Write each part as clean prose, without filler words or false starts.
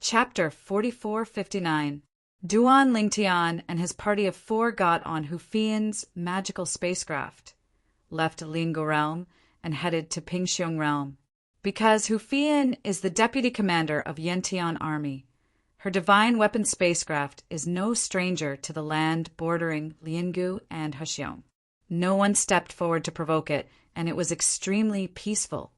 Chapter 4459. Duan Lingtian and his party of 4 got on Hufian's magical spacecraft, left Lingu realm, and headed to Pingxiong realm. Because Hufian is the deputy commander of Yantian army, her divine weapon spacecraft is no stranger to the land bordering Lingu and Hexiong. No one stepped forward to provoke it, and it was extremely peaceful.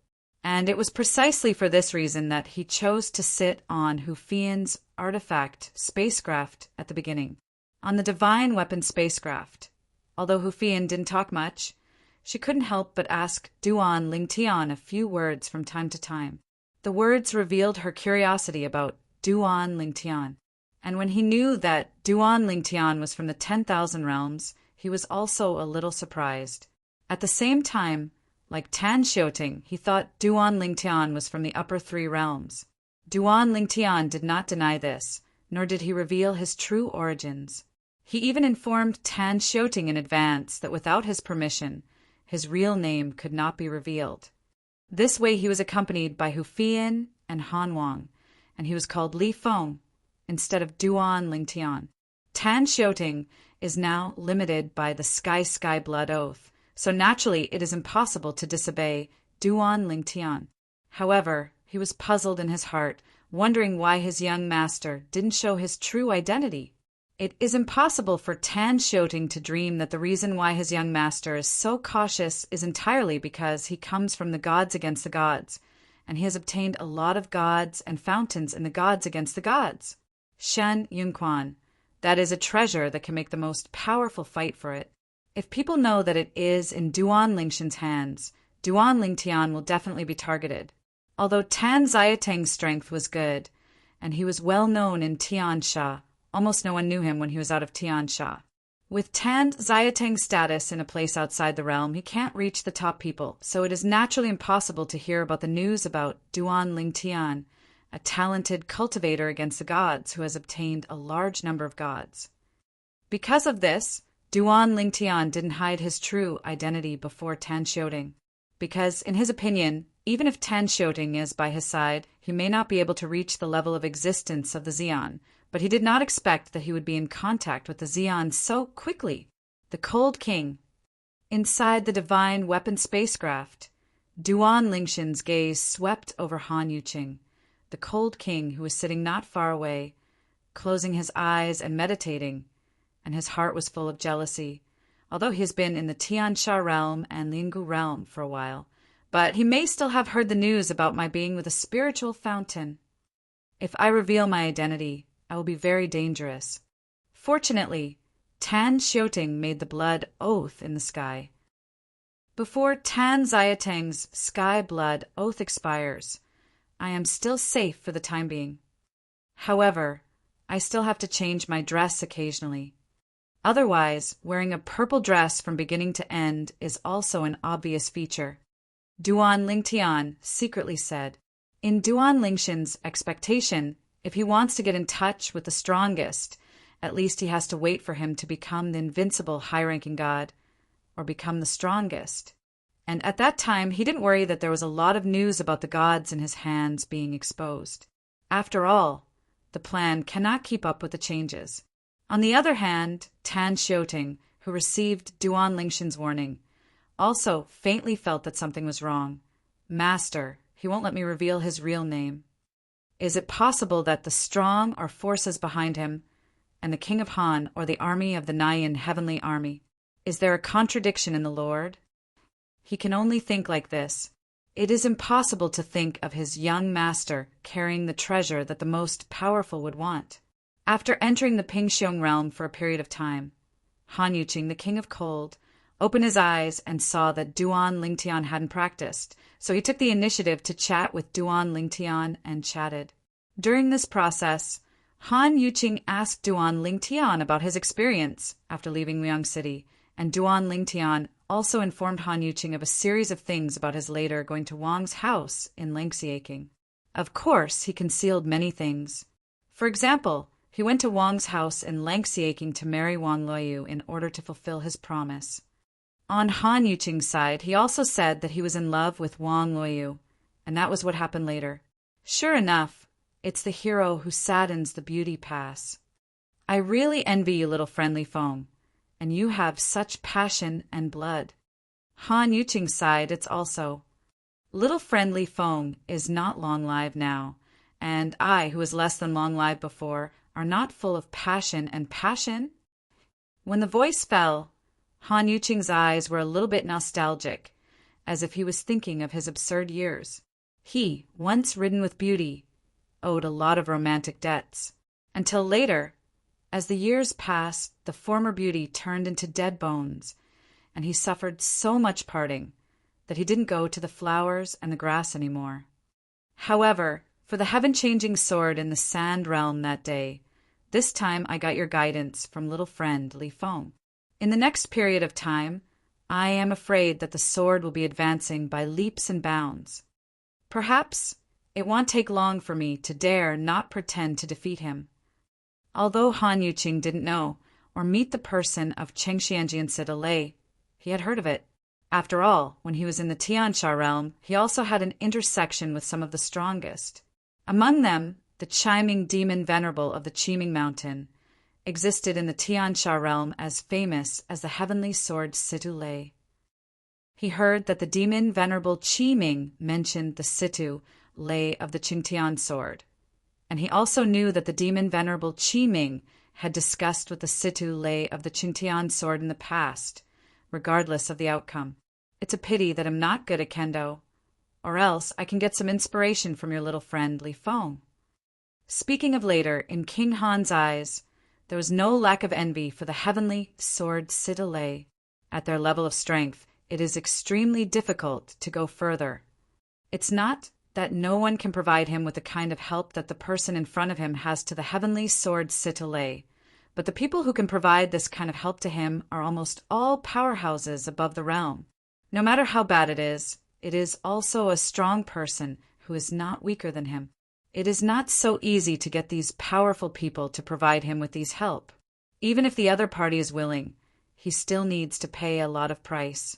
And it was precisely for this reason that he chose to sit on Hufian's artifact spacecraft at the beginning, on the divine weapon spacecraft. Although Hufian didn't talk much, she couldn't help but ask Duan Lingtian a few words from time to time. The words revealed her curiosity about Duan Lingtian, and when he knew that Duan Lingtian was from the 10,000 realms, he was also a little surprised. At the same time, like Tan Xiuting, he thought Duan Lingtian was from the upper 3 realms. Duan Lingtian did not deny this, nor did he reveal his true origins. He even informed Tan Xiuting in advance that without his permission, his real name could not be revealed. This way he was accompanied by Hufian and Han Wang, and he was called Li Feng instead of Duan Lingtian. Tan Xiuting is now limited by the Sky Blood Oath, so naturally it is impossible to disobey Duan Lingtian. However, he was puzzled in his heart, wondering why his young master didn't show his true identity. It is impossible for Tan Xiuting to dream that the reason why his young master is so cautious is entirely because he comes from the gods against the gods, and he has obtained a lot of gods and fountains in the gods against the gods. Shen Yunquan, that is a treasure that can make the most powerful fight for it. If people know that it is in Duan Lingtian's hands, Duan Lingtian will definitely be targeted. Although Tan Xiaotang's strength was good, and he was well known in Tiansha, almost no one knew him when he was out of Tiansha. With Tan Xiaotang's status in a place outside the realm, he can't reach the top people, so it is naturally impossible to hear about the news about Duan Lingtian, a talented cultivator against the gods who has obtained a large number of gods. Because of this, Duan Lingtian didn't hide his true identity before Tan Xiuting, because, in his opinion, even if Tan Xiuting is by his side, he may not be able to reach the level of existence of the Xian, but he did not expect that he would be in contact with the Xian so quickly. The Cold King. Inside the divine weapon spacecraft, Duan Lingtian's gaze swept over Han Yuqing, the Cold King who was sitting not far away, closing his eyes and meditating, and his heart was full of jealousy, although he has been in the Tiansha realm and Lingu realm for a while. But he may still have heard the news about my being with a spiritual fountain. If I reveal my identity, I will be very dangerous. Fortunately, Tan Xiuting made the blood oath in the sky. Before Tan Xiaotang's sky blood oath expires, I am still safe for the time being. However, I still have to change my dress occasionally. Otherwise, wearing a purple dress from beginning to end is also an obvious feature. Duan Lingtian secretly said. In Duan Lingtian's expectation, if he wants to get in touch with the strongest, at least he has to wait for him to become the invincible high-ranking god, or become the strongest. And at that time, he didn't worry that there was a lot of news about the gods in his hands being exposed. After all, the plan cannot keep up with the changes. On the other hand, Tan Xiuting, who received Duan Lingtian's warning, also faintly felt that something was wrong. Master, he won't let me reveal his real name. Is it possible that the strong are forces behind him, and the King of Han or the army of the Nyan heavenly army? Is there a contradiction in the Lord? He can only think like this. It is impossible to think of his young master carrying the treasure that the most powerful would want. After entering the Pingxiong realm for a period of time, Han Yuqing, the King of Cold, opened his eyes and saw that Duan Lingtian hadn't practiced, so he took the initiative to chat with Duan Lingtian and chatted. During this process, Han Yuqing asked Duan Lingtian about his experience after leaving Muyang City, and Duan Lingtian also informed Han Yuqing of a series of things about his later going to Wang's house in Lengxiaking. Of course, he concealed many things. For example, he went to Wang's house in Lengxiaking to marry Wang Luoyu in order to fulfill his promise. On Han Yuqing's side, he also said that he was in love with Wang Luoyu, and that was what happened later. Sure enough, It's the hero who saddens the beauty pass. I really envy you, little friendly Feng, and you have such passion and blood. Han Yuqing sighed. It's also. Little friendly Feng is not long-lived now, and I, who was less than long-lived before, are not full of passion and passion. When the voice fell, Han Yuqing's eyes were a little bit nostalgic, as if he was thinking of his absurd years. He, once ridden with beauty, owed a lot of romantic debts. Until later, as the years passed, the former beauty turned into dead bones, and he suffered so much parting that he didn't go to the flowers and the grass anymore. However, for the heaven-changing sword in the sand realm that day, this time I got your guidance from little friend Li Feng. In the next period of time, I am afraid that the sword will be advancing by leaps and bounds. Perhaps it won't take long for me to dare not pretend to defeat him. Although Han Yuqing didn't know or meet the person of Cheng Xianjian Sidalei, he had heard of it. After all, when he was in the Tiansha realm, he also had an intersection with some of the strongest. Among them, the chiming demon venerable of the Qiming Mountain existed in the Tiansha realm as famous as the heavenly sword Situ Lei. He heard that the demon venerable Qiming mentioned the Situ Lei of the Qingtian sword, and he also knew that the demon venerable Qiming had discussed with the Situ Lei of the Qingtian sword in the past, regardless of the outcome. It's a pity that I'm not good at kendo, or else I can get some inspiration from your little friend Li Feng. Speaking of later, in King Han's eyes, there was no lack of envy for the heavenly sword Situ Lei. At their level of strength, it is extremely difficult to go further. It's not that no one can provide him with the kind of help that the person in front of him has to the heavenly sword Situ Lei, but the people who can provide this kind of help to him are almost all powerhouses above the realm. No matter how bad it is also a strong person who is not weaker than him. It is not so easy to get these powerful people to provide him with these help. Even if the other party is willing, he still needs to pay a lot of price.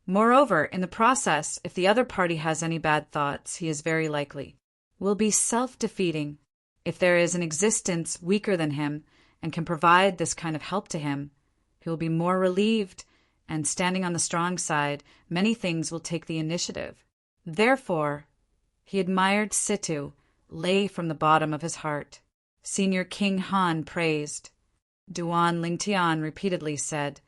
Moreover, in the process, if the other party has any bad thoughts, he is very likely will be self-defeating. If there is an existence weaker than him and can provide this kind of help to him, he will be more relieved, and standing on the strong side, many things will take the initiative. Therefore, he admired Situ Lei from the bottom of his heart. Senior King Han praised. Duan Lingtian repeatedly said,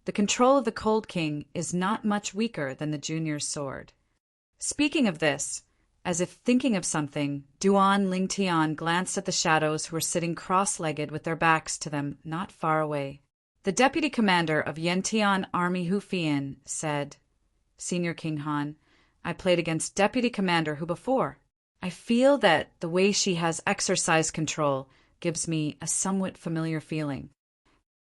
"The control of the Cold King is not much weaker than the junior's sword." Speaking of this, as if thinking of something, Duan Lingtian glanced at the shadows who were sitting cross-legged with their backs to them not far away. The deputy commander of Yantian Army Hufian said, "Senior King Han, I played against deputy commander who before. I feel that the way she has exercised control gives me a somewhat familiar feeling."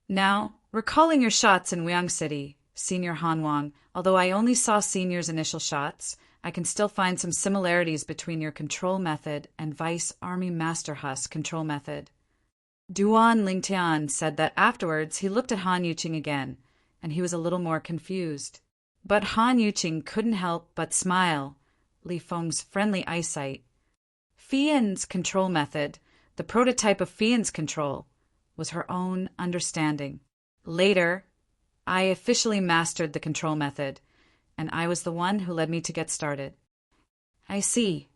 Now, recalling your shots in Wyang City, Senior Han Wang, although I only saw Senior's initial shots, I can still find some similarities between your control method and Vice Army Master Huss control method. Duan Lingtian said that afterwards he looked at Han Yuqing again, and he was a little more confused. But Han Yuqing couldn't help but smile. Li Feng's friendly eyesight. Fian's control method, the prototype of Fian's control, was her own understanding. Later, I officially mastered the control method, and I was the one who led me to get started. I see.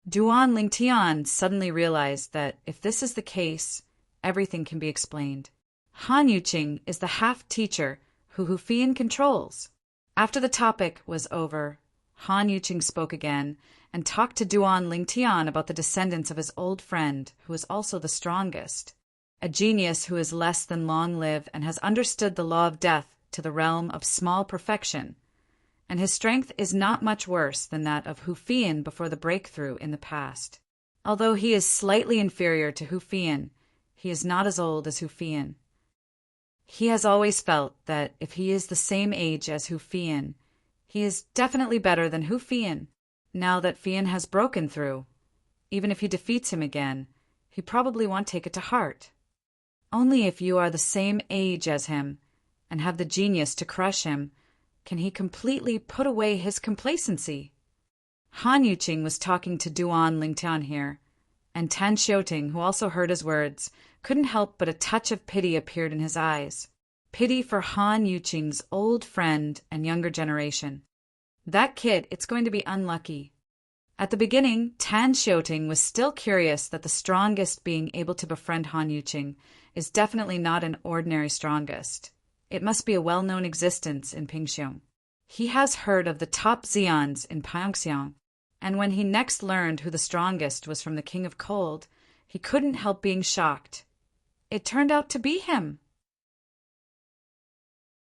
Duan Lingtian suddenly realized that if this is the case, everything can be explained. Han Yuqing is the half-teacher who Hufian controls. After the topic was over, Han Yuqing spoke again and talked to Duan Lingtian about the descendants of his old friend, who is also the strongest, a genius who is less than long-lived and has understood the law of death to the realm of small perfection, and his strength is not much worse than that of Hufian before the breakthrough in the past. Although he is slightly inferior to Hufian, he is not as old as Hufian. He has always felt that if he is the same age as Hufian, he is definitely better than Hufian. Now that Fian has broken through, even if he defeats him again, he probably won't take it to heart. Only if you are the same age as him and have the genius to crush him can he completely put away his complacency. Han Yuqing was talking to Duan Lingtian here, and Tan Xiuting, who also heard his words, couldn't help but a touch of pity appeared in his eyes. Pity for Han Yuqing's old friend and younger generation. That kid, it's going to be unlucky. At the beginning, Tan Xiuting was still curious that the strongest being able to befriend Han Yuqing is definitely not an ordinary strongest. It must be a well-known existence in Pingxiong. He has heard of the top Xians in Pyeongxiang, and when he next learned who the strongest was from the King of Cold, he couldn't help being shocked. It turned out to be him.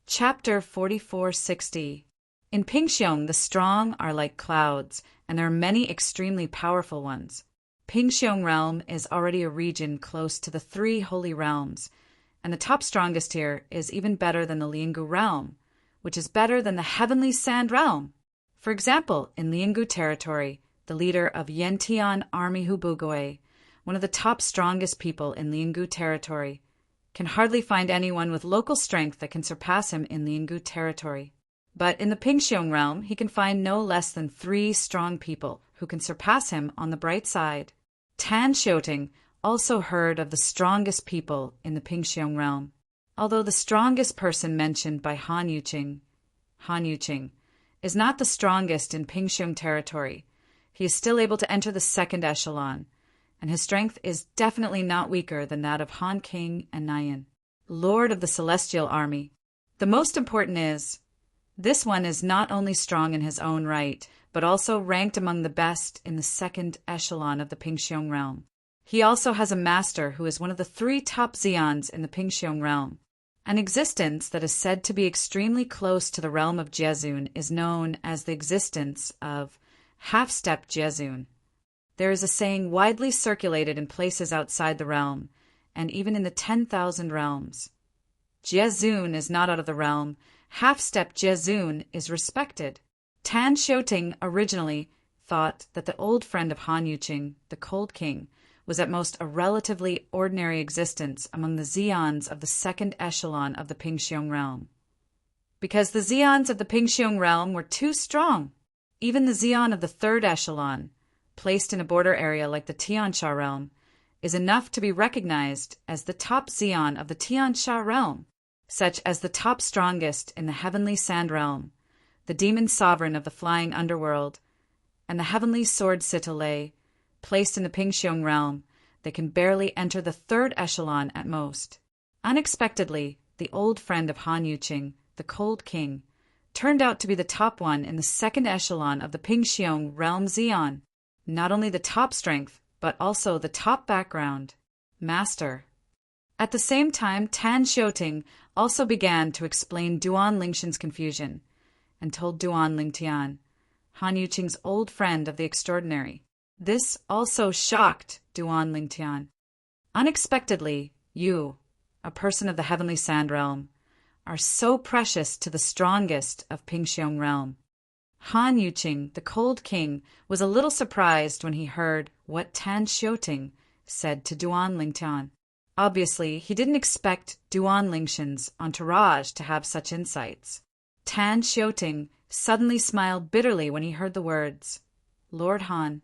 Chapter 4460. In Pingxiong, the strong are like clouds, and there are many extremely powerful ones. Pingxiong realm is already a region close to the 3 holy realms, and the top strongest here is even better than the Liangu realm, which is better than the heavenly sand realm. For example, in Liangu territory, the leader of Yantian Army Hubugwe, one of the top strongest people in Liangu territory, can hardly find anyone with local strength that can surpass him in Liangu territory. But in the Pingxiong realm, he can find no less than 3 strong people who can surpass him on the bright side. Tan Xiuting also heard of the strongest people in the Pingxiong realm. Although the strongest person mentioned by Han Yuqing, is not the strongest in Pingxiong territory, he is still able to enter the 2nd echelon, and his strength is definitely not weaker than that of Han King and Nayan, Lord of the Celestial Army. The most important is, this one is not only strong in his own right, but also ranked among the best in the 2nd echelon of the Pingxiong realm. He also has a master who is one of the 3 top Xians in the Pingxiong realm. An existence that is said to be extremely close to the realm of Jiezun is known as the existence of half-step Jiezun. There is a saying widely circulated in places outside the realm, and even in the 10,000 realms. Jiezun is not out of the realm. Half-step Jiezun is respected. Tan Xiuting originally thought that the old friend of Han Yuqing, the Cold King, was at most a relatively ordinary existence among the Xians of the 2nd echelon of the Pingxiong realm. Because the Xians of the Pingxiong realm were too strong. Even the Xian of the 3rd echelon, placed in a border area like the Tiansha realm, is enough to be recognized as the top Xian of the Tiansha realm, such as the top strongest in the heavenly sand realm, the demon sovereign of the flying underworld, and the heavenly sword Sitale, placed in the Pingxiong realm. They can barely enter the 3rd echelon at most. Unexpectedly, the old friend of Han Yuqing, the Cold King, turned out to be the top one in the 2nd echelon of the Pingxiong realm Xian. Not only the top strength, but also the top background, master. At the same time, Tan Xiuting also began to explain Duan Lingxian's confusion, and told Duan Lingtian, Han Yuqing's old friend of the extraordinary. This also shocked Duan Lingtian. Unexpectedly, you, a person of the heavenly sand realm, are so precious to the strongest of Pingxiong realm. Han Yuqing, the Cold King, was a little surprised when he heard what Tan Xiuting said to Duan Lingtian. Obviously, he didn't expect Duan Lingxian's entourage to have such insights. Tan Xiuting suddenly smiled bitterly when he heard the words, Lord Han,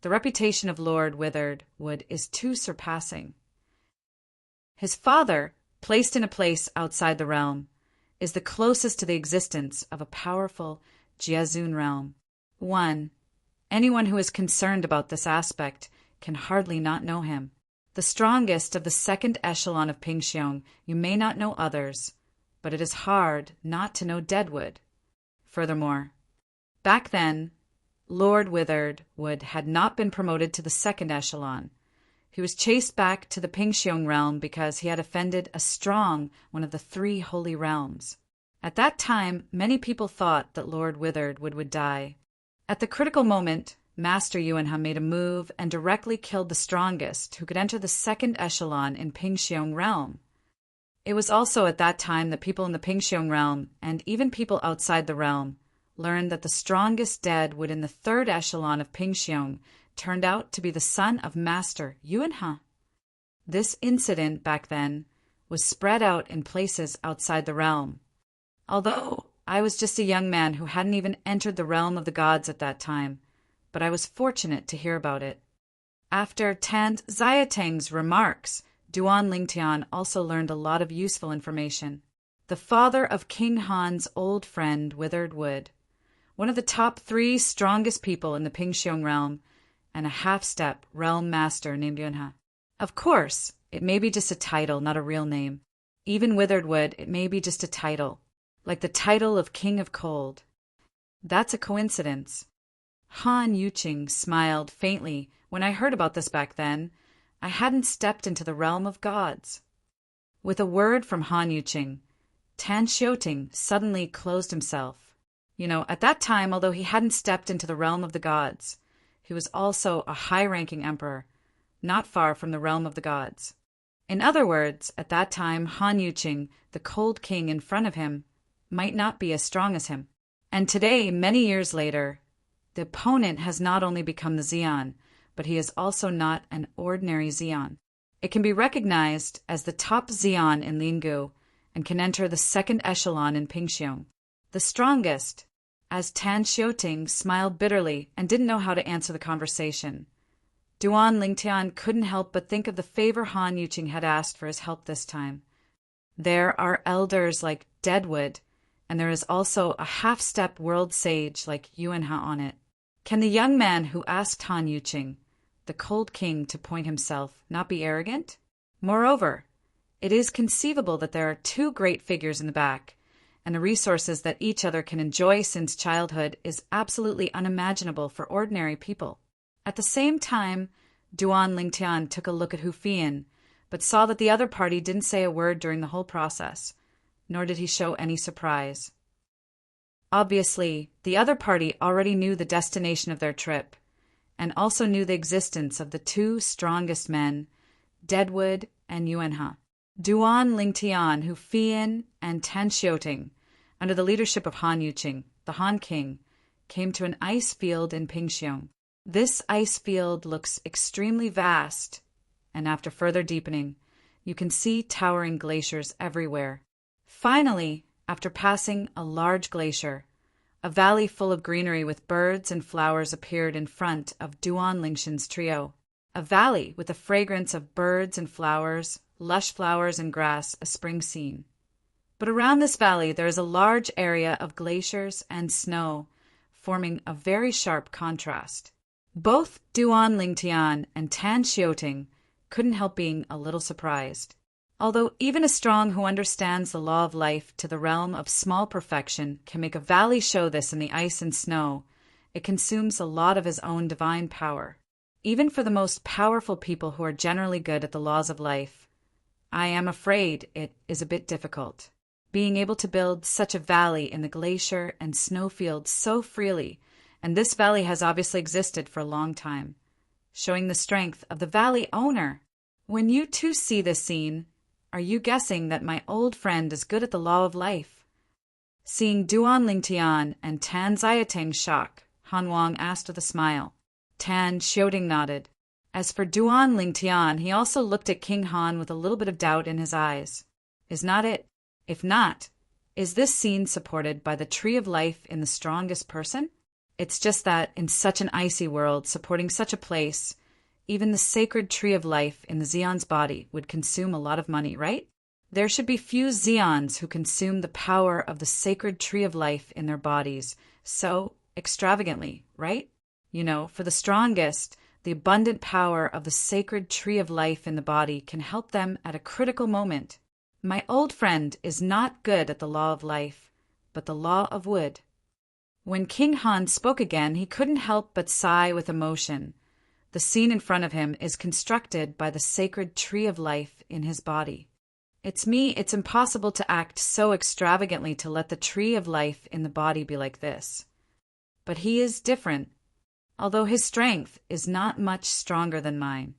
the reputation of Lord Withered Wood is too surpassing. His father, placed in a place outside the realm, is the closest to the existence of a powerful Jiezun realm. 1. Anyone who is concerned about this aspect can hardly not know him. The strongest of the 2nd echelon of Pingxiong, you may not know others, but it is hard not to know Deadwood. Furthermore, back then, Lord Withered Wood had not been promoted to the 2nd echelon. He was chased back to the Pingxiong realm because he had offended a strong one of the 3 holy realms. At that time, many people thought that Lord Withered would die. At the critical moment, Master Yuanha made a move and directly killed the strongest who could enter the 2nd echelon in Pingxiong realm. It was also at that time that people in the Pingxiong realm, and even people outside the realm, learned that the strongest Deadwood in the 3rd echelon of Pingxiong turned out to be the son of Master Yuanha. This incident back then was spread out in places outside the realm. Although I was just a young man who hadn't even entered the realm of the gods at that time, but I was fortunate to hear about it. After Tan Xiatang's remarks, Duan Lingtian also learned a lot of useful information. The father of King Han's old friend Withered Wood, one of the top 3 strongest people in the Pingxiong realm, and a half-step realm master named Yunhe. Of course, it may be just a title, not a real name. Even Withered Wood, it may be just a title, like the title of King of Cold. That's a coincidence. Han Yuqing smiled faintly. When I heard about this back then, I hadn't stepped into the realm of gods. With a word from Han Yuqing, Tan Xiuting suddenly closed himself. At that time, although he hadn't stepped into the realm of the gods, he was also a high-ranking emperor, not far from the realm of the gods. In other words, at that time, Han Yuqing, the cold king in front of him, might not be as strong as him. And today, many years later, the opponent has not only become the Xian, but he is also not an ordinary Xian. It can be recognized as the top Xian in Lingu and can enter the second echelon in Pingxiong. The strongest, as Tan Xiuting smiled bitterly and didn't know how to answer the conversation. Duan Lingtian couldn't help but think of the favor Han Yuqing had asked for his help this time. There are elders like Deadwood, and there is also a half-step world sage like Yunhe on it. Can the young man who asked Han Yuqing, the cold king, to point himself, not be arrogant? Moreover, it is conceivable that there are 2 great figures in the back, and the resources that each other can enjoy since childhood is absolutely unimaginable for ordinary people. At the same time, Duan Lingtian took a look at Hu Fian, but saw that the other party didn't say a word during the whole process, nor did he show any surprise. Obviously, the other party already knew the destination of their trip, and also knew the existence of the 2 strongest men, Deadwood and Yunhe. Duan Lingtian, Hu Fian, and Tan Xiuting, under the leadership of Han Yuqing, the Han King, came to an ice field in Pingxiong. This ice field looks extremely vast, and after further deepening, you can see towering glaciers everywhere. Finally, after passing a large glacier, a valley full of greenery with birds and flowers appeared in front of Duan Lingtian's trio. A valley with the fragrance of birds and flowers, lush flowers and grass, a spring scene. But around this valley there is a large area of glaciers and snow, forming a very sharp contrast. Both Duan Lingtian and Tan Xiuting couldn't help being a little surprised. Although even a strong who understands the law of life to the realm of small perfection can make a valley show this in the ice and snow, it consumes a lot of his own divine power. Even for the most powerful people who are generally good at the laws of life, I am afraid it is a bit difficult. Being able to build such a valley in the glacier and snowfields so freely, and this valley has obviously existed for a long time, showing the strength of the valley owner. When you 2 see this scene, are you guessing that my old friend is good at the law of life? Seeing Duan Lingtian and Tan Xiatang's shock, Han Wang asked with a smile. Tan Xiuting nodded. As for Duan Lingtian, he also looked at King Han with a little bit of doubt in his eyes. Is not it? If not, is this scene supported by the tree of life in the strongest person? It's just that in such an icy world, supporting such a place, even the sacred tree of life in the Xian's body would consume a lot of money, right? There should be few Xians who consume the power of the sacred tree of life in their bodies so extravagantly, right? For the strongest, the abundant power of the sacred tree of life in the body can help them at a critical moment. My old friend is not good at the law of life, but the law of wood. When King Han spoke again, he couldn't help but sigh with emotion. The scene in front of him is constructed by the sacred tree of life in his body. It's impossible to act so extravagantly to let the tree of life in the body be like this. But he is different, although his strength is not much stronger than mine.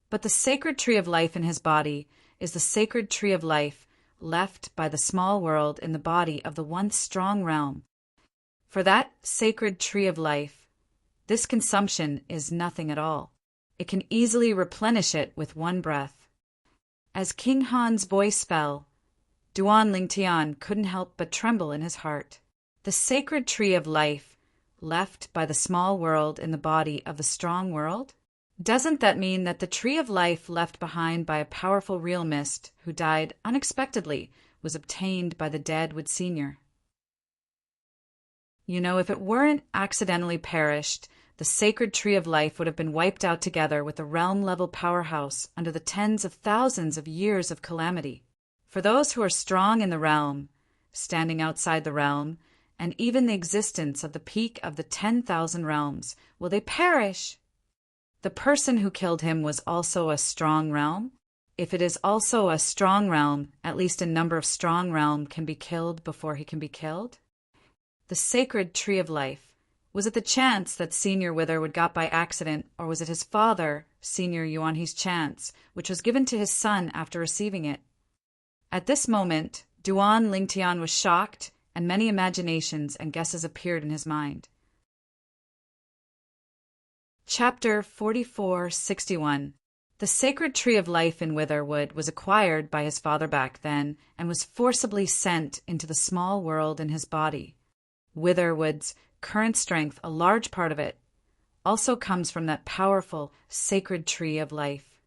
But the sacred tree of life in his body is the sacred tree of life left by the small world in the body of the once strong realm. For that sacred tree of life, this consumption is nothing at all. It can easily replenish it with one breath. As King Han's voice fell, Duan Lingtian couldn't help but tremble in his heart. The sacred tree of life left by the small world in the body of the strong world? Doesn't that mean that the tree of life left behind by a powerful realist who died unexpectedly was obtained by the Deadwood Sr.? You know, if it weren't accidentally perished, the sacred tree of life would have been wiped out together with the realm-level powerhouse under the tens of thousands of years of calamity. For those who are strong in the realm, standing outside the realm, and even the existence of the peak of the 10,000 realms, will they perish? The person who killed him was also a strong realm? If it is also a strong realm, at least a number of strong realm can be killed before he can be killed? The sacred tree of life. Was it the chance that Senior Witherwood got by accident, or was it his father, Senior Yuanhe's chance, which was given to his son after receiving it? At this moment, Duan Lingtian was shocked, and many imaginations and guesses appeared in his mind. Chapter 4461. The sacred tree of life in Witherwood was acquired by his father back then, and was forcibly sent into the small world in his body. Witherwood's current strength, a large part of it, also comes from that powerful, sacred tree of life.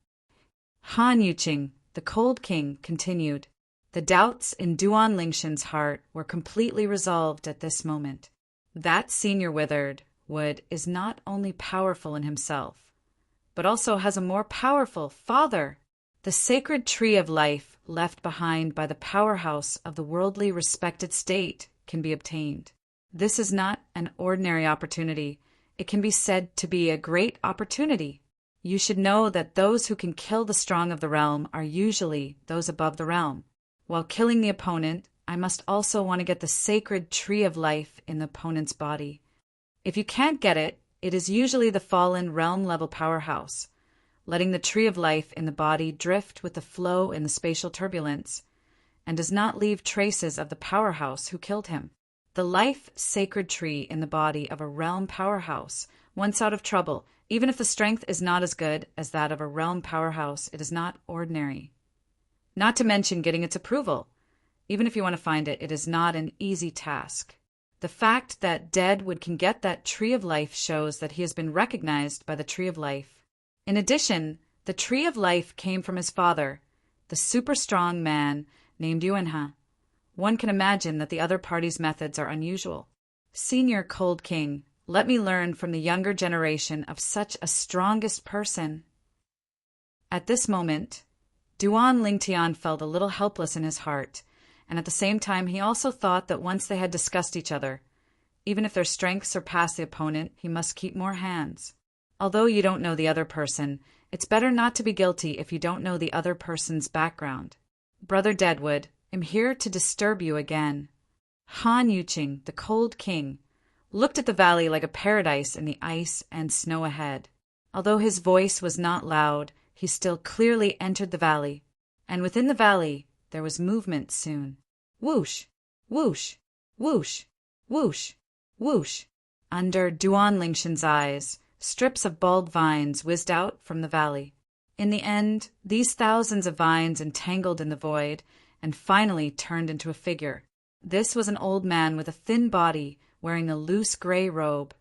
Han Yuqing, the Cold King, continued. The doubts in Duan Lingshan's heart were completely resolved at this moment. That Senior Witherwood is not only powerful in himself, but also has a more powerful father. The sacred tree of life left behind by the powerhouse of the worldly respected state can be obtained. This is not an ordinary opportunity. It can be said to be a great opportunity. You should know that those who can kill the strong of the realm are usually those above the realm. While killing the opponent, I must also want to get the sacred tree of life in the opponent's body. If you can't get it, it is usually the fallen realm-level powerhouse, letting the tree of life in the body drift with the flow in the spatial turbulence, and does not leave traces of the powerhouse who killed him. The life-sacred tree in the body of a realm powerhouse, once out of trouble, even if the strength is not as good as that of a realm powerhouse, it is not ordinary. Not to mention getting its approval. Even if you want to find it, it is not an easy task. The fact that Deadwood can get that tree of life shows that he has been recognized by the tree of life. In addition, the tree of life came from his father, the super strong man named Yuanhe. One can imagine that the other party's methods are unusual. Senior Cold King, let me learn from the younger generation of such a strongest person. At this moment, Duan Lingtian felt a little helpless in his heart, and at the same time he also thought that once they had discussed each other, even if their strength surpassed the opponent, he must keep more hands. Although you don't know the other person, it's better not to be guilty if you don't know the other person's background. Brother Deadwood, I'm here to disturb you again. Han Yuqing, the Cold King, looked at the valley like a paradise in the ice and snow ahead. Although his voice was not loud, he still clearly entered the valley, and within the valley there was movement soon. Whoosh, whoosh, whoosh, whoosh, whoosh. Under Duan Lingshan's eyes, strips of bulb vines whizzed out from the valley. In the end, these thousands of vines entangled in the void and finally turned into a figure. This was an old man with a thin body, wearing a loose gray robe,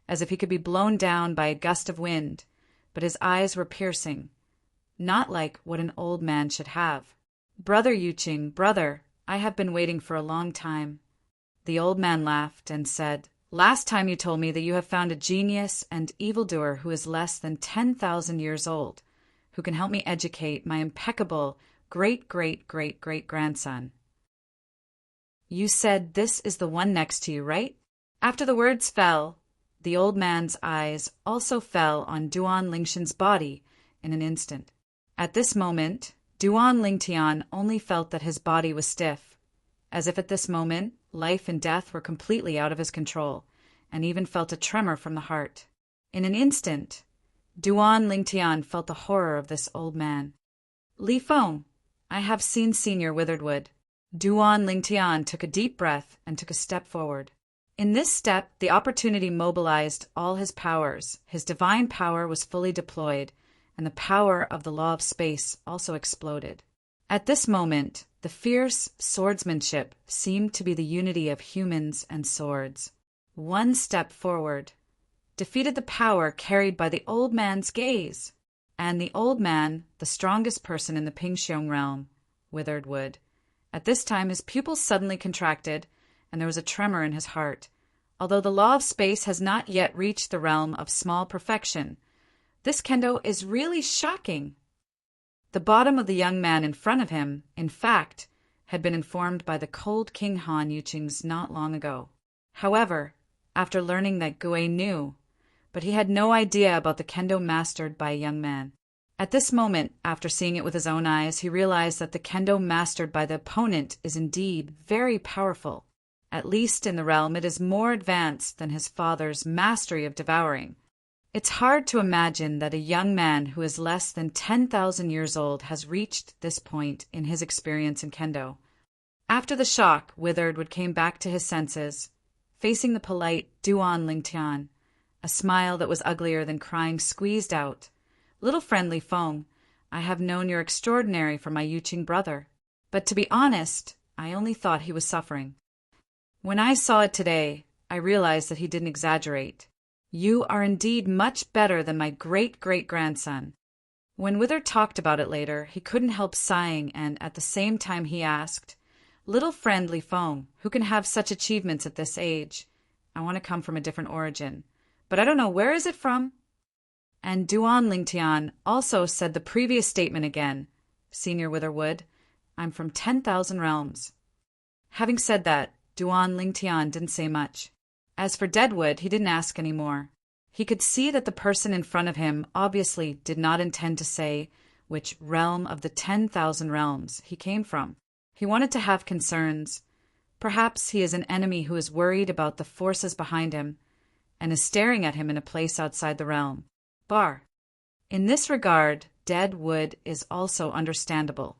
as if he could be blown down by a gust of wind, but his eyes were piercing, not like what an old man should have. Brother Yuqing, brother, I have been waiting for a long time. The old man laughed and said, Last time you told me that you have found a genius and evildoer who is less than 10,000 years old, who can help me educate my impeccable great-great-great-great-grandson. You said this is the one next to you, right? After the words fell, the old man's eyes also fell on Duan Lingshan's body in an instant. At this moment, Duan Lingtian only felt that his body was stiff, as if at this moment life and death were completely out of his control, and even felt a tremor from the heart. In an instant, Duan Lingtian felt the horror of this old man. Li Feng, I have seen Senior Witherwood. Duan Lingtian took a deep breath and took a step forward. In this step, the opportunity mobilized all his powers. His divine power was fully deployed, and the power of the law of space also exploded. At this moment, the fierce swordsmanship seemed to be the unity of humans and swords. One step forward, defeated the power carried by the old man's gaze. And the old man, the strongest person in the Pingxiong realm, Withered Wood. At this time his pupils suddenly contracted, and there was a tremor in his heart. Although the law of space has not yet reached the realm of small perfection, this kendo is really shocking. The bottom of the young man in front of him, in fact, had been informed by the cold King Han Yuqing's not long ago. However, after learning that Gui knew, but he had no idea about the kendo mastered by a young man. At this moment, after seeing it with his own eyes, he realized that the kendo mastered by the opponent is indeed very powerful. At least in the realm, it is more advanced than his father's mastery of devouring. It's hard to imagine that a young man who is less than 10,000 years old has reached this point in his experience in kendo. After the shock, Withered Wood came back to his senses, facing the polite Duan Lingtian. A smile that was uglier than crying squeezed out. "Little friendly Feng, I have known you're extraordinary for my Yuqing brother. But to be honest, I only thought he was suffering. When I saw it today, I realized that he didn't exaggerate. You are indeed much better than my great-great-grandson." When Wither talked about it later, he couldn't help sighing, and at the same time he asked, "Little friendly Feng, who can have such achievements at this age? I want to come from a different origin. But I don't know, where is it from?" And Duan Lingtian also said the previous statement again. "Senior Witherwood, I'm from 10,000 realms." Having said that, Duan Lingtian didn't say much. As for Deadwood, he didn't ask any more. He could see that the person in front of him obviously did not intend to say which realm of the 10,000 realms he came from. He wanted to have concerns. Perhaps he is an enemy who is worried about the forces behind him, and is staring at him in a place outside the realm. Bar. In this regard, Deadwood is also understandable.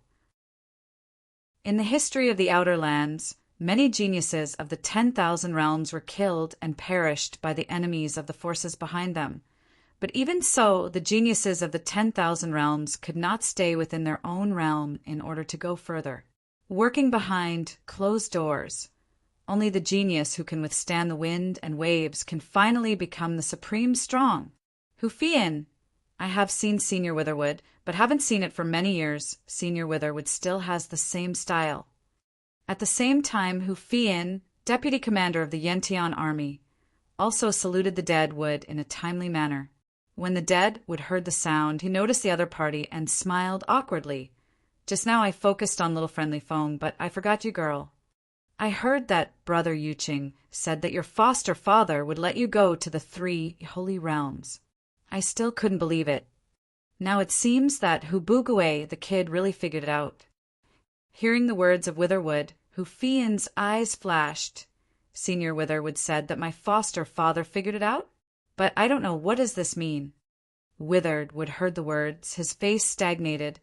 In the history of the Outer Lands, many geniuses of the 10,000 realms were killed and perished by the enemies of the forces behind them. But even so, the geniuses of the 10,000 realms could not stay within their own realm in order to go further. Working behind closed doors, only the genius who can withstand the wind and waves can finally become the supreme strong. Hufian, I have seen Senior Witherwood, but haven't seen it for many years. Senior Witherwood still has the same style. At the same time, Hufian, deputy commander of the Yentian army, also saluted the Deadwood in a timely manner. When the Deadwood heard the sound, he noticed the other party and smiled awkwardly. "Just now I focused on little friendly Feng, but I forgot you, girl. I heard that Brother Yuqing said that your foster father would let you go to the 3 holy realms. I still couldn't believe it. Now it seems that Hubugue, the kid, really figured it out." Hearing the words of Witherwood, Hufian's eyes flashed. "Senior Witherwood said that my foster father figured it out? But I don't know, what does this mean?" Witherwood heard the words, his face stagnated,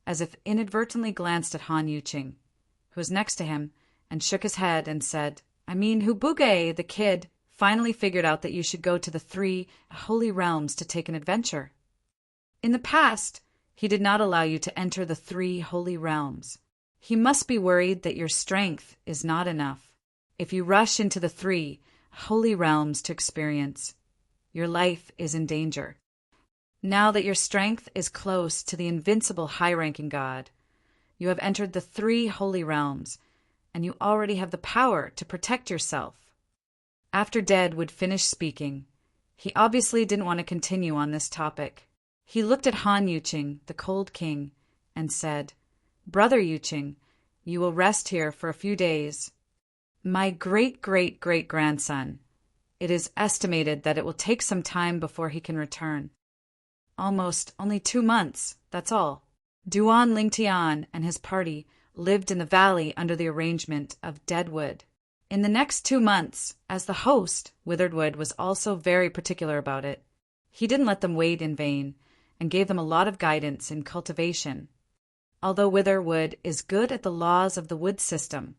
as if inadvertently glanced at Han Yuqing, who was next to him, and shook his head and said, "I mean, Hubuge, the kid, finally figured out that you should go to the 3 holy realms to take an adventure. In the past, he did not allow you to enter the 3 holy realms. He must be worried that your strength is not enough. If you rush into the 3 holy realms to experience, your life is in danger. Now that your strength is close to the invincible high-ranking god, you have entered the 3 holy realms, and you already have the power to protect yourself." After Deadwood finished speaking, he obviously didn't want to continue on this topic. He looked at Han Yuqing, the cold king, and said, "Brother Yuqing, you will rest here for a few days. My great-great-great-grandson, it is estimated that it will take some time before he can return. Only 2 months, that's all." Duan Lingtian and his party lived in the valley under the arrangement of Deadwood. In the next 2 months, as the host, Witheredwood was also very particular about it. He didn't let them wait in vain, and gave them a lot of guidance in cultivation. Although Witherwood is good at the laws of the wood system,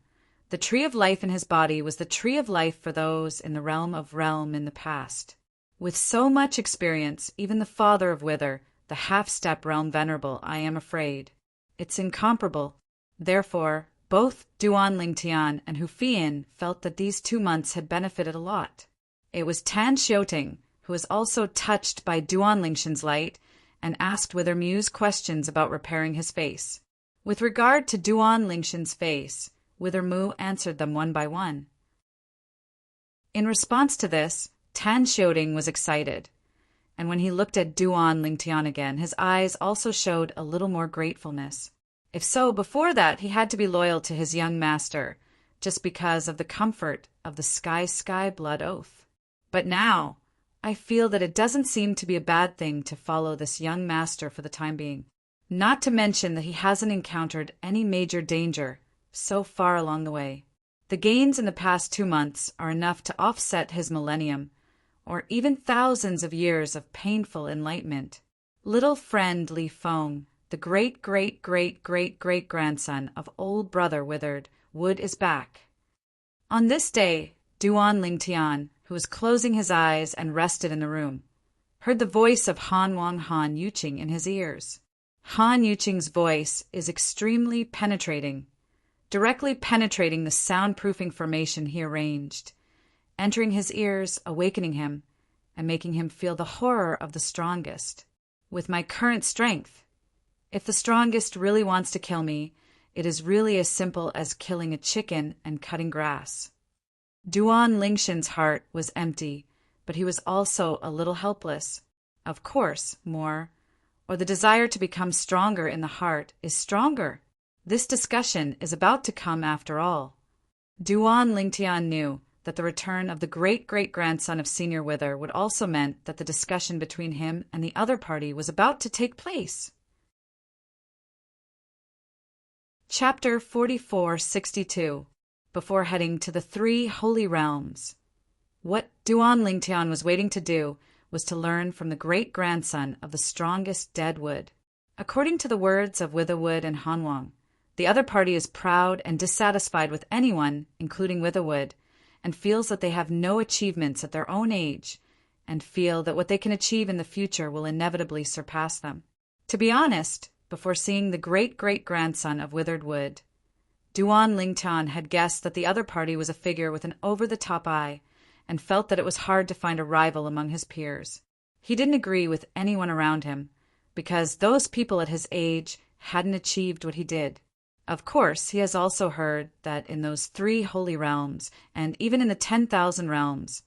the tree of life in his body was the tree of life for those in the realm in the past. With so much experience, even the father of Wither, the half-step realm venerable, I am afraid. It's incomparable. Therefore, both Duan Lingtian and Hufian felt that these 2 months had benefited a lot. It was Tan Xiuting, who was also touched by Duan Lingshan's light and asked Wither Muse questions about repairing his face. With regard to Duan Lingshan's face, Wither Mu answered them one by one. In response to this, Tan Xiaoding was excited, and when he looked at Duan Lingtian again, his eyes also showed a little more gratefulness. If so, before that he had to be loyal to his young master, just because of the comfort of the Sky blood oath. But now, I feel that it doesn't seem to be a bad thing to follow this young master for the time being. Not to mention that he hasn't encountered any major danger so far along the way. The gains in the past 2 months are enough to offset his millennium, or even thousands of years of painful enlightenment. Little friend Li Feng, the great-great-great-great-great-grandson of old brother Withered Wood, is back. On this day, Duan Lingtian, who was closing his eyes and rested in the room, heard the voice of Han Yuqing in his ears. Han Yuqing's voice is extremely penetrating, directly penetrating the soundproofing formation he arranged, entering his ears, awakening him, and making him feel the horror of the strongest. With my current strength, if the strongest really wants to kill me, it is really as simple as killing a chicken and cutting grass. Duan Lingshan's heart was empty, but he was also a little helpless. Of course, more, or the desire to become stronger in the heart is stronger. This discussion is about to come after all. Duan Lingtian knew that the return of the great-great-grandson of Senior Wither would also meant that the discussion between him and the other party was about to take place. Chapter 4462. Before heading to the 3 Holy Realms. What Duan Lingtian was waiting to do was to learn from the great-grandson of the strongest Deadwood. According to the words of Witherwood and Hanwang, the other party is proud and dissatisfied with anyone, including Witherwood, and feels that they have no achievements at their own age, and feel that what they can achieve in the future will inevitably surpass them. To be honest, before seeing the great-great-grandson of Withered Wood, Duan Lingtian had guessed that the other party was a figure with an over-the-top eye, and felt that it was hard to find a rival among his peers. He didn't agree with anyone around him, because those people at his age hadn't achieved what he did. Of course, he has also heard that in those 3 holy realms, and even in the 10,000 realms,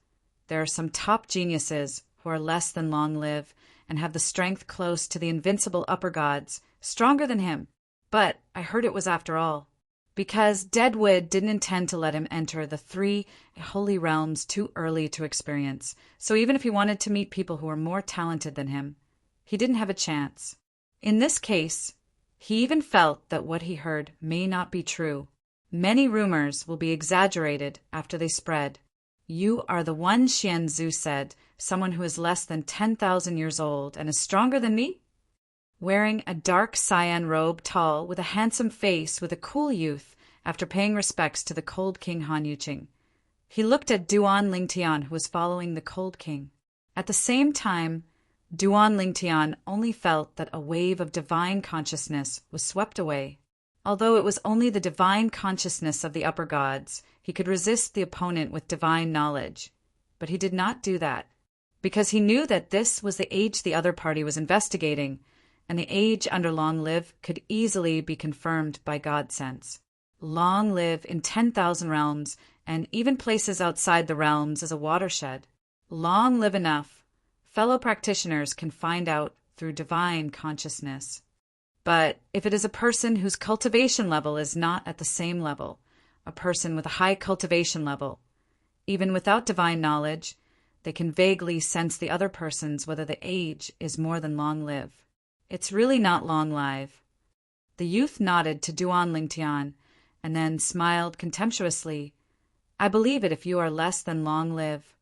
there are some top geniuses who are less than long-lived and have the strength close to the invincible upper gods, stronger than him. But I heard it was after all, because Deadwood didn't intend to let him enter the 3 holy realms too early to experience, so even if he wanted to meet people who were more talented than him, he didn't have a chance. In this case, he even felt that what he heard may not be true. Many rumors will be exaggerated after they spread. You are the one, Xian Zhu said, someone who is less than 10,000 years old and is stronger than me? Wearing a dark cyan robe, tall, with a handsome face, with a cool youth, after paying respects to the Cold King Han Yuqing. He looked at Duan Lingtian, who was following the Cold King. At the same time, Duan Lingtian only felt that a wave of divine consciousness was swept away. Although it was only the divine consciousness of the upper gods, he could resist the opponent with divine knowledge. But he did not do that, because he knew that this was the age the other party was investigating, and the age under Long Live could easily be confirmed by God sense. Long Live in 10,000 realms, and even places outside the realms as a watershed. Long live enough. Fellow practitioners can find out through divine consciousness. But if it is a person whose cultivation level is not at the same level, a person with a high cultivation level, even without divine knowledge, they can vaguely sense the other person's whether the age is more than long live. It's really not long live. The youth nodded to Duan Lingtian and then smiled contemptuously. I believe it if you are less than long live.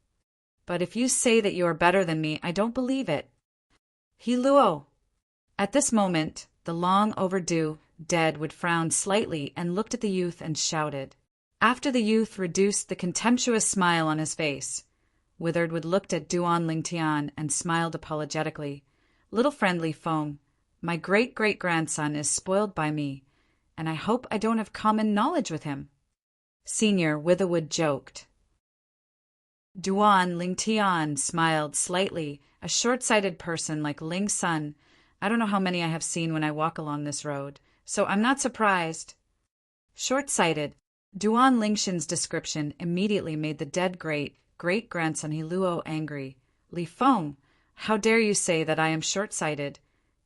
But if you say that you are better than me, I don't believe it. He Luo. At this moment, the long overdue dead would frown slightly and looked at the youth and shouted. After the youth reduced the contemptuous smile on his face, Withered Wood looked at Duan Lingtian and smiled apologetically. Little friendly Feng, my great-great-grandson is spoiled by me, and I hope I don't have common knowledge with him. Senior Witherwood joked. Duan Lingtian smiled slightly, a short-sighted person like Ling's son. I don't know how many I have seen when I walk along this road, so I'm not surprised. Short-sighted. Duan Lingshin's description immediately made the dead great-grandson Hiluo angry. Li Feng, how dare you say that I am short-sighted?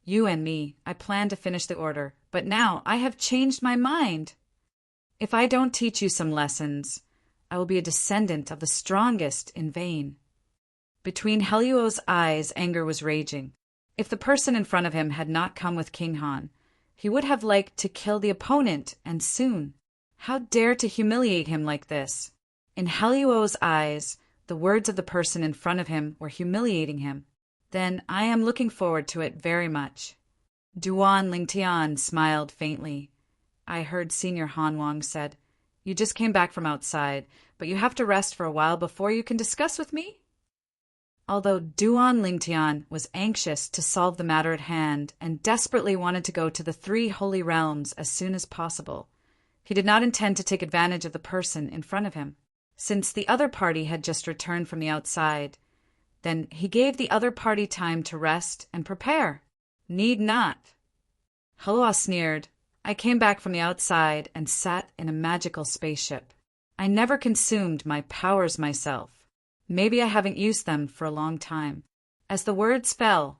You and me, I plan to finish the order, but now I have changed my mind. If I don't teach you some lessons, I will be a descendant of the strongest in vain. Between Heluo's eyes, anger was raging. If the person in front of him had not come with King Han, he would have liked to kill the opponent, and soon. How dare to humiliate him like this? In Heluo's eyes, the words of the person in front of him were humiliating him. Then I am looking forward to it very much. Duan Lingtian smiled faintly. I heard Senior Han Wang said, "You just came back from outside, but you have to rest for a while before you can discuss with me?" Although Duan Lingtian was anxious to solve the matter at hand and desperately wanted to go to the 3 holy realms as soon as possible, he did not intend to take advantage of the person in front of him. Since the other party had just returned from the outside, then he gave the other party time to rest and prepare. Need not. Helua sneered. I came back from the outside and sat in a magical spaceship. I never consumed my powers myself. Maybe I haven't used them for a long time. As the words fell,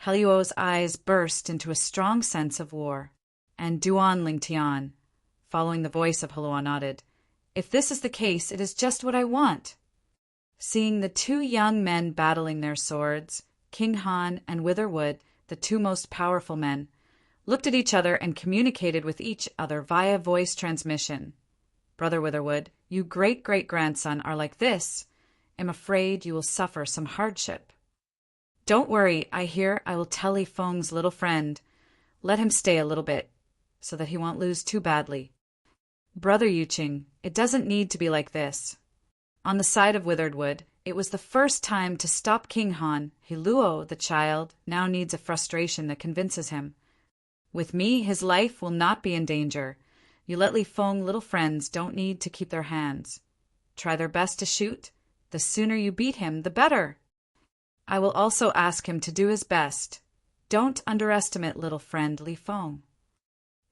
Heluo's eyes burst into a strong sense of war. And Duan Lingtian, following the voice of Helua, nodded. If this is the case, it is just what I want. Seeing the 2 young men battling their swords, King Han and Witherwood, the 2 most powerful men, looked at each other and communicated with each other via voice transmission. Brother Witherwood, you great-great-grandson are like this. I'm afraid you will suffer some hardship. Don't worry, I hear I will tell Li Feng's little friend. Let him stay a little bit, so that he won't lose too badly. Brother Yuqing, it doesn't need to be like this. On the side of Witherwood, it was the first time to stop King Han. Hiluo, the child, now needs a frustration that convinces him. With me, his life will not be in danger. You let Li Feng little friends don't need to keep their hands. Try their best to shoot. The sooner you beat him, the better. I will also ask him to do his best. Don't underestimate little friend Li Feng.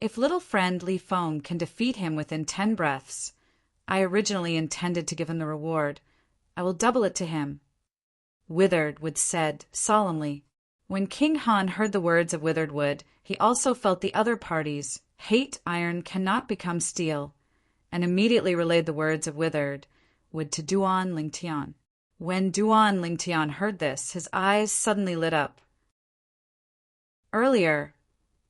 If little friend Li Feng can defeat him within 10 breaths, I originally intended to give him the reward. I will double it to him. Witherwood said solemnly. When King Han heard the words of Witherwood, he also felt the other party's hate iron cannot become steel, and immediately relayed the words of Witherwood to Duan Lingtian. When Duan Lingtian heard this, his eyes suddenly lit up. Earlier,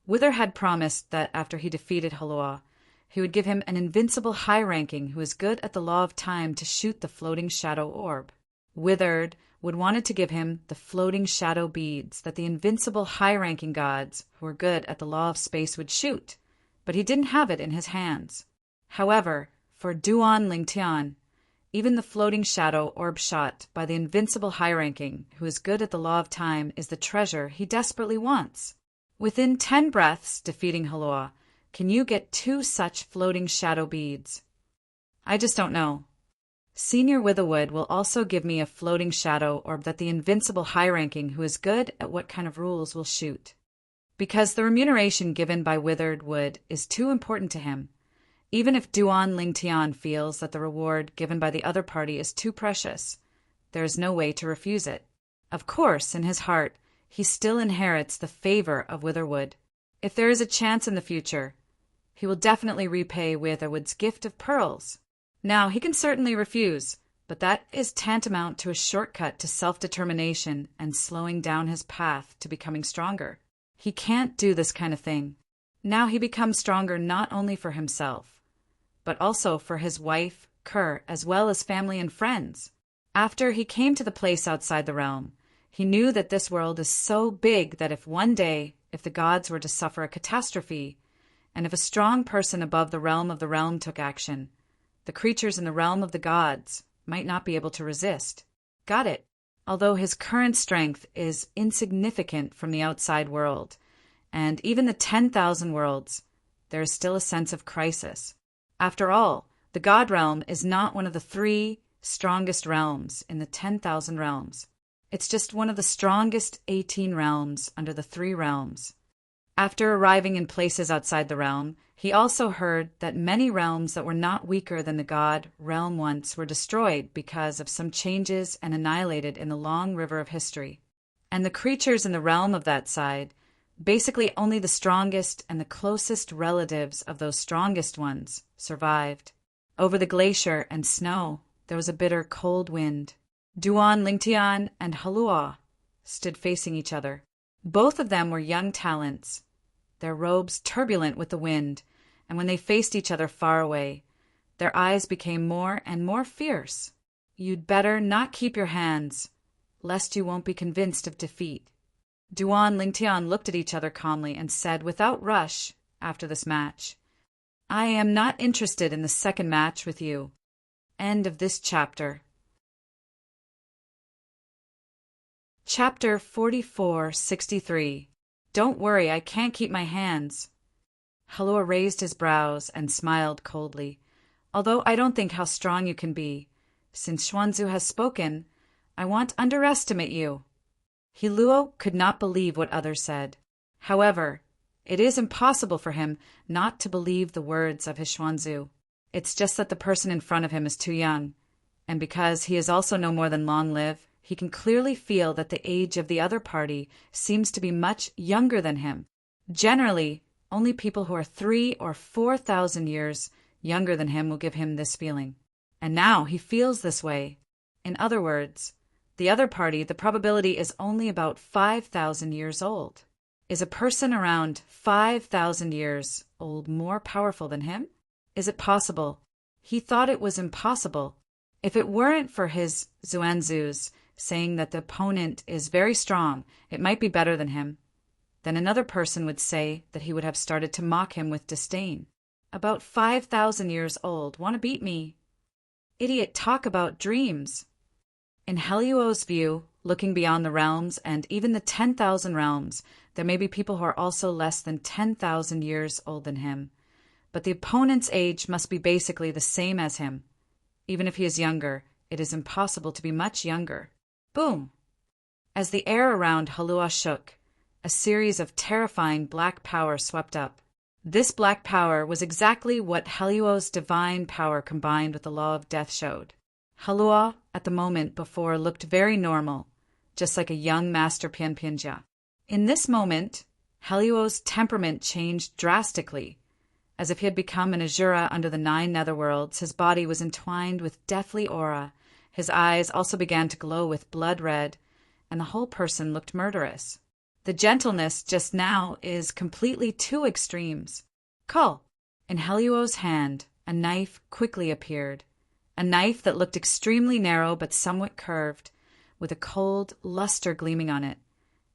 Wither had promised that after he defeated Helua, he would give him an invincible high ranking who is good at the law of time to shoot the floating shadow orb. Witherwood wanted to give him the floating shadow beads that the invincible high-ranking gods who were good at the law of space would shoot, but he didn't have it in his hands. However, for Duan Lingtian, even the floating shadow orb shot by the invincible high-ranking who is good at the law of time is the treasure he desperately wants. Within 10 breaths defeating Helua, can you get 2 such floating shadow beads? I just don't know. Senior Witherwood will also give me a floating shadow orb that the invincible high-ranking who is good at what kind of rules will shoot. Because the remuneration given by Witherwood is too important to him. Even if Duan Lingtian feels that the reward given by the other party is too precious, there is no way to refuse it. Of course, in his heart, he still inherits the favor of Witherwood. If there is a chance in the future, he will definitely repay Witherwood's gift of pearls. Now, he can certainly refuse, but that is tantamount to a shortcut to self-determination and slowing down his path to becoming stronger. He can't do this kind of thing. Now he becomes stronger not only for himself, but also for his wife, Kerr, as well as family and friends. After he came to the place outside the realm, he knew that this world is so big that if one day, if the gods were to suffer a catastrophe, and if a strong person above the realm took action, the creatures in the realm of the gods might not be able to resist. Got it. Although his current strength is insignificant from the outside world, and even the 10,000 worlds, there is still a sense of crisis. After all, the god realm is not one of the 3 strongest realms in the 10,000 realms. It's just one of the strongest 18 realms under the 3 realms. After arriving in places outside the realm, he also heard that many realms that were not weaker than the god realm once were destroyed because of some changes and annihilated in the long river of history. And the creatures in the realm of that side, basically only the strongest and the closest relatives of those strongest ones, survived. Over the glacier and snow, there was a bitter cold wind. Duan Lingtian and Halua stood facing each other. Both of them were young talents, their robes turbulent with the wind, and when they faced each other far away, their eyes became more and more fierce. You'd better not keep your hands, lest you won't be convinced of defeat. Duan Lingtian looked at each other calmly and said without rush after this match, I am not interested in the second match with you. End of this chapter. Chapter 4463. Don't worry, I can't keep my hands. Halua raised his brows and smiled coldly. Although I don't think how strong you can be. Since Xuanzu has spoken, I won't underestimate you. Hiluo could not believe what others said. However, it is impossible for him not to believe the words of his Xuanzu. It's just that the person in front of him is too young, and because he is also no more than long live, he can clearly feel that the age of the other party seems to be much younger than him. Generally, only people who are 3,000 or 4,000 years younger than him will give him this feeling. And now he feels this way. In other words, the other party, the probability is only about 5,000 years old. Is a person around 5,000 years old more powerful than him? Is it possible? He thought it was impossible. If it weren't for his Xuanzus saying that the opponent is very strong, it might be better than him, then another person would say that he would have started to mock him with disdain. About 5,000 years old, want to beat me? Idiot, talk about dreams. In Heluo's view, looking beyond the realms and even the 10,000 realms, there may be people who are also less than 10,000 years old than him. But the opponent's age must be basically the same as him. Even if he is younger, it is impossible to be much younger. Boom! As the air around Halua shook, a series of terrifying black power swept up. This black power was exactly what Heluo's divine power combined with the law of death showed. Halua, at the moment before, looked very normal, just like a young master Pianpianjia. In this moment, Heluo's temperament changed drastically. As if he had become an Azura under the 9 netherworlds, his body was entwined with deathly aura. His eyes also began to glow with blood red, and the whole person looked murderous. The gentleness just now is completely 2 extremes. Call! In Heluo's hand, a knife quickly appeared. A knife that looked extremely narrow but somewhat curved, with a cold luster gleaming on it,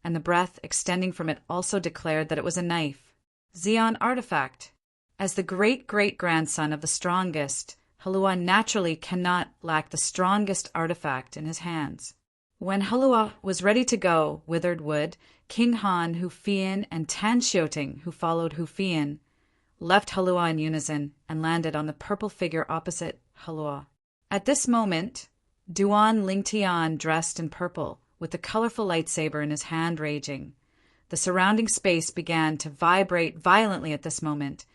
and the breath extending from it also declared that it was a knife. Xeon artifact. As the great-great-grandson of the strongest, Halua naturally cannot lack the strongest artifact in his hands. When Halua was ready to go, Withered Wood, King Han, Hufian, and Tan Xiuting, who followed Hufian, left Halua in unison and landed on the purple figure opposite Halua. At this moment, Duan Lingtian, dressed in purple, with the colorful lightsaber in his hand raging. The surrounding space began to vibrate violently at this moment,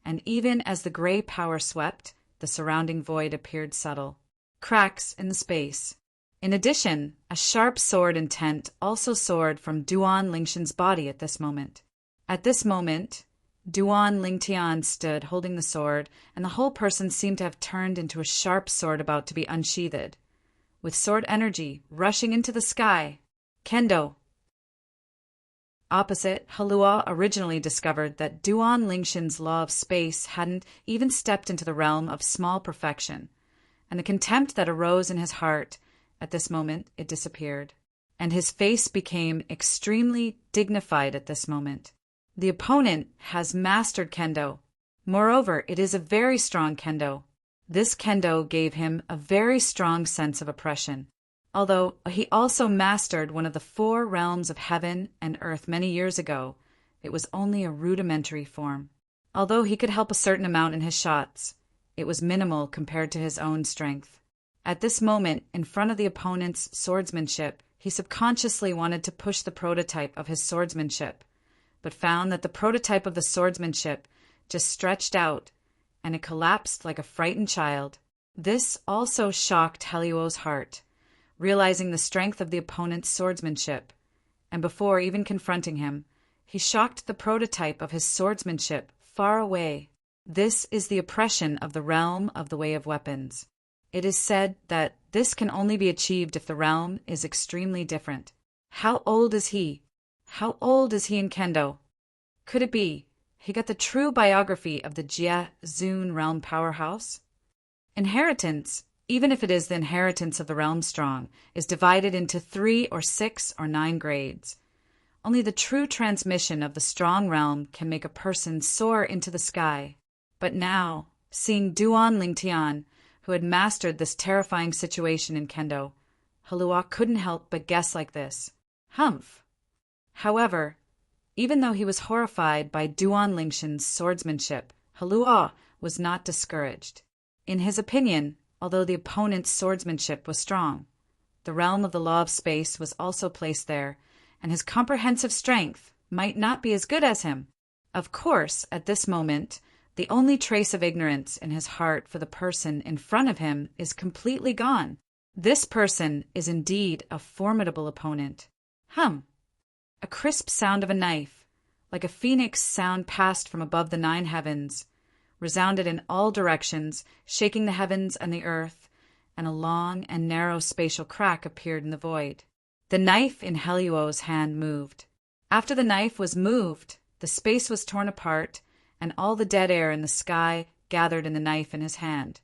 and even as the gray power swept, the surrounding void appeared subtle. Cracks in the space. In addition, a sharp sword intent also soared from Duan Lingtian's body at this moment. At this moment, Duan Lingtian stood holding the sword, and the whole person seemed to have turned into a sharp sword about to be unsheathed. With sword energy rushing into the sky, Kendo. Opposite, Halua originally discovered that Duan Lingtian's law of space hadn't even stepped into the realm of small perfection, and the contempt that arose in his heart, at this moment it disappeared, and his face became extremely dignified at this moment. The opponent has mastered Kendo. Moreover, it is a very strong Kendo. This Kendo gave him a very strong sense of oppression. Although he also mastered one of the 4 realms of heaven and earth many years ago, it was only a rudimentary form. Although he could help a certain amount in his shots, it was minimal compared to his own strength. At this moment, in front of the opponent's swordsmanship, he subconsciously wanted to push the prototype of his swordsmanship, but found that the prototype of the swordsmanship just stretched out, and it collapsed like a frightened child. This also shocked Heliuo's heart, realizing the strength of the opponent's swordsmanship, and before even confronting him, he shocked the prototype of his swordsmanship far away. This is the oppression of the realm of the way of weapons. It is said that this can only be achieved if the realm is extremely different. How old is he? How old is he in Kendo? Could it be he got the true biography of the Jia Zun realm powerhouse? Inheritance, even if it is the inheritance of the realm strong, is divided into 3 or 6 or 9 grades. Only the true transmission of the strong realm can make a person soar into the sky. But now, seeing Duan Lingtian, who had mastered this terrifying situation in Kendo, Halua couldn't help but guess like this. Humph! However, even though he was horrified by Duan Lingshan's swordsmanship, Halua was not discouraged. In his opinion, although the opponent's swordsmanship was strong, the realm of the law of space was also placed there, and his comprehensive strength might not be as good as him. Of course, at this moment, the only trace of ignorance in his heart for the person in front of him is completely gone. This person is indeed a formidable opponent. A crisp sound of a knife, like a phoenix sound passed from above the 9 heavens, resounded in all directions, shaking the heavens and the earth, and a long and narrow spatial crack appeared in the void. The knife in Heliuo's hand moved. After the knife was moved, the space was torn apart, and all the dead air in the sky gathered in the knife in his hand,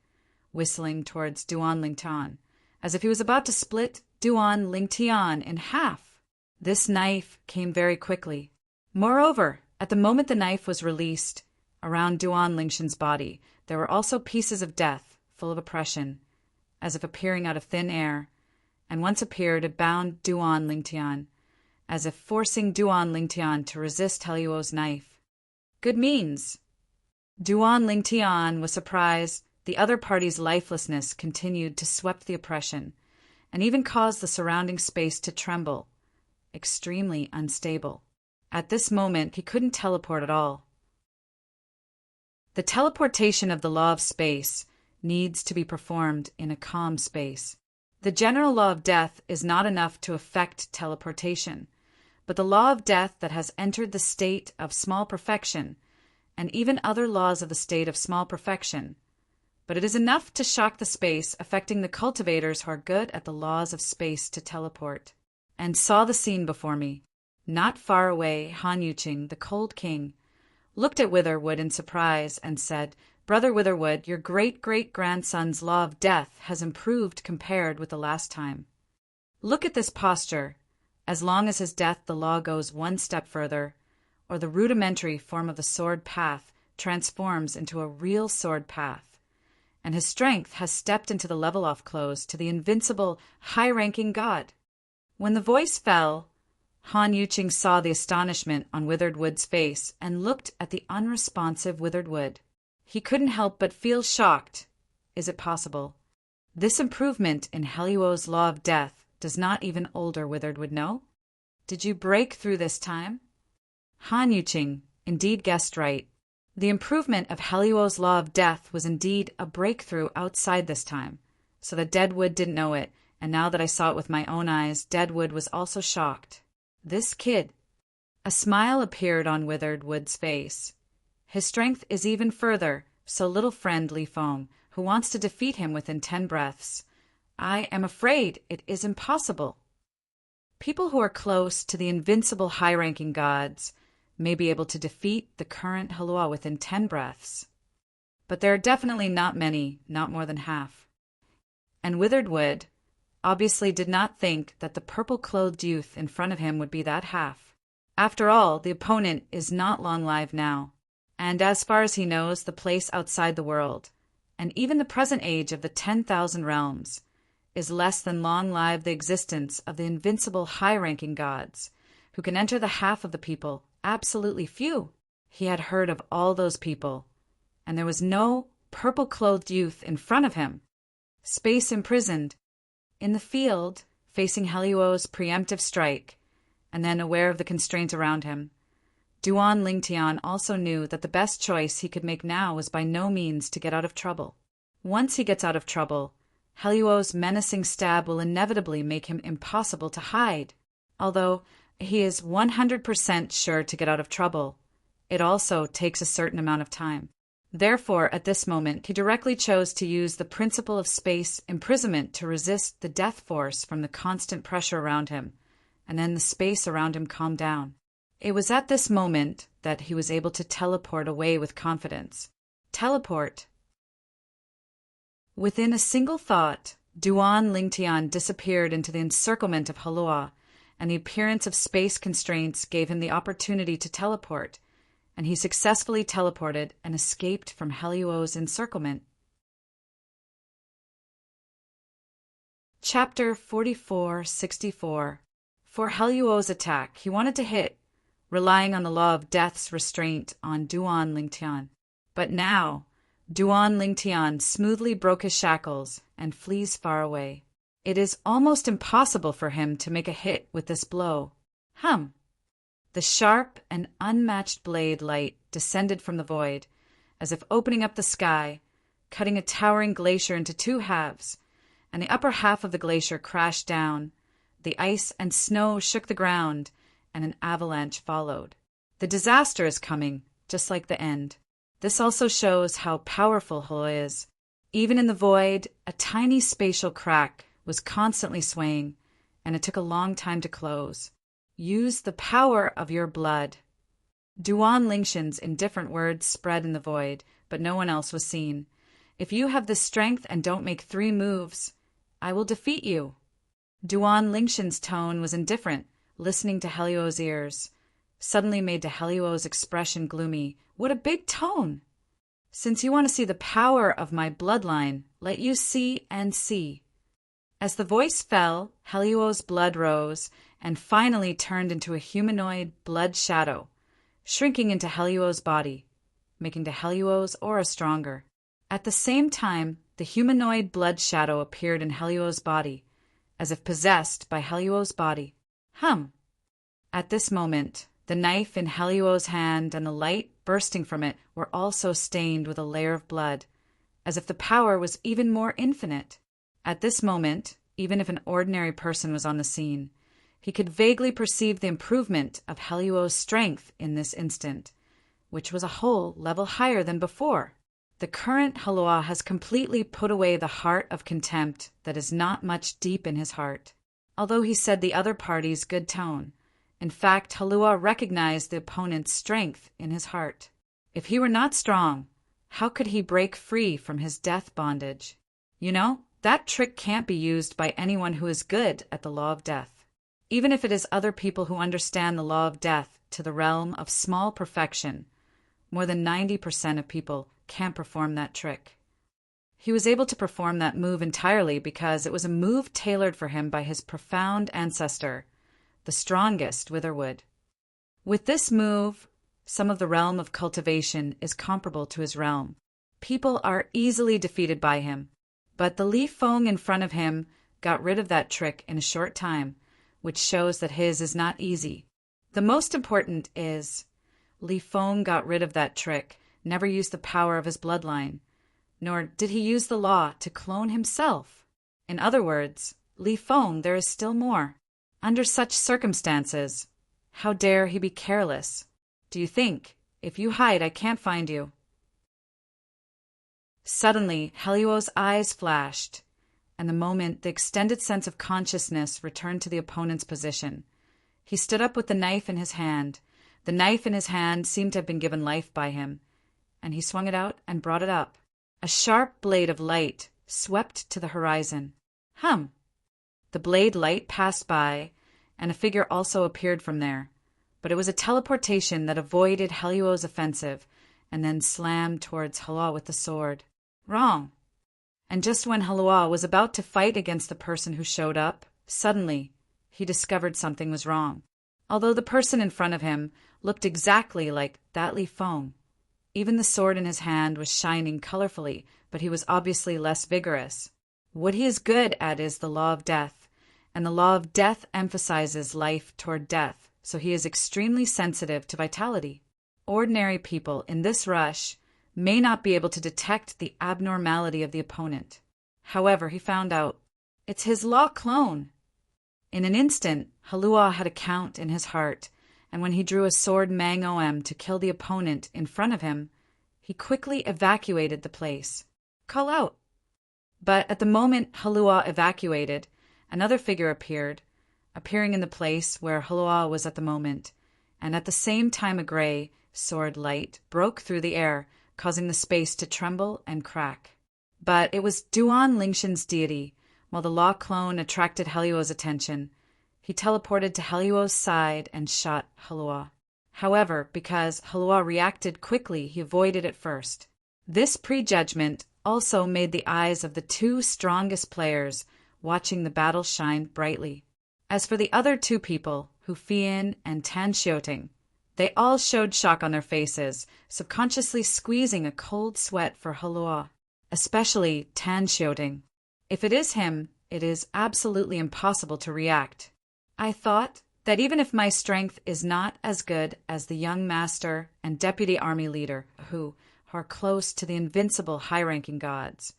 whistling towards Duan Lingtian, as if he was about to split Duan Lingtian in half. This knife came very quickly. Moreover, at the moment the knife was released, around Duan Lingshan's body, there were also pieces of death, full of oppression, as if appearing out of thin air, and once appeared it bound Duan Lingtian, as if forcing Duan Lingtian to resist Heliuo's knife. Good means. Duan Lingtian was surprised the other party's lifelessness continued to sweep the oppression, and even caused the surrounding space to tremble, extremely unstable. At this moment, he couldn't teleport at all. The teleportation of the law of space needs to be performed in a calm space. The general law of death is not enough to affect teleportation, but the law of death that has entered the state of small perfection, and even other laws of the state of small perfection. But it is enough to shock the space, affecting the cultivators who are good at the laws of space to teleport. And saw the scene before me. Not far away, Han Yuqing, the cold king, looked at Witherwood in surprise and said, "Brother Witherwood, your great-great-grandson's law of death has improved compared with the last time. Look at this posture. As long as his death, the law goes one step further, or the rudimentary form of the sword path transforms into a real sword path, and his strength has stepped into the level-off close to the invincible, high-ranking god." When the voice fell, Han Yuqing saw the astonishment on Withered Wood's face and looked at the unresponsive Withered Wood. He couldn't help but feel shocked. Is it possible? This improvement in Heliuo's law of death does not even older Withered Wood know? Did you break through this time? Han Yuqing indeed guessed right. The improvement of Heliuo's law of death was indeed a breakthrough outside this time, so that Deadwood didn't know it, and now that I saw it with my own eyes, Deadwood was also shocked. This kid. A smile appeared on Withered Wood's face. His strength is even further, so little friend Li Feng, who wants to defeat him within 10 breaths. I am afraid it is impossible. People who are close to the invincible high-ranking gods may be able to defeat the current Halua within 10 breaths. But there are definitely not many, not more than half. And Withered Wood obviously did not think that the purple-clothed youth in front of him would be that half. After all, the opponent is not long live now, and as far as he knows, the place outside the world, and even the present age of the 10,000 realms, is less than long live the existence of the invincible high-ranking gods, who can enter the half of the people, absolutely few. He had heard of all those people, and there was no purple-clothed youth in front of him. Space imprisoned. In the field, facing Heliuo's preemptive strike, and then aware of the constraint around him, Duan Lingtian also knew that the best choice he could make now was by no means to get out of trouble. Once he gets out of trouble, Heliuo's menacing stab will inevitably make him impossible to hide. Although he is 100% sure to get out of trouble, it also takes a certain amount of time. Therefore, at this moment, he directly chose to use the principle of space imprisonment to resist the death force from the constant pressure around him, and then the space around him calmed down. It was at this moment that he was able to teleport away with confidence. Teleport. Within a single thought, Duan Lingtian disappeared into the encirclement of Halua, and the appearance of space constraints gave him the opportunity to teleport, and he successfully teleported and escaped from Heliuo's encirclement. Chapter 4464. For Heliuo's attack, he wanted to hit, relying on the law of death's restraint on Duan Lingtian. But now, Duan Lingtian smoothly broke his shackles and flees far away. It is almost impossible for him to make a hit with this blow. The sharp and unmatched blade light descended from the void, as if opening up the sky, cutting a towering glacier into two halves, and the upper half of the glacier crashed down. The ice and snow shook the ground, and an avalanche followed. The disaster is coming, just like the end. This also shows how powerful Halua is. Even in the void, a tiny spatial crack was constantly swaying, and it took a long time to close. Use the power of your blood. Duan Lingtian's indifferent words spread in the void, but no one else was seen. If you have the strength and don't make 3 moves, I will defeat you. Duan Lingtian's tone was indifferent, listening to Heliuo's ears. Suddenly made to Heliuo's expression gloomy. What a big tone! Since you want to see the power of my bloodline, let you see and see. As the voice fell, Heliuo's blood rose and finally turned into a humanoid blood shadow, shrinking into Heliuo's body, making the Heliuo's aura stronger. At the same time, the humanoid blood shadow appeared in Heliuo's body, as if possessed by Heliuo's body. At this moment, the knife in Heliuo's hand and the light bursting from it were also stained with a layer of blood, as if the power was even more infinite. At this moment, even if an ordinary person was on the scene, he could vaguely perceive the improvement of Heliuo's strength in this instant, which was a whole level higher than before. The current Halua has completely put away the heart of contempt that is not much deep in his heart. Although he said the other party's good tone, in fact, Halua recognized the opponent's strength in his heart. If he were not strong, how could he break free from his death bondage? That trick can't be used by anyone who is good at the law of death. Even if it is other people who understand the law of death to the realm of small perfection, more than 90% of people can't perform that trick. He was able to perform that move entirely because it was a move tailored for him by his profound ancestor, the strongest Witherwood. With this move, some of the realm of cultivation is comparable to his realm. People are easily defeated by him, but the Li Feng in front of him got rid of that trick in a short time, which shows that his is not easy. The most important is, Li Feng got rid of that trick, never used the power of his bloodline, nor did he use the law to clone himself. In other words, Li Feng, there is still more. Under such circumstances, how dare he be careless? Do you think, if you hide, I can't find you? Suddenly, Heliuo's eyes flashed, and the moment the extended sense of consciousness returned to the opponent's position. He stood up with the knife in his hand. The knife in his hand seemed to have been given life by him, and he swung it out and brought it up. A sharp blade of light swept to the horizon. The blade light passed by, and a figure also appeared from there, but it was a teleportation that avoided Heliuo's offensive and then slammed towards Halua with the sword. Wrong. And just when Halua was about to fight against the person who showed up, suddenly he discovered something was wrong. Although the person in front of him looked exactly like that Li Feng, even the sword in his hand was shining colorfully, but he was obviously less vigorous. What he is good at is the law of death, and the law of death emphasizes life toward death, so he is extremely sensitive to vitality. Ordinary people in this rush may not be able to detect the abnormality of the opponent. However, he found out, it's his law clone. In an instant, Halua had a count in his heart, and when he drew a sword Mang-O-M to kill the opponent in front of him, he quickly evacuated the place. Call out! But at the moment Halua evacuated, another figure appeared, appearing in the place where Halua was at the moment, and at the same time a gray sword light broke through the air, causing the space to tremble and crack. But it was Duan Lingshan's deity. While the law clone attracted Heluo's attention, he teleported to Heluo's side and shot Halua. However, because Halua reacted quickly, he avoided it first. This prejudgment also made the eyes of the two strongest players watching the battle shine brightly. As for the other two people, Hu Fian and Tan Xiaoting, they all showed shock on their faces, subconsciously squeezing a cold sweat for Halua, especially Tan Xiaoting. If it is him, it is absolutely impossible to react. I thought that even if my strength is not as good as the young master and deputy army leader, who are close to the invincible high-ranking gods,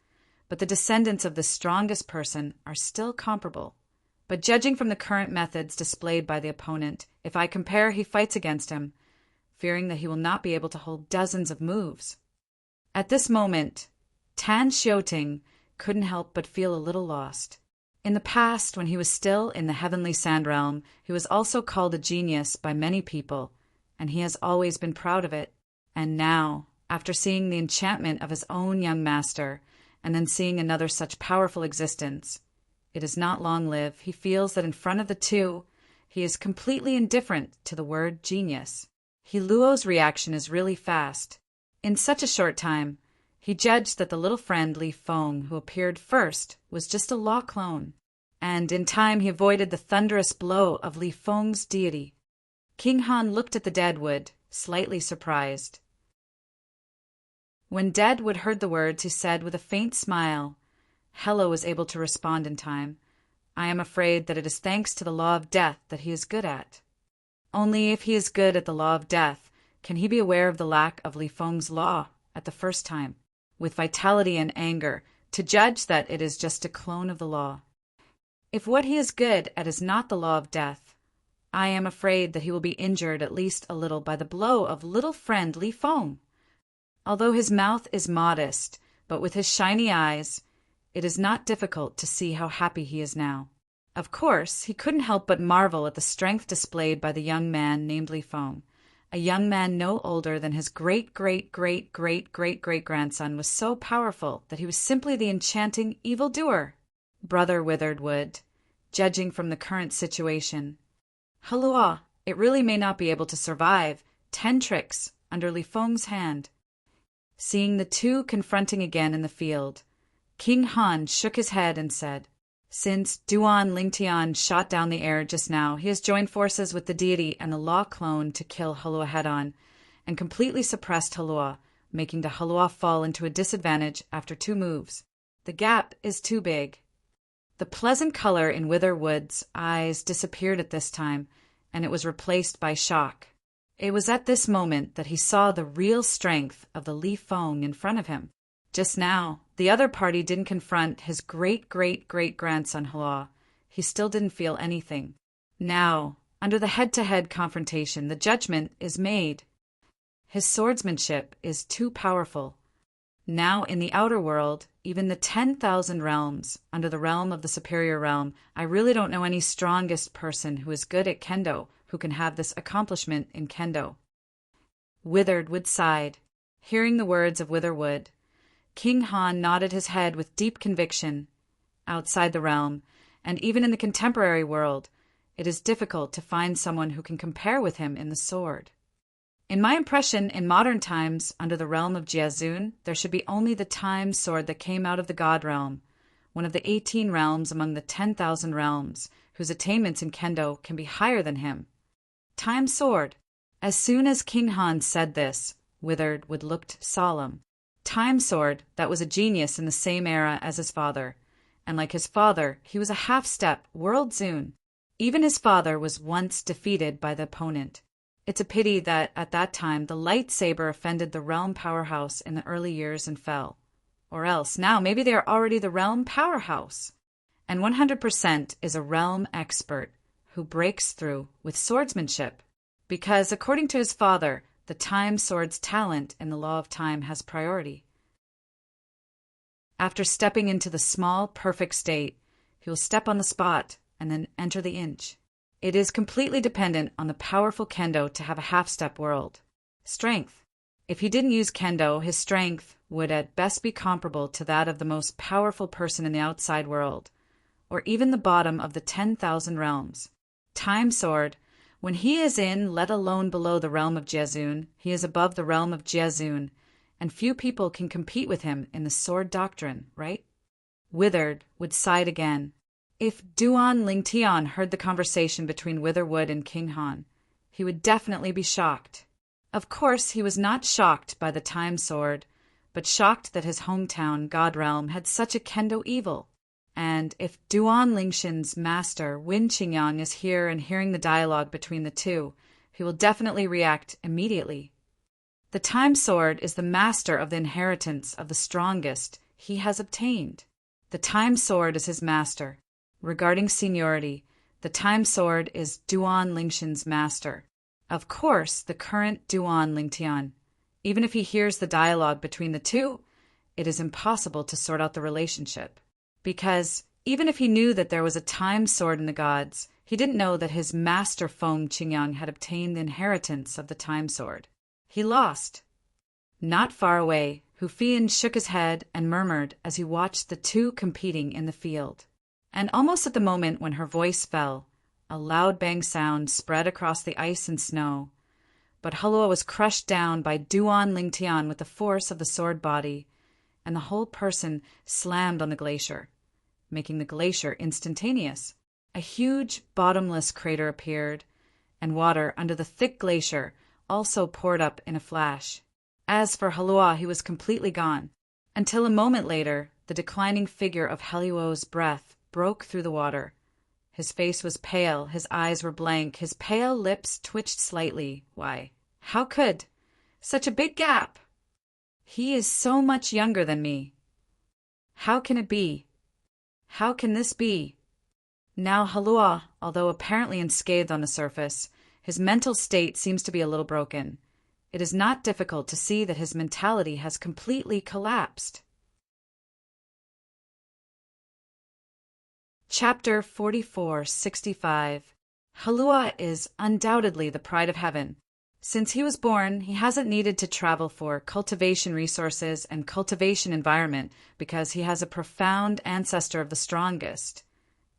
but the descendants of the strongest person are still comparable. But judging from the current methods displayed by the opponent, if I compare he fights against him, fearing that he will not be able to hold dozens of moves. At this moment, Tan Xiaoting couldn't help but feel a little lost. In the past, when he was still in the Heavenly Sand Realm, he was also called a genius by many people, and he has always been proud of it. And now, after seeing the enchantment of his own young master, and then seeing another such powerful existence, it is not long-lived. He feels that in front of the two, he is completely indifferent to the word genius. Heluo's reaction is really fast. In such a short time, he judged that the little friend Li Feng, who appeared first, was just a law clone, and in time he avoided the thunderous blow of Li Feng's deity. King Han looked at the Deadwood, slightly surprised. When Deadwood heard the words, he said with a faint smile, Helo was able to respond in time. I am afraid that it is thanks to the law of death that he is good at. Only if he is good at the law of death can he be aware of the lack of Li Feng's law at the first time, with vitality and anger, to judge that it is just a clone of the law. If what he is good at is not the law of death, I am afraid that he will be injured at least a little by the blow of little friend Li Feng. Although his mouth is modest, but with his shiny eyes, it is not difficult to see how happy he is now. Of course, he couldn't help but marvel at the strength displayed by the young man named Li Feng. A young man no older than his great-great-great-great-great-great-grandson was so powerful that he was simply the enchanting evildoer. Brother Withered Wood, judging from the current situation, Halua, it really may not be able to survive 10 tricks under Li Feng's hand. Seeing the two confronting again in the field, King Han shook his head and said, Since Duan Lingtian shot down the air just now, he has joined forces with the deity and the law clone to kill Halua head-on, and completely suppressed Halua, making the Halua fall into a disadvantage after 2 moves. The gap is too big. The pleasant color in Witherwood's eyes disappeared at this time, and it was replaced by shock. It was at this moment that he saw the real strength of the Li Feng in front of him. Just now, the other party didn't confront his great-great-great-grandson Halua. He still didn't feel anything. Now, under the head-to-head confrontation, the judgment is made. His swordsmanship is too powerful. Now, in the outer world, even the 10,000 realms, under the realm of the superior realm, I really don't know any strongest person who is good at kendo who can have this accomplishment in kendo. Witherwood sighed. Hearing the words of Witherwood, King Han nodded his head with deep conviction. Outside the realm, and even in the contemporary world, it is difficult to find someone who can compare with him in the sword. In my impression, in modern times, under the realm of Jiazun, there should be only the time sword that came out of the God realm, one of the 18 realms among the 10,000 realms, whose attainments in kendo can be higher than him. Time sword. As soon as King Han said this, Witherwood looked solemn. Time sword, that was a genius in the same era as his father, and like his father, he was a half-step world Zune. Even his father was once defeated by the opponent. It's a pity that, at that time, the lightsaber offended the realm powerhouse in the early years and fell. Or else, now, maybe they are already the realm powerhouse. And 100% is a realm expert who breaks through with swordsmanship. Because, according to his father, the time sword's talent in the law of time has priority. After stepping into the small, perfect state, he will step on the spot and then enter the inch. It is completely dependent on the powerful kendo to have a half-step world. Strength. If he didn't use kendo, his strength would at best be comparable to that of the most powerful person in the outside world, or even the bottom of the 10,000 realms. Time sword. When he is in, let alone below the realm of Jiazun, he is above the realm of Jiazun, and few people can compete with him in the sword doctrine, right? Withered would sigh again. If Duan Lingtian heard the conversation between Witherwood and King Han, he would definitely be shocked. Of course, he was not shocked by the time sword, but shocked that his hometown, God Realm, had such a kendo evil. And if Duan Lingshin's master, Win Qingyang, is here and hearing the dialogue between the two, he will definitely react immediately. The time sword is the master of the inheritance of the strongest he has obtained. The time sword is his master. Regarding seniority, the time sword is Duan Lingshin's master. Of course, the current Duan Lingtian. Even if he hears the dialogue between the two, it is impossible to sort out the relationship. Because, even if he knew that there was a time sword in the gods, he didn't know that his master Feng Qingyang had obtained the inheritance of the time sword. He lost. Not far away, Hu Fian shook his head and murmured as he watched the two competing in the field. And almost at the moment when her voice fell, a loud bang sound spread across the ice and snow. But Halua was crushed down by Duan Lingtian with the force of the sword body, and the whole person slammed on the glacier, making the glacier instantaneous. A huge, bottomless crater appeared, and water under the thick glacier also poured up in a flash. As for Halua, he was completely gone, until a moment later, the declining figure of Heluo's breath broke through the water. His face was pale, his eyes were blank, his pale lips twitched slightly. Why, how could? Such a big gap! He is so much younger than me. How can it be? How can this be? Now Halua, although apparently unscathed on the surface, his mental state seems to be a little broken. It is not difficult to see that his mentality has completely collapsed. Chapter 4465. Halua is undoubtedly the pride of heaven. Since he was born, he hasn't needed to travel for cultivation resources and cultivation environment because he has a profound ancestor of the strongest.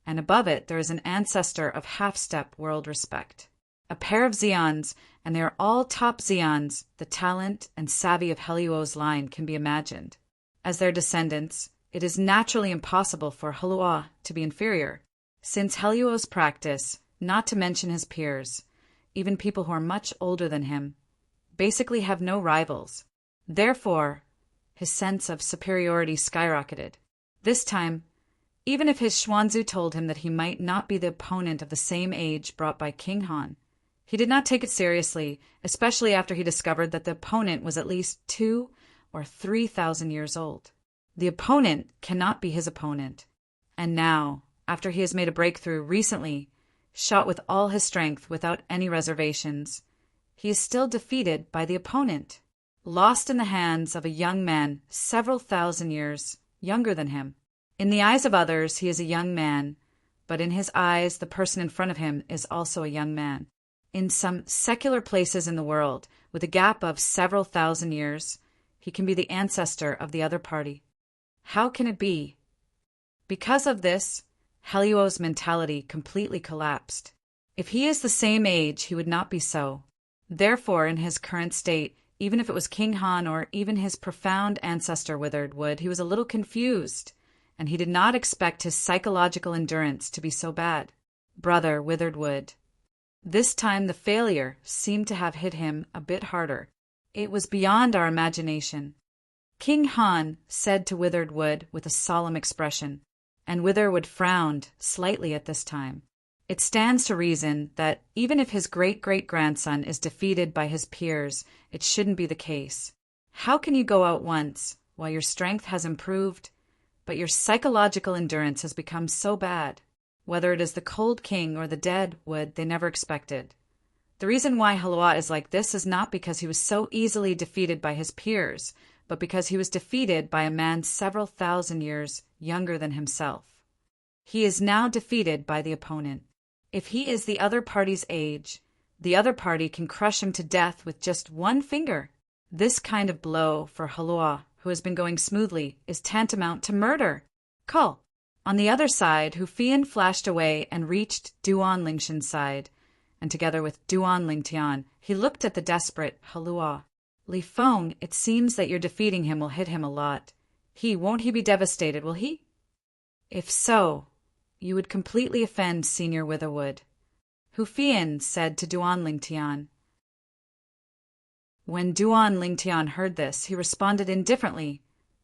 And above it, there is an ancestor of half-step world respect. A pair of Zeons, and they are all top Zeons. The talent and savvy of Heluo's line can be imagined. As their descendants, it is naturally impossible for Halua to be inferior, since Heluo's practice, not to mention his peers, even people who are much older than him, basically have no rivals. Therefore, his sense of superiority skyrocketed. This time, even if his Xuanzu told him that he might not be the opponent of the same age brought by King Han, he did not take it seriously, especially after he discovered that the opponent was at least 2,000 or 3,000 years old. The opponent cannot be his opponent. And now, after he has made a breakthrough recently, shot with all his strength without any reservations, he is still defeated by the opponent, lost in the hands of a young man several thousand years younger than him. In the eyes of others, he is a young man, but in his eyes, the person in front of him is also a young man. In some secular places in the world, with a gap of several thousand years, he can be the ancestor of the other party. How can it be? Because of this, Heluo's mentality completely collapsed. If he is the same age, he would not be so. Therefore, in his current state, even if it was King Han or even his profound ancestor Witheredwood, he was a little confused, and he did not expect his psychological endurance to be so bad. Brother Witheredwood. This time the failure seemed to have hit him a bit harder. It was beyond our imagination. King Han said to Witheredwood with a solemn expression, and Witherwood frowned slightly at this time. It stands to reason that even if his great-great-grandson is defeated by his peers, it shouldn't be the case. How can you go out once, while your strength has improved, but your psychological endurance has become so bad? Whether it is the cold king or the dead wood they never expected. The reason why Halua is like this is not because he was so easily defeated by his peers, but because he was defeated by a man several thousand years younger than himself. He is now defeated by the opponent. If he is the other party's age, the other party can crush him to death with just one finger. This kind of blow for Halua, who has been going smoothly, is tantamount to murder. Call. On the other side, Hufian flashed away and reached Duan Lingshan's side, and together with Duan Lingtian, he looked at the desperate Halua. Li Feng, it seems that your defeating him will hit him a lot. Won't he be devastated, will he? If so, you would completely offend Senior Witherwood. Hufian said to Duan Lingtian. When Duan Lingtian heard this, he responded indifferently.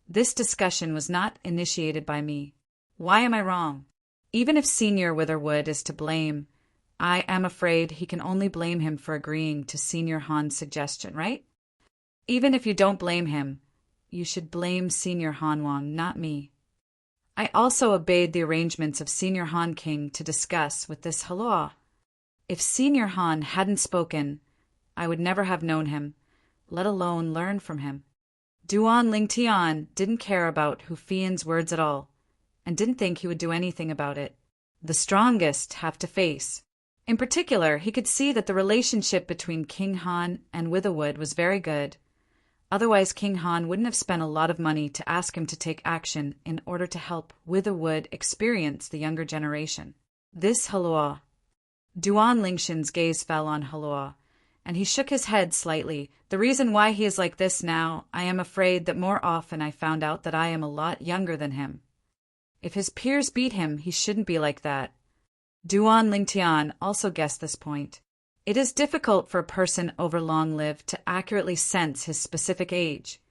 This discussion was not initiated by me. Why am I wrong? Even if Senior Witherwood is to blame, I am afraid he can only blame him for agreeing to Senior Han's suggestion, right? Even if you don't blame him, you should blame Senior Hanwang, not me. I also obeyed the arrangements of Senior Han King to discuss with this Halua. If Senior Han hadn't spoken, I would never have known him, let alone learn from him. Duan Lingtian didn't care about Hufian's words at all, and didn't think he would do anything about it. The strongest have to face. In particular, he could see that the relationship between King Han and Witherwood was very good. Otherwise, King Han wouldn't have spent a lot of money to ask him to take action in order to help Witherwood experience the younger generation. This Halua. Duan Lingshan's gaze fell on Halua, and he shook his head slightly. The reason why he is like this now, I am afraid that more often I found out that I am a lot younger than him. If his peers beat him, he shouldn't be like that. Duan Lingtian also guessed this point. It is difficult for a person over long-lived to accurately sense his specific age,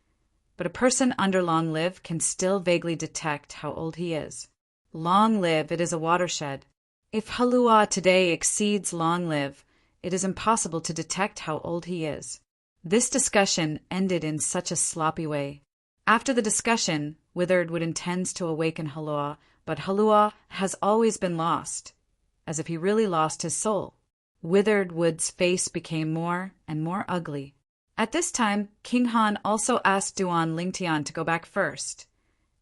but a person under long-lived can still vaguely detect how old he is. Long-live, it is a watershed. If Halua today exceeds long-live, it is impossible to detect how old he is. This discussion ended in such a sloppy way. After the discussion, Witherwood intends to awaken Halua, but Halua has always been lost, as if he really lost his soul. Witherwood's face became more and more ugly. At this time, King Han also asked Duan Lingtian to go back first,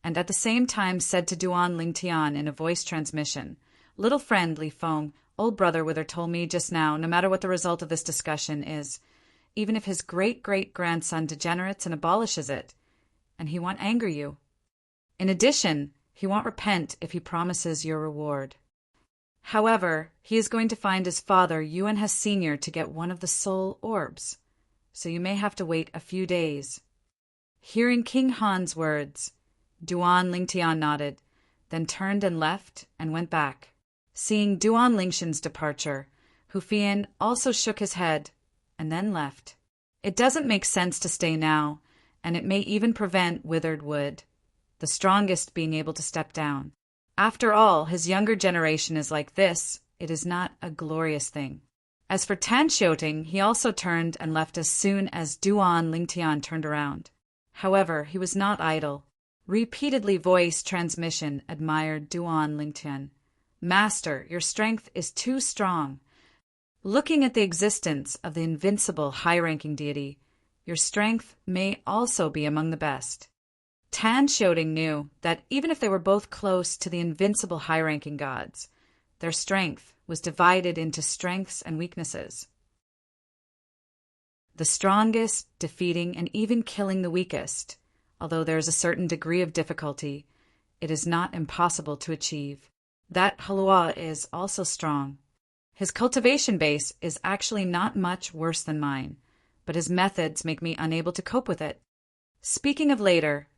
and at the same time said to Duan Lingtian in a voice transmission, "Little friend Li Feng, old brother Wither told me just now, no matter what the result of this discussion is, even if his great-great-grandson degenerates and abolishes it, and he won't anger you. In addition, he won't repent if he promises your reward. However, he is going to find his father Yuan He Sr. to get one of the soul orbs, so you may have to wait a few days." Hearing King Han's words, Duan Lingtian nodded, then turned and left and went back. Seeing Duan Lingshan's departure, Hufian also shook his head and then left. It doesn't make sense to stay now, and it may even prevent Witherwood, the strongest, being able to step down. After all, his younger generation is like this. It is not a glorious thing. As for Tan Xiaoting, he also turned and left as soon as Duan Lingtian turned around. However, he was not idle. Repeatedly voice transmission admired Duan Lingtian. "Master, your strength is too strong. Looking at the existence of the invincible high-ranking deity, your strength may also be among the best." Tan Xiaoting knew that even if they were both close to the invincible high-ranking gods, their strength was divided into strengths and weaknesses. The strongest defeating and even killing the weakest, although there is a certain degree of difficulty, it is not impossible to achieve. That Halua is also strong. His cultivation base is actually not much worse than mine, but his methods make me unable to cope with it. Speaking of later,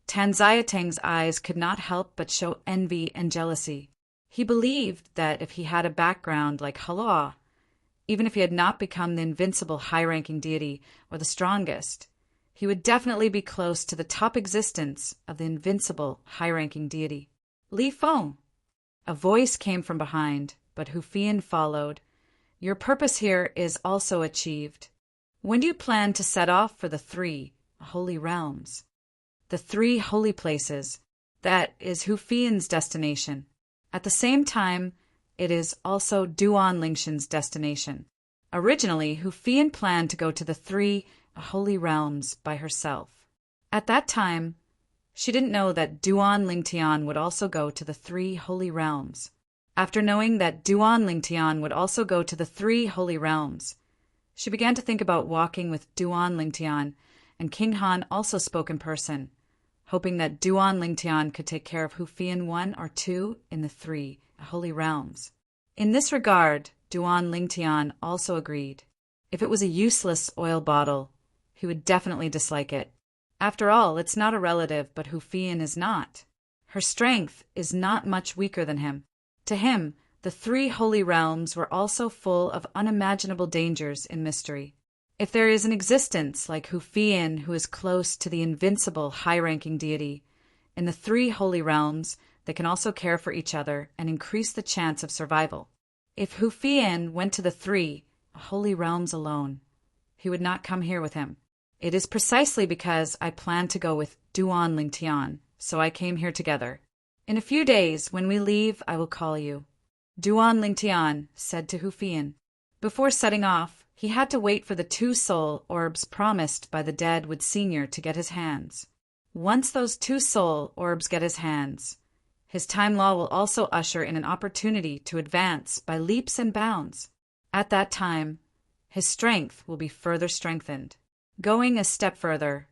Tan Xiaotang's eyes could not help but show envy and jealousy. He believed that if he had a background like Halua, even if he had not become the invincible high-ranking deity or the strongest, he would definitely be close to the top existence of the invincible high-ranking deity. Li Feng. A voice came from behind, but Hu Fian followed. Your purpose here is also achieved. When do you plan to set off for the 3 holy realms? The 3 holy places. That is Hu Fian's destination. At the same time, it is also Duan Lingshan's destination. Originally, Hu Fian planned to go to the 3 holy realms by herself. At that time, she didn't know that Duan Lingtian would also go to the 3 holy realms. After knowing that Duan Lingtian would also go to the 3 holy realms, she began to think about walking with Duan Lingtian, and King Han also spoke in person, hoping that Duan Lingtian could take care of Hu Fian 1 or 2 in the 3 holy realms. In this regard, Duan Lingtian also agreed. If it was a useless oil bottle, he would definitely dislike it. After all, it's not a relative, but Hu Fian is not. Her strength is not much weaker than him. To him, the 3 holy realms were also full of unimaginable dangers and mystery. If there is an existence like Hu Fian who is close to the invincible high-ranking deity, in the 3 holy realms they can also care for each other and increase the chance of survival. If Hu Fian went to the 3 holy realms alone, he would not come here with him. It is precisely because I plan to go with Duan Lingtian, so I came here together. In a few days, when we leave, I will call you. Duan Lingtian said to Hu Fian. Before setting off, he had to wait for the 2 soul orbs promised by the dead Wood Senior to get his hands. Once those 2 soul orbs get his hands, his time law will also usher in an opportunity to advance by leaps and bounds. At that time, his strength will be further strengthened. Going a step further,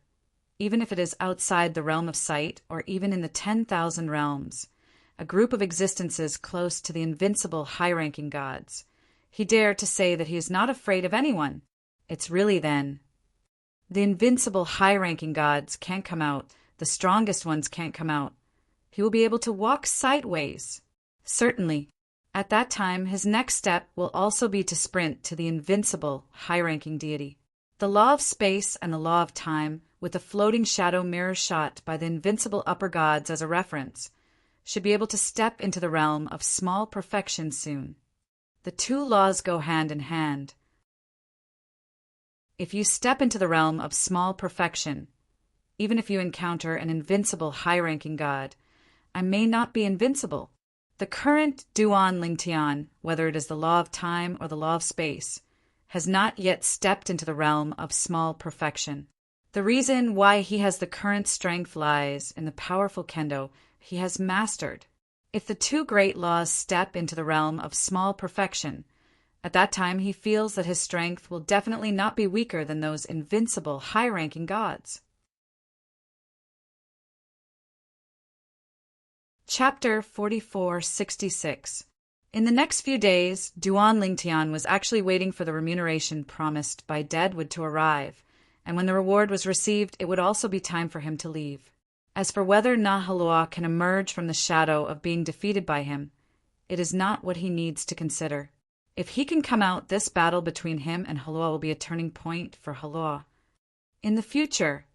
even if it is outside the realm of sight or even in the 10,000 realms, a group of existences close to the invincible high-ranking gods, he dared to say that he is not afraid of anyone. It's really then. The invincible high-ranking gods can't come out, the strongest ones can't come out. He will be able to walk sideways. Certainly. At that time, his next step will also be to sprint to the invincible high-ranking deity. The law of space and the law of time, with the floating shadow mirror shot by the invincible upper gods as a reference, should be able to step into the realm of small perfection soon. The 2 laws go hand in hand. If you step into the realm of small perfection, even if you encounter an invincible high-ranking god, I may not be invincible. The current Duan Lingtian, whether it is the law of time or the law of space, has not yet stepped into the realm of small perfection. The reason why he has the current strength lies in the powerful kendo he has mastered. If the 2 great laws step into the realm of small perfection, at that time he feels that his strength will definitely not be weaker than those invincible high-ranking gods. Chapter 4466. In the next few days, Duan Lingtian was actually waiting for the remuneration promised by Deadwood to arrive, and when the reward was received, it would also be time for him to leave. As for whether Nahaloa can emerge from the shadow of being defeated by him, it is not what he needs to consider. If he can come out, this battle between him and Haloa will be a turning point for Haloa. In the future,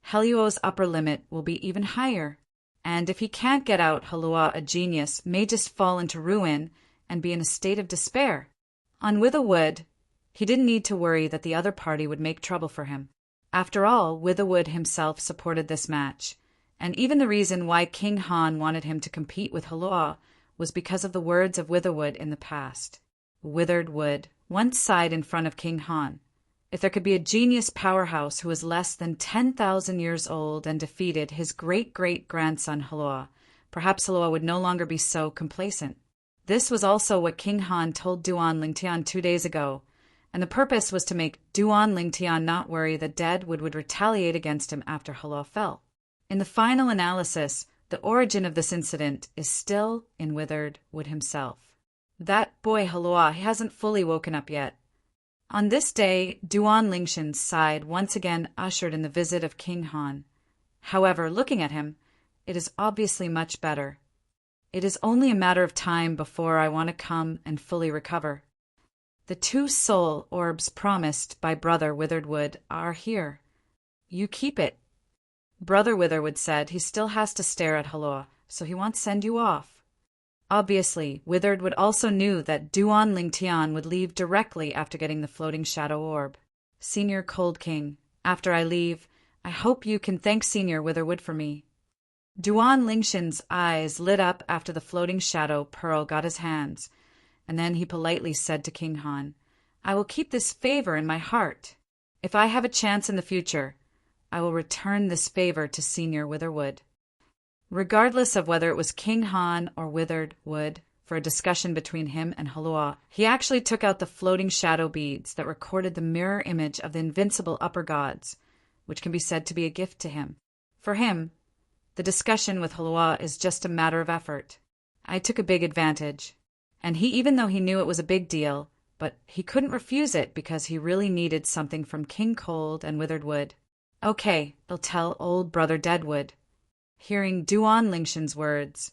Heluo's upper limit will be even higher, and if he can't get out, Haloa, a genius, may just fall into ruin and be in a state of despair. On Witherwood, he didn't need to worry that the other party would make trouble for him. After all, Witherwood himself supported this match, and even the reason why King Han wanted him to compete with Haloa was because of the words of Witherwood in the past. Withered wood once sighed in front of King Han. If there could be a genius powerhouse who was less than 10,000 years old and defeated his great-great-grandson Haloa, perhaps Haloa would no longer be so complacent. This was also what King Han told Duan Lingtian 2 days ago, and the purpose was to make Duan Lingtian not worry that Deadwood would retaliate against him after Haloa fell. In the final analysis, the origin of this incident is still in Withered Wood himself. That boy Haloa, he hasn't fully woken up yet. On this day, Duan Lingshan's side once again ushered in the visit of King Han. However, looking at him, it is obviously much better. It is only a matter of time before I want to come and fully recover. The 2 soul orbs promised by Brother Witherwood are here. You keep it. Brother Witherwood said he still has to stare at Haloa, so he won't send you off. Obviously, Withered Wood also knew that Duan Lingtian would leave directly after getting the floating shadow orb. Senior Cold King, after I leave, I hope you can thank Senior Witherwood for me. Duan Lingshan's eyes lit up after the floating shadow Pearl got his hands, and then he politely said to King Han, I will keep this favor in my heart. If I have a chance in the future, I will return this favor to Senior Witherwood. Regardless of whether it was King Han or Withered Wood for a discussion between him and Halua, he actually took out the floating shadow beads that recorded the mirror image of the invincible upper gods, which can be said to be a gift to him. For him, the discussion with Halua is just a matter of effort. I took a big advantage, and even though he knew it was a big deal, but he couldn't refuse it because he really needed something from King Cold and Withered Wood. Okay, they'll tell old brother Deadwood. Hearing Duan Lingshan's words,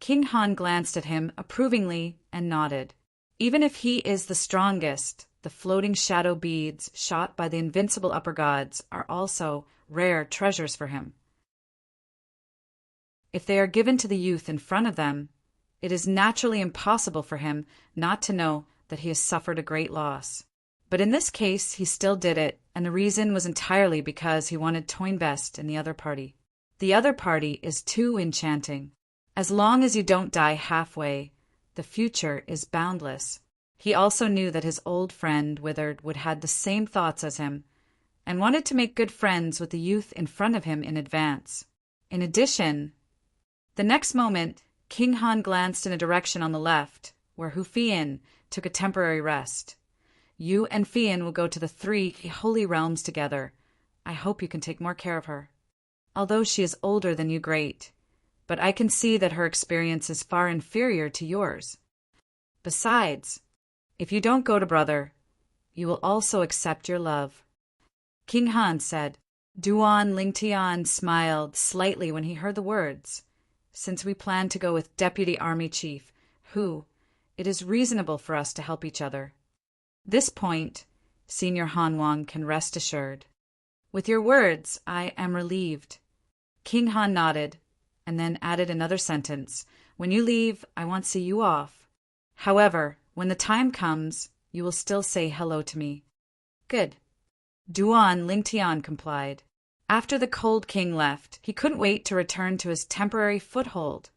King Han glanced at him approvingly and nodded. Even if he is the strongest, the floating shadow beads shot by the invincible upper gods are also rare treasures for him. If they are given to the youth in front of them, it is naturally impossible for him not to know that he has suffered a great loss. But in this case, he still did it, and the reason was entirely because he wanted Toynbest in the other party. The other party is too enchanting. As long as you don't die halfway, the future is boundless. He also knew that his old friend Withered Would had the same thoughts as him, and wanted to make good friends with the youth in front of him in advance. In addition, the next moment, King Han glanced in a direction on the left, where Hu Fian took a temporary rest. You and Fian will go to the 3 holy realms together. I hope you can take more care of her. Although she is older than you great, but I can see that her experience is far inferior to yours. Besides, if you don't go to brother, you will also accept your love. King Han said. Duan Lingtian smiled slightly when he heard the words. Since we plan to go with Deputy Army Chief Hu, it is reasonable for us to help each other. This point, Senior Han Wang can rest assured. With your words, I am relieved. King Han nodded, and then added another sentence. When you leave, I won't see you off. However, when the time comes, you will still say hello to me. Good. Duan Lingtian complied. After the Cold King left, he couldn't wait to return to his temporary foothold,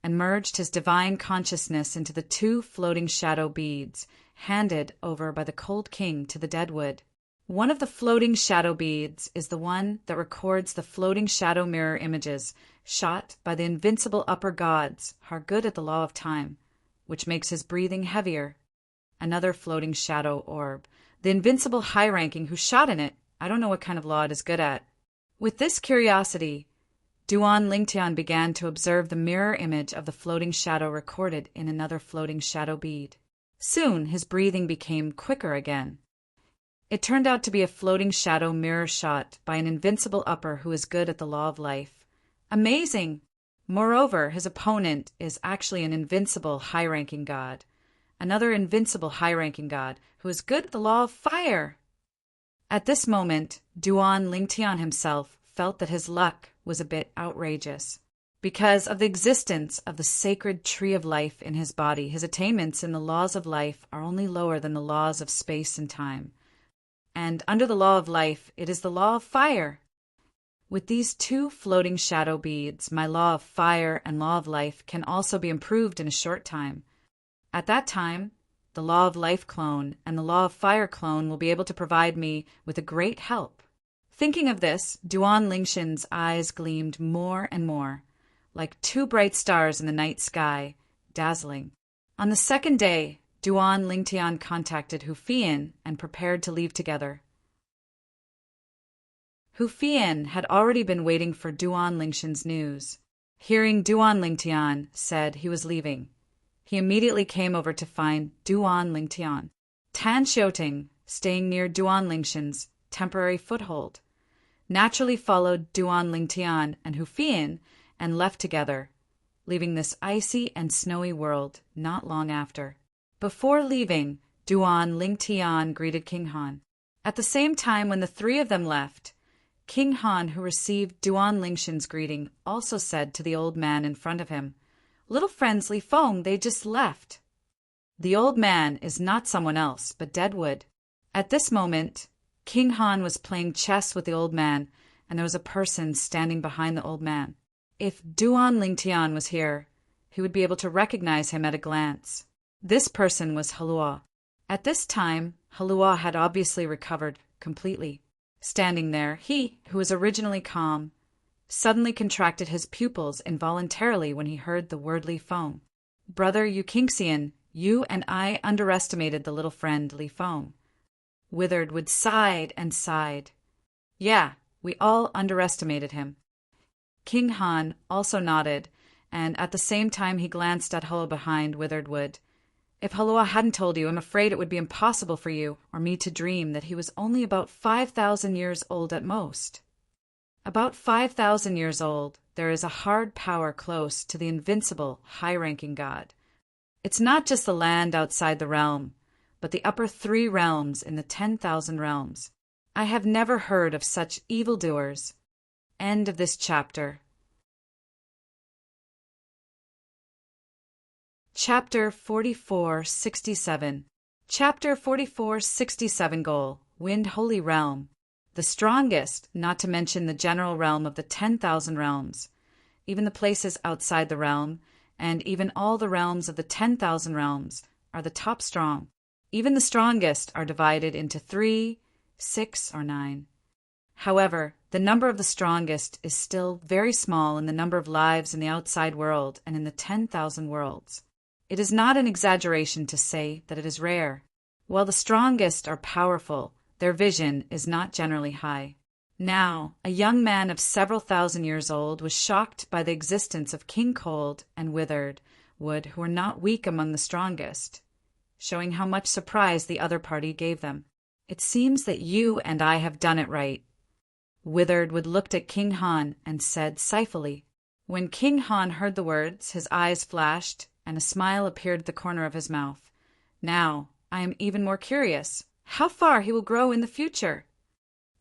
and merged his divine consciousness into the 2 floating shadow beads, handed over by the Cold King to the Deadwood. One of the floating shadow beads is the one that records the floating shadow mirror images shot by the invincible upper gods are good at the law of time, which makes his breathing heavier. Another floating shadow orb, the invincible high-ranking who shot in it, I don't know what kind of law it is good at. With this curiosity, Duan Lingtian began to observe the mirror image of the floating shadow recorded in another floating shadow bead. Soon his breathing became quicker again. It turned out to be a floating shadow mirror shot by an invincible upper who is good at the law of life. Amazing! Moreover, his opponent is actually an invincible high-ranking god, another invincible high-ranking god who is good at the law of fire. At this moment, Duan Lingtian himself felt that his luck was a bit outrageous. Because of the existence of the sacred tree of life in his body, his attainments in the laws of life are only lower than the laws of space and time. And under the law of life, it is the law of fire. With these 2 floating shadow beads, my law of fire and law of life can also be improved in a short time. At that time, the law of life clone and the law of fire clone will be able to provide me with a great help. Thinking of this, Duan Lingshan's eyes gleamed more and more, like 2 bright stars in the night sky, dazzling. On the 2nd day, Duan Lingtian contacted Hu Fian and prepared to leave together. Hu Fian had already been waiting for Duan Lingshan's news. Hearing Duan Lingtian said he was leaving, he immediately came over to find Duan Lingtian. Tan Xiuting, staying near Duan Lingshan's temporary foothold, naturally followed Duan Lingtian and Hu Fian and left together, leaving this icy and snowy world not long after. Before leaving, Duan Lingtian greeted King Han. At the same time when the 3 of them left, King Han, who received Duan Lingshan's greeting, also said to the old man in front of him, "Little friends Li Feng, they just left." The old man is not someone else, but Deadwood. At this moment, King Han was playing chess with the old man, and there was a person standing behind the old man. If Duan Lingtian was here, he would be able to recognize him at a glance. This person was Halua. At this time, Halua had obviously recovered completely. Standing there, he, who was originally calm, suddenly contracted his pupils involuntarily when he heard the word Li Feng. "Brother Eukinxian, you and I underestimated the little friend Li Feng." Witheredwood sighed and sighed. "Yeah, we all underestimated him." King Han also nodded, and at the same time he glanced at Halua behind Witheredwood. "If Halua hadn't told you, I'm afraid it would be impossible for you or me to dream that he was only about 5,000 years old at most." About 5,000 years old, there is a hard power close to the invincible, high-ranking god. It's not just the land outside the realm, but the upper 3 realms in the 10,000 realms. I have never heard of such evildoers. End of this chapter. Chapter 4467. Chapter 4467 Goal, Wind Holy Realm. The strongest, not to mention the general realm of the 10,000 realms, even the places outside the realm, and even all the realms of the 10,000 realms, are the top strong. Even the strongest are divided into 3, 6, or 9. However, the number of the strongest is still very small in the number of lives in the outside world and in the 10,000 worlds. It is not an exaggeration to say that it is rare. While the strongest are powerful, their vision is not generally high. Now, a young man of several thousand years old was shocked by the existence of King Cold and Witheredwood, who were not weak among the strongest, showing how much surprise the other party gave them. "It seems that you and I have done it right." Witheredwood looked at King Han and said sipholy. When King Han heard the words, his eyes flashed, and a smile appeared at the corner of his mouth. "Now, I am even more curious. How far he will grow in the future?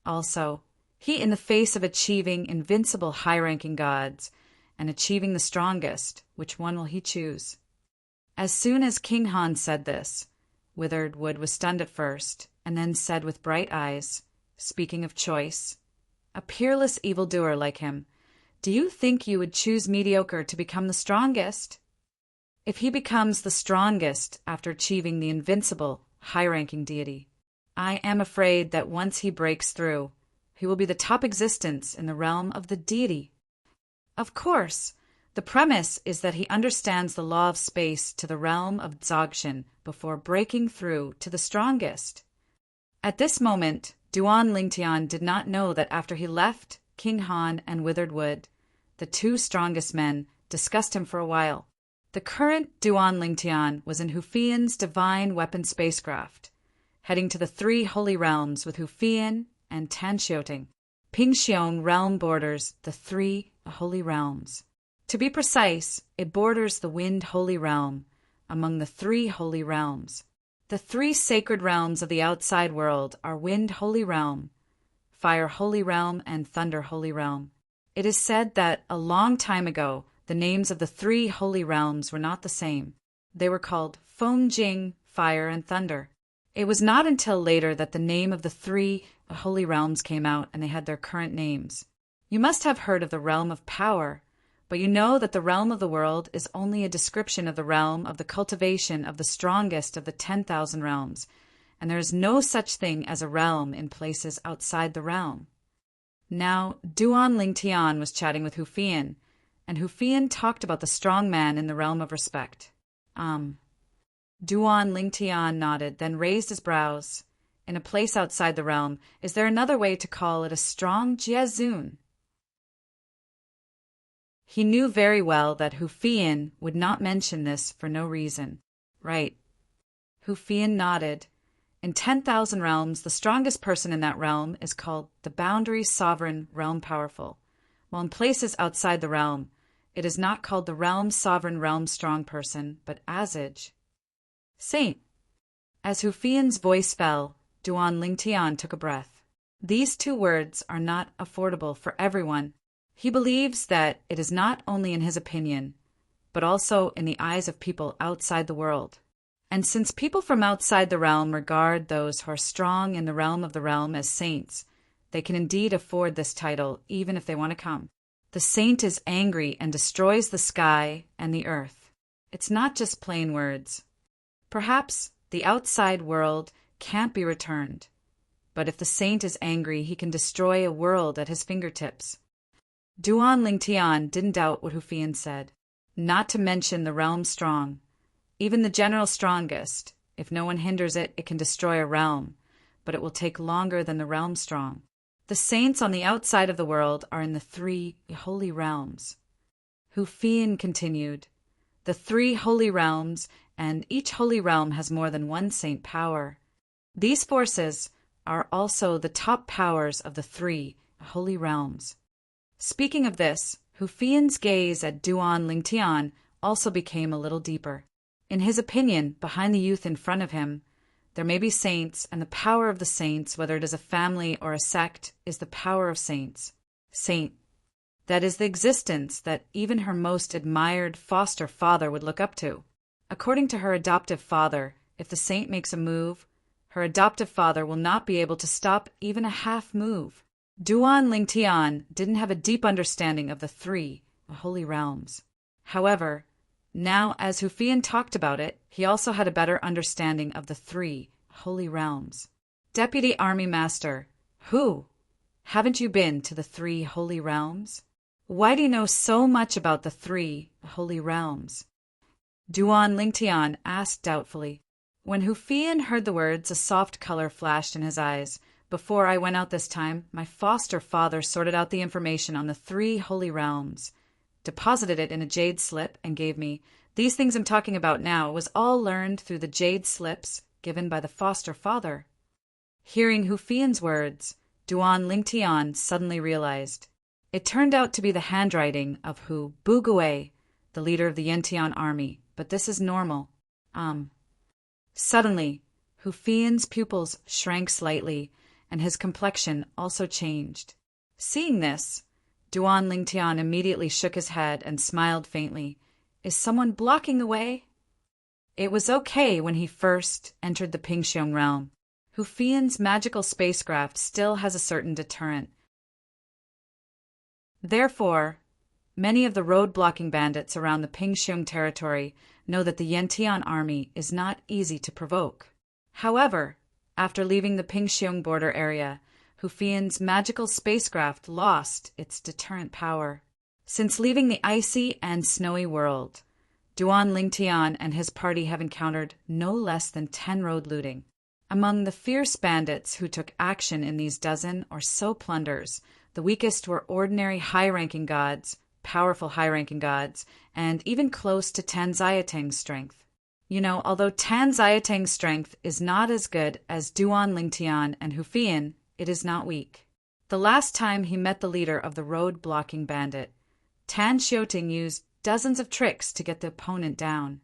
Also, he in the face of achieving invincible high-ranking gods and achieving the strongest, which one will he choose?" As soon as King Han said this, Witheredwood was stunned at first, and then said with bright eyes, speaking of choice, "A peerless evildoer like him, do you think you would choose mediocre to become the strongest? If he becomes the strongest after achieving the invincible, high-ranking deity, I am afraid that once he breaks through, he will be the top existence in the realm of the deity. Of course, the premise is that he understands the law of space to the realm of Dzogchen before breaking through to the strongest." At this moment, Duan Lingtian did not know that after he left King Han and Witheredwood, the 2 strongest men discussed him for a while. The current Duan Lingtian was in Hufian's divine weapon spacecraft, heading to the 3 holy realms with Hufian and Tanxioting. Pingxiong realm borders the 3 holy realms. To be precise, it borders the Wind Holy Realm among the 3 holy realms. The 3 sacred realms of the outside world are Wind Holy Realm, Fire Holy Realm, and Thunder Holy Realm. It is said that a long time ago, the names of the 3 holy realms were not the same. They were called Feng Jing, Fire, and Thunder. It was not until later that the name of the 3 holy realms came out and they had their current names. You must have heard of the realm of power, but you know that the realm of the world is only a description of the realm of the cultivation of the strongest of the 10,000 realms, and there is no such thing as a realm in places outside the realm. Now, Duan Lingtian was chatting with Hufian, and Hufian talked about the strong man in the realm of respect. Duan Lingtian nodded, then raised his brows. In a place outside the realm, is there another way to call it a strong Jiazun? He knew very well that Hufian would not mention this for no reason. Right. Hufian nodded. In 10,000 realms, the strongest person in that realm is called the Boundary Sovereign Realm Powerful, while in places outside the realm, it is not called the Realm Sovereign Realm Strong Person, but Azage. Saint. As Hufian's voice fell, Duan Lingtian took a breath. These two words are not affordable for everyone. He believes that it is not only in his opinion, but also in the eyes of people outside the world. And since people from outside the realm regard those who are strong in the realm as saints, they can indeed afford this title even if they want to come. The saint is angry and destroys the sky and the earth. It's not just plain words. Perhaps the outside world can't be returned, but if the saint is angry, he can destroy a world at his fingertips. Duan Lingtian didn't doubt what Hufian said, not to mention the realm strong. Even the general strongest, if no one hinders it, it can destroy a realm, but it will take longer than the realm strong. The saints on the outside of the world are in the 3 holy realms. Hufian continued, the 3 holy realms, and each holy realm has more than one saint power. These forces are also the top powers of the 3 holy realms. Speaking of this, Hufian's gaze at Duan Lingtian also became a little deeper. In his opinion, behind the youth in front of him, there may be saints, and the power of the saints, whether it is a family or a sect, is the power of saints. Saint, that is the existence that even her most admired foster father would look up to. According to her adoptive father, if the saint makes a move, her adoptive father will not be able to stop even a half move. Duan Lingtian didn't have a deep understanding of the 3 holy realms. However, now as Hufian talked about it, he also had a better understanding of the 3 holy realms. Deputy Army Master, who? Haven't you been to the 3 holy realms? Why do you know so much about the 3 holy realms? Duan Lingtian asked doubtfully. When Hufian heard the words, a soft color flashed in his eyes. Before I went out this time, my foster father sorted out the information on the 3 holy realms, deposited it in a jade slip, and gave me. These things I'm talking about now was all learned through the jade slips given by the foster father. Hearing Hufian's words, Duan Lingtian suddenly realized. It turned out to be the handwriting of Hu Bugue, the leader of the Yentian army, but this is normal. Suddenly, Hufian's pupils shrank slightly, and his complexion also changed. Seeing this, Duan Lingtian immediately shook his head and smiled faintly. Is someone blocking the way? It was okay when he first entered the Pingxiong realm. Hufian's magical spacecraft still has a certain deterrent. Therefore, many of the road-blocking bandits around the Pingxiong territory know that the Yentian army is not easy to provoke. However, after leaving the Pingxiong border area, Hufian's magical spacecraft lost its deterrent power. Since leaving the icy and snowy world, Duan Lingtian and his party have encountered no less than 10 road looting. Among the fierce bandits who took action in these dozen or so plunders, the weakest were ordinary high-ranking gods, powerful high-ranking gods, and even close to Tan Xiatang's strength. You know, although Tan Xiatang's strength is not as good as Duan Lingtian and Hufian, it is not weak. The last time he met the leader of the road-blocking bandit, Tan Xiaoting used dozens of tricks to get the opponent down.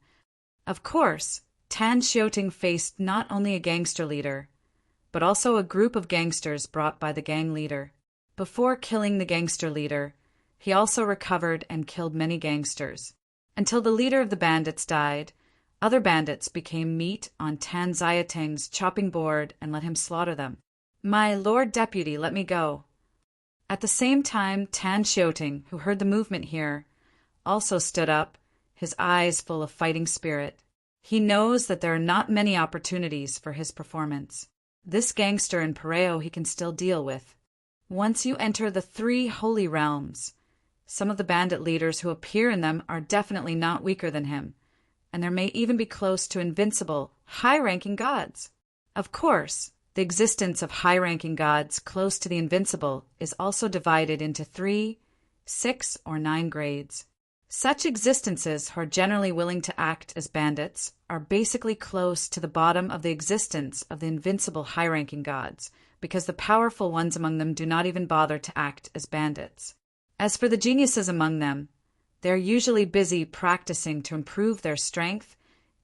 Of course, Tan Xiaoting faced not only a gangster leader, but also a group of gangsters brought by the gang leader. Before killing the gangster leader, he also recovered and killed many gangsters. Until the leader of the bandits died, other bandits became meat on Tan Xiatang's chopping board and let him slaughter them. My Lord Deputy, let me go. At the same time, Tan Xiaoting, who heard the movement here, also stood up, his eyes full of fighting spirit. He knows that there are not many opportunities for his performance. This gangster in Pareo he can still deal with. Once you enter the 3 holy realms, some of the bandit leaders who appear in them are definitely not weaker than him, and there may even be close to invincible, high-ranking gods. Of course, the existence of high-ranking gods close to the invincible is also divided into 3, 6, or 9 grades. Such existences who are generally willing to act as bandits are basically close to the bottom of the existence of the invincible high-ranking gods, because the powerful ones among them do not even bother to act as bandits. As for the geniuses among them, they are usually busy practicing to improve their strength,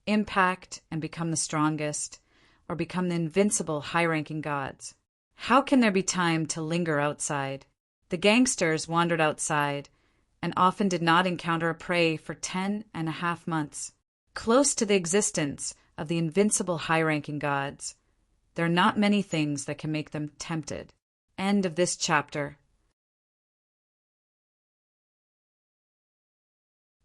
impact, and become the strongest, or become the invincible high-ranking gods. How can there be time to linger outside? The gangsters wandered outside and often did not encounter a prey for 10.5 months. Close to the existence of the invincible high-ranking gods, there are not many things that can make them tempted. End of this chapter.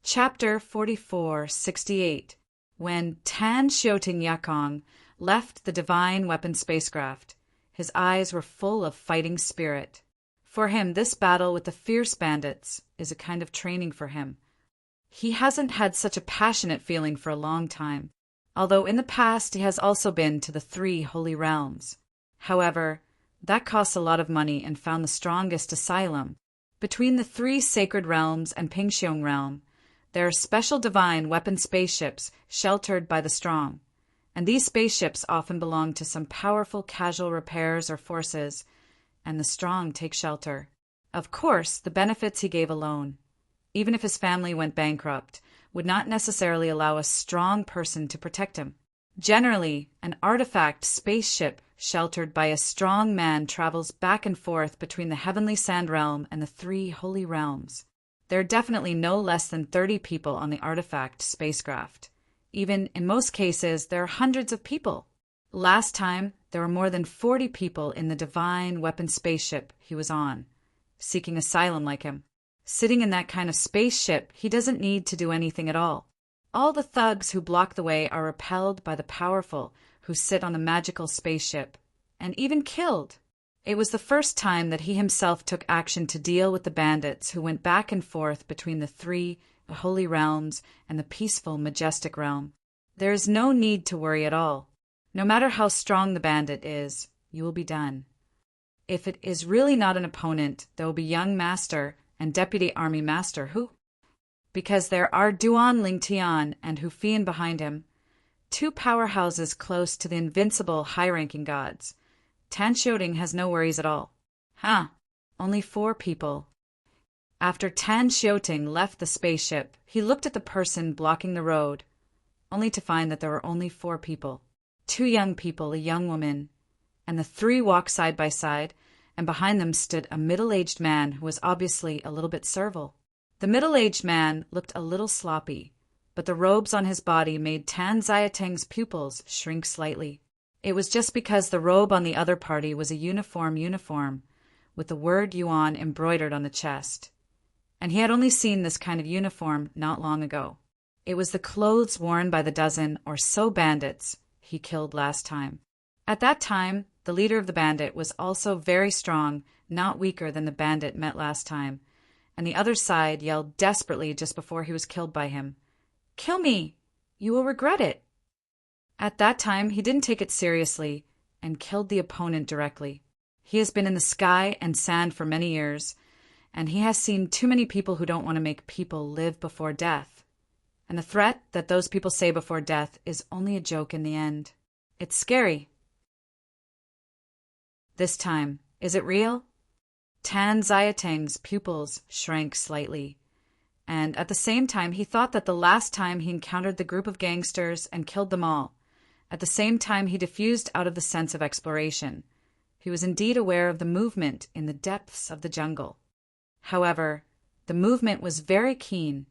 Chapter 4468. When Tan Xiaoting Yakong left the divine weapon spacecraft, his eyes were full of fighting spirit. For him, this battle with the fierce bandits is a kind of training for him. He hasn't had such a passionate feeling for a long time, although in the past he has also been to the 3 holy realms. However, that costs a lot of money and found the strongest asylum. Between the 3 sacred realms and Pingxiong realm, there are special divine weapon spaceships sheltered by the strong, and these spaceships often belong to some powerful casual repairs or forces, and the strong take shelter. Of course, the benefits he gave alone, even if his family went bankrupt, would not necessarily allow a strong person to protect him. Generally, an artifact spaceship sheltered by a strong man travels back and forth between the heavenly sand realm and the 3 holy realms. There are definitely no less than 30 people on the artifact spacecraft. Even in most cases, there are hundreds of people. Last time, there were more than 40 people in the divine weapon spaceship he was on, seeking asylum like him. Sitting in that kind of spaceship, he doesn't need to do anything at all. All the thugs who block the way are repelled by the powerful who sit on a magical spaceship, and even killed. It was the first time that he himself took action to deal with the bandits who went back and forth between the 3 holy realms and the peaceful, majestic realm. There is no need to worry at all. No matter how strong the bandit is, you will be done. If it is really not an opponent, there will be young master and deputy army master who, because there are Duan Lingtian and Hu Fian behind him, 2 powerhouses close to the invincible high-ranking gods. Tan Xiaoting has no worries at all. Only 4 people. After Tan Xiaoting left the spaceship, he looked at the person blocking the road, only to find that there were only 4 people. 2 young people, a young woman, and the 3 walked side by side, and behind them stood a middle-aged man who was obviously a little bit servile. The middle-aged man looked a little sloppy, but the robes on his body made Tan Xiaoting's pupils shrink slightly. It was just because the robe on the other party was a uniform, with the word Yuan embroidered on the chest. And he had only seen this kind of uniform not long ago. It was the clothes worn by the dozen or so bandits he killed last time. At that time, the leader of the bandit was also very strong, not weaker than the bandit met last time, and the other side yelled desperately just before he was killed by him, "Kill me! You will regret it!" At that time, he didn't take it seriously and killed the opponent directly. He has been in the sky and sand for many years, and he has seen too many people who don't want to make people live before death. And the threat that those people say before death is only a joke in the end. It's scary. This time, is it real? Tan Xiaoting's pupils shrank slightly, and at the same time he thought that the last time he encountered the group of gangsters and killed them all, at the same time he diffused out of the sense of exploration. He was indeed aware of the movement in the depths of the jungle. However, the movement was very keen,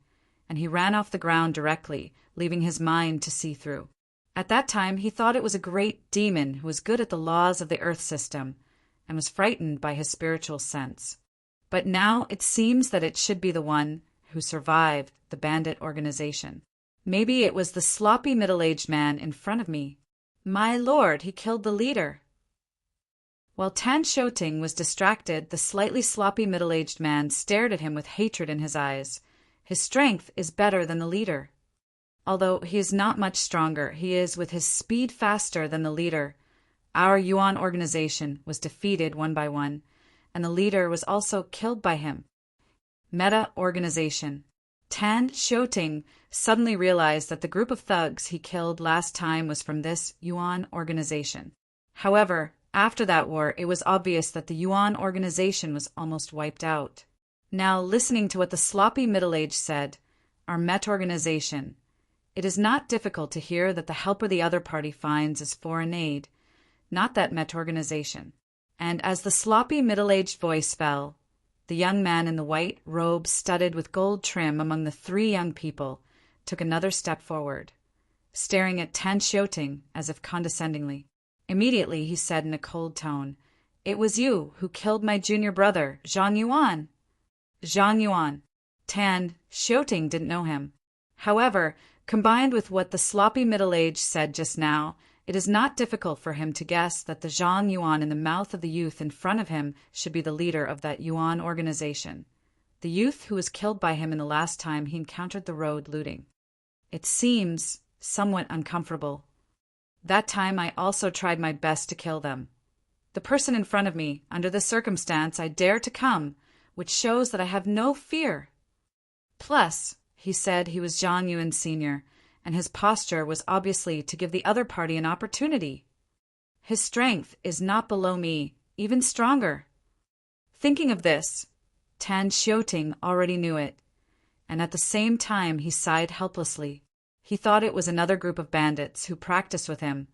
and he ran off the ground directly, leaving his mind to see through. At that time, he thought it was a great demon who was good at the laws of the earth system and was frightened by his spiritual sense. But now it seems that it should be the one who survived the bandit organization. Maybe it was the sloppy middle-aged man in front of me. My lord, he killed the leader. While Tan Xiaoting was distracted, the slightly sloppy middle-aged man stared at him with hatred in his eyes. His strength is better than the leader. Although he is not much stronger, he is with his speed faster than the leader. Our Yuan organization was defeated one by one, and the leader was also killed by him. Meta organization. Tan Xiaoting suddenly realized that the group of thugs he killed last time was from this Yuan organization. However, after that war, it was obvious that the Yuan organization was almost wiped out. Now, listening to what the sloppy middle-aged said, our Met organization, it is not difficult to hear that the helper the other party finds is foreign aid, not that Met organization. And as the sloppy middle-aged voice fell, the young man in the white robe studded with gold trim among the three young people took another step forward, staring at Tan Xiaoting as if condescendingly. Immediately he said in a cold tone, "It was you who killed my junior brother, Zhang Yuan." Zhang Yuan. Tan Xiaoting didn't know him. However, combined with what the sloppy middle-aged said just now, it is not difficult for him to guess that the Zhang Yuan in the mouth of the youth in front of him should be the leader of that Yuan organization, the youth who was killed by him in the last time he encountered the road looting. It seems somewhat uncomfortable. That time I also tried my best to kill them. The person in front of me, under this circumstance, I dare to come, which shows that I have no fear. Plus, he said he was Zhang Yuan Sr., and his posture was obviously to give the other party an opportunity. His strength is not below me, even stronger. Thinking of this, Tan Xiaoting already knew it, and at the same time he sighed helplessly. He thought it was another group of bandits who practiced with him,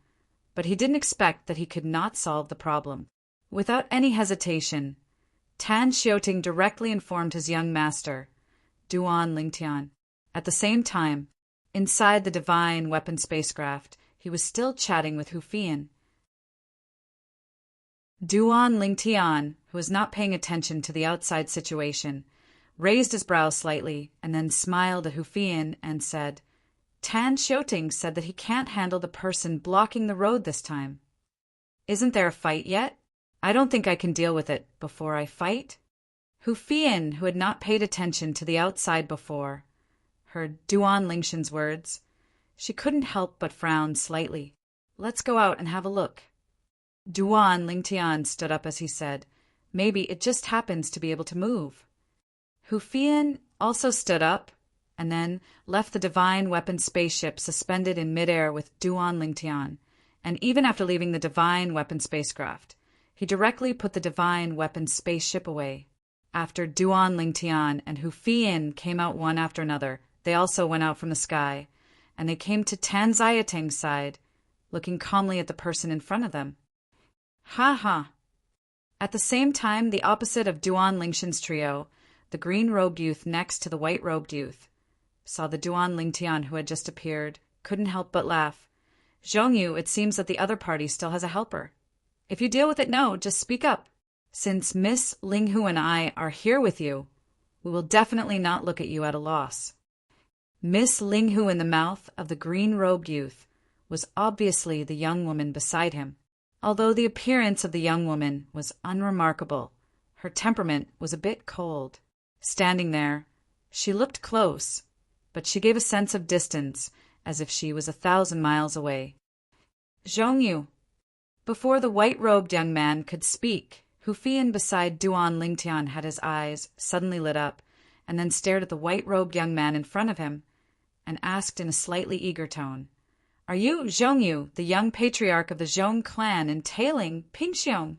but he didn't expect that he could not solve the problem. Without any hesitation, Tan Xiaoting directly informed his young master, Duan Lingtian. At the same time, inside the divine weapon spacecraft, he was still chatting with Hu Fian. Duan Lingtian, who was not paying attention to the outside situation, raised his brows slightly and then smiled at Hu Fian and said, "Tan Xiaoting said that he can't handle the person blocking the road this time. Isn't there a fight yet? I don't think I can deal with it before I fight." Hu Fian, who had not paid attention to the outside before, heard Duan Lingtian's words. She couldn't help but frown slightly. "Let's go out and have a look." Duan Lingtian stood up as he said, "Maybe it just happens to be able to move." Hu Fian also stood up and then left the divine weapon spaceship suspended in midair with Duan Lingtian, and even after leaving the divine weapon spacecraft, he directly put the divine weapon spaceship away. After Duan Lingtian and Hu Fian came out one after another, they also went out from the sky, and they came to Tan Xiaoting's side, looking calmly at the person in front of them. Ha ha! At the same time, the opposite of Duan Lingtian's trio, the green-robed youth next to the white-robed youth, saw the Duan Lingtian who had just appeared, couldn't help but laugh. "Zhongyu, it seems that the other party still has a helper. If you deal with it now, just speak up. Since Miss Linghu and I are here with you, we will definitely not look at you at a loss." Miss Linghu in the mouth of the green-robed youth was obviously the young woman beside him. Although the appearance of the young woman was unremarkable, her temperament was a bit cold. Standing there, she looked close, but she gave a sense of distance as if she was 1,000 miles away. "Zhongyu." Before the white-robed young man could speak, Hu Fian beside Duan Lingtian had his eyes suddenly lit up and then stared at the white-robed young man in front of him and asked in a slightly eager tone, "Are you Zhongyu, the young patriarch of the Zhong clan entailing Pingxiong?"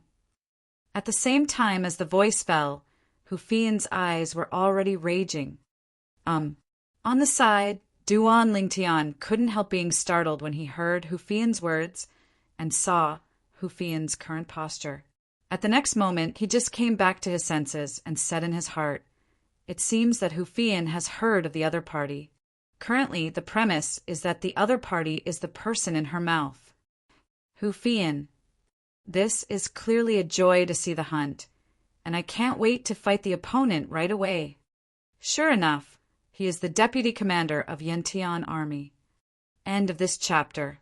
At the same time as the voice fell, Hu Fian's eyes were already raging. On the side, Duan Lingtian couldn't help being startled when he heard Hu Fian's words and saw Hu Fian's current posture. At the next moment, he just came back to his senses and said in his heart, "It seems that Hu Fian has heard of the other party. Currently, the premise is that the other party is the person in her mouth. Hu Fian. This is clearly a joy to see the hunt, and I can't wait to fight the opponent right away." Sure enough, he is the deputy commander of Yantian Army. End of this chapter.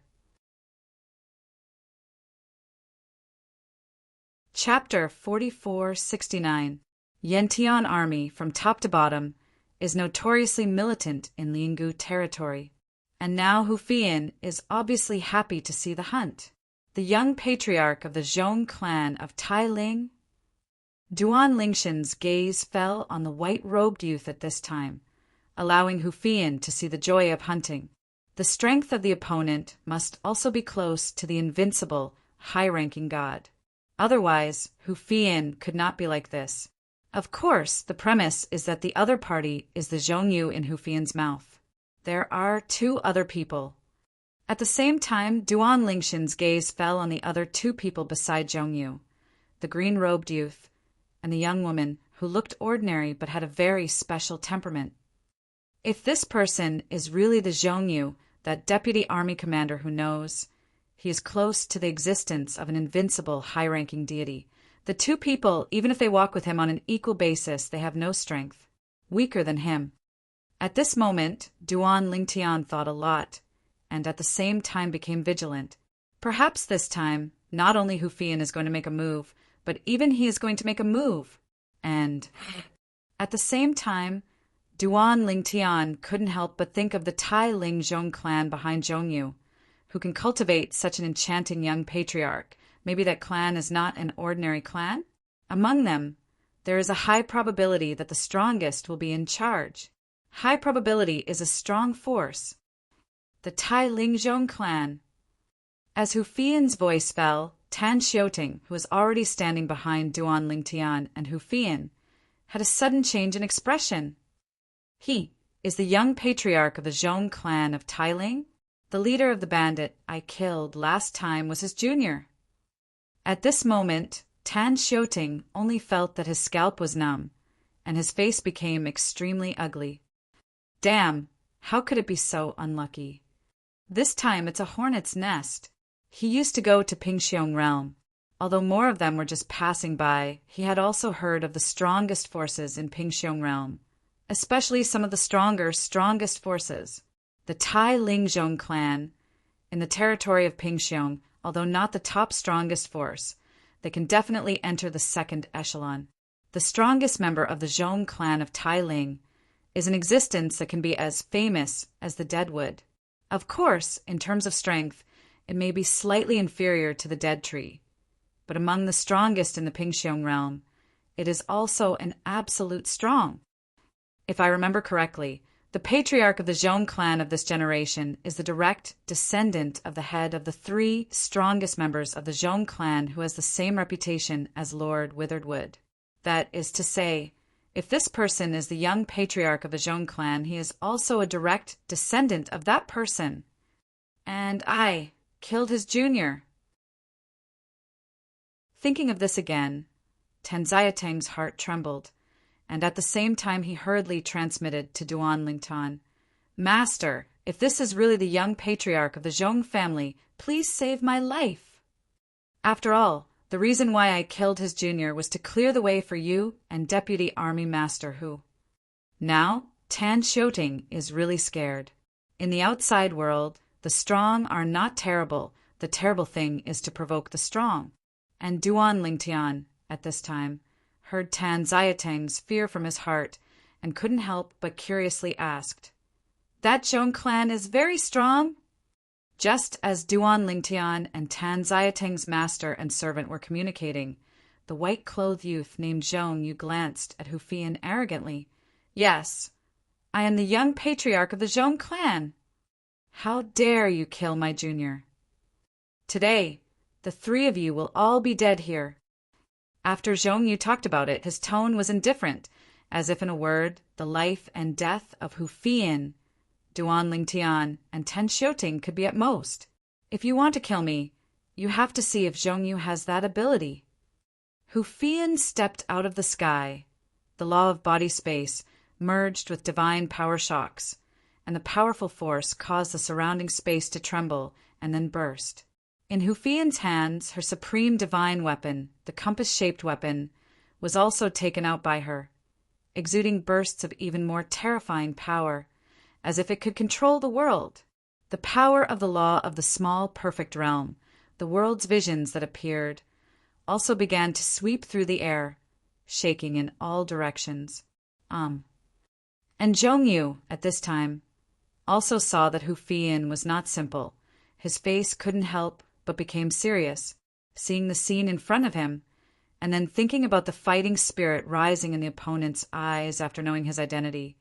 Chapter 4469. Yantian Army, from top to bottom, is notoriously militant in Lingu territory. And now Hu Fian is obviously happy to see the hunt. The young patriarch of the Zhong clan of Tai Ling. Duan Lingtian's gaze fell on the white-robed youth at this time, allowing Hu Fian to see the joy of hunting. The strength of the opponent must also be close to the invincible, high-ranking god. Otherwise, Hu Fian could not be like this. Of course, the premise is that the other party is the Zhongyu in Hu Fian's mouth. There are two other people. At the same time, Duan Lingtian's gaze fell on the other two people beside Zhongyu, the green-robed youth, and the young woman who looked ordinary but had a very special temperament. If this person is really the Zhongyu, that deputy army commander who knows, he is close to the existence of an invincible, high-ranking deity. The two people, even if they walk with him on an equal basis, they have no strength, weaker than him. At this moment, Duan Lingtian thought a lot, and at the same time became vigilant. Perhaps this time, not only Hu Fian is going to make a move, but even he is going to make a move. And at the same time, Duan Lingtian couldn't help but think of the Tai Ling Zhong clan behind Zhongyu, who can cultivate such an enchanting young patriarch. Maybe that clan is not an ordinary clan? Among them, there is a high probability that the strongest will be in charge. High probability is a strong force. The Tai Ling Zhong clan. As Hu Fian's voice fell, Tan Xiuting, who was already standing behind Duan Lingtian and Hu Fian, had a sudden change in expression. He is the young patriarch of the Zhong clan of Tai Ling. The leader of the bandit I killed last time was his junior. At this moment, Tan Xiuting only felt that his scalp was numb, and his face became extremely ugly. Damn, how could it be so unlucky? This time it's a hornet's nest. He used to go to Pingxiong realm. Although more of them were just passing by, he had also heard of the strongest forces in Pingxiong realm, especially some of the strongest forces. The Tai Ling Zhong clan, in the territory of Pingxiong, although not the top strongest force, they can definitely enter the second echelon. The strongest member of the Zhong clan of Tai Ling is an existence that can be as famous as the deadwood. Of course, in terms of strength, it may be slightly inferior to the dead tree, but among the strongest in the Pingxiong realm, it is also an absolute strong. If I remember correctly, the patriarch of the Zhong clan of this generation is the direct descendant of the head of the three strongest members of the Zhong clan who has the same reputation as Lord Witheredwood. That is to say, if this person is the young patriarch of the Zhong clan, he is also a direct descendant of that person. And I killed his junior. Thinking of this again, Tan Xiaotang's heart trembled, and at the same time he hurriedly transmitted to Duan Lingtian, "Master, if this is really the young patriarch of the Zhong family, please save my life. After all, the reason why I killed his junior was to clear the way for you and Deputy Army Master Hu." Now, Tan Xiuting is really scared. In the outside world, the strong are not terrible. The terrible thing is to provoke the strong. And Duan Lingtian, at this time, heard Tan Xiaotang's fear from his heart and couldn't help but curiously asked, "That Zhong clan is very strong?" Just as Duan Lingtian and Tan Xiaotang's master and servant were communicating, the white-clothed youth named Zhong Yu glanced at Hu Fian arrogantly. "Yes, I am the young patriarch of the Zhong clan. How dare you kill my junior? Today, the three of you will all be dead here." After Zhong Yu talked about it, his tone was indifferent, as if in a word, the life and death of Hu Fian, Duan Lingtian, and Tan Xiuting could be at most. If you want to kill me, you have to see if Zhong Yu has that ability. Hu Fian stepped out of the sky. The law of body space merged with divine power shocks, and the powerful force caused the surrounding space to tremble and then burst. In Hu Fian's hands, her supreme divine weapon, the compass-shaped weapon, was also taken out by her, exuding bursts of even more terrifying power, as if it could control the world. The power of the law of the small, perfect realm, the world's visions that appeared, also began to sweep through the air, shaking in all directions. And Zhong Yu, at this time, also saw that Hu Fian was not simple. His face couldn't help but became serious, seeing the scene in front of him, and then thinking about the fighting spirit rising in the opponent's eyes after knowing his identity.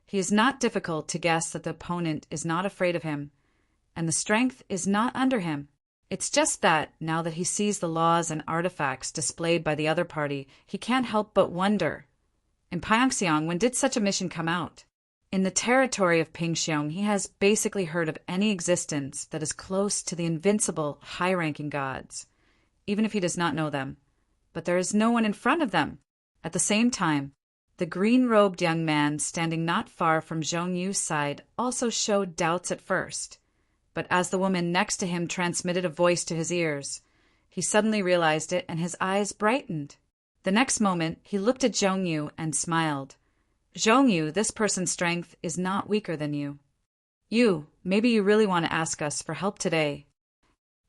He is not difficult to guess that the opponent is not afraid of him, and the strength is not under him. It's just that, now that he sees the laws and artifacts displayed by the other party, he can't help but wonder. In Pyeongseong, when did such a mission come out? In the territory of Pingxiong, he has basically heard of any existence that is close to the invincible, high-ranking gods, even if he does not know them. but there is no one in front of them. At the same time, the green-robed young man standing not far from Zhong Yu's side also showed doubts at first, but as the woman next to him transmitted a voice to his ears, he suddenly realized it and his eyes brightened. The next moment, he looked at Zhong Yu and smiled. Zhong Yu, this person's strength is not weaker than you. Maybe you really want to ask us for help today.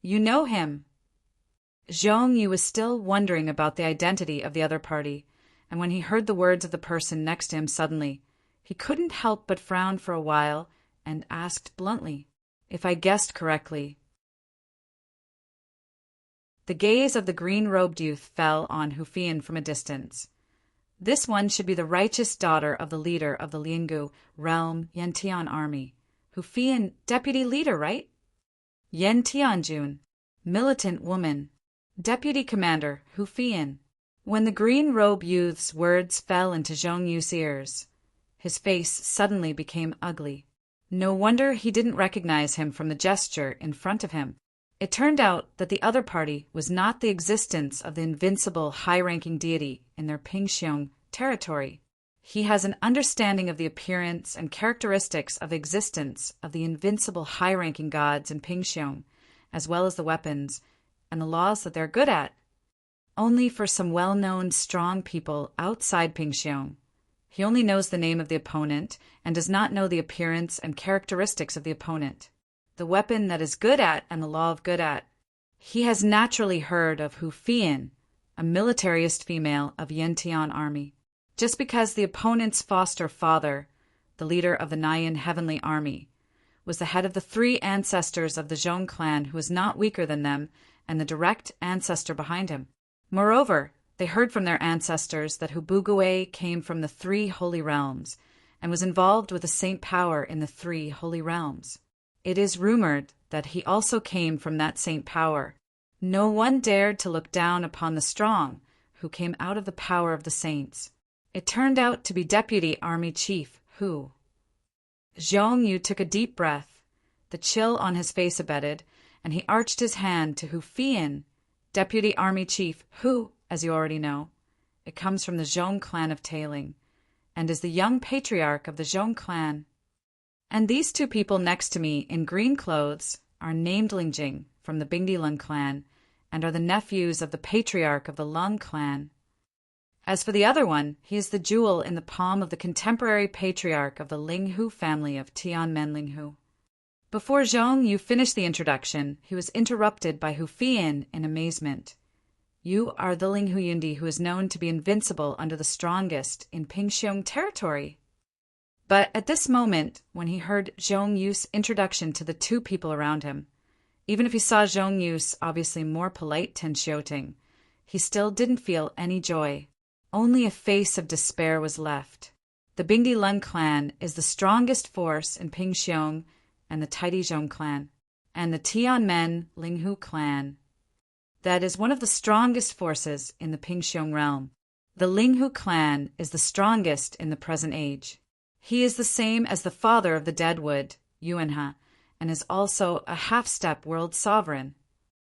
You know him. Zhong Yu was still wondering about the identity of the other party, and when he heard the words of the person next to him suddenly, he couldn't help but frown for a while and asked bluntly, "If I guessed correctly." The gaze of the green-robed youth fell on Hu Fian from a distance. This one should be the righteous daughter of the leader of the Lingu realm Yantian army. Hu Fian, deputy leader, right? Yen Tianjun, militant woman, deputy commander, Hu Fian. When the green-robe youth's words fell into Zhong Yu's ears, his face suddenly became ugly. No wonder he didn't recognize him from the gesture in front of him. It turned out that the other party was not the existence of the invincible high-ranking deity in their Pingxiong territory. He has an understanding of the appearance and characteristics of existence of the invincible high-ranking gods in Pingxiong, as well as the weapons and the laws that they're good at. Only for some well-known strong people outside Pingxiong. He only knows the name of the opponent and does not know the appearance and characteristics of the opponent, the weapon that is good at and the law of good at. He has naturally heard of Hu Fian, a militarist female of Yantian army. Just because the opponent's foster father, the leader of the Nyan heavenly army, was the head of the 3 ancestors of the Zhong clan who was not weaker than them and the direct ancestor behind him. Moreover, they heard from their ancestors that Hu Bugue came from the 3 holy realms and was involved with a saint power in the 3 holy realms. It is rumored that he also came from that saint power. No one dared to look down upon the strong who came out of the power of the saints. It turned out to be Deputy Army Chief Hu. Zhong Yu took a deep breath. The chill on his face abated, and he arched his hand to Hu Fian, Deputy Army Chief Hu, as you already know. It comes from the Zhong clan of Tailing, and is the young patriarch of the Zhong clan. And these 2 people next to me in green clothes are named Lingjing from the Bingdi Lung clan, and are the nephews of the patriarch of the Lung clan. As for the other one, he is the jewel in the palm of the contemporary patriarch of the Linghu family of Tianmen Linghu. Before Zhong Yu finished the introduction, he was interrupted by Hu Fian in amazement. You are the Linghu Yundi who is known to be invincible under the strongest in Pingxiong territory. But at this moment, when he heard Zhong Yu's introduction to the 2 people around him, even if he saw Zhong Yu's obviously more polite Ten Xiuting, he still didn't feel any joy. Only a face of despair was left. The Bingdi Lung clan is the strongest force in Pingxiong and the Taidizhong clan, and the Tianmen Linghu clan. That is one of the strongest forces in the Pingxiong realm. The Linghu clan is the strongest in the present age. He is the same as the father of the Deadwood, Yuanhe, and is also a half-step world sovereign.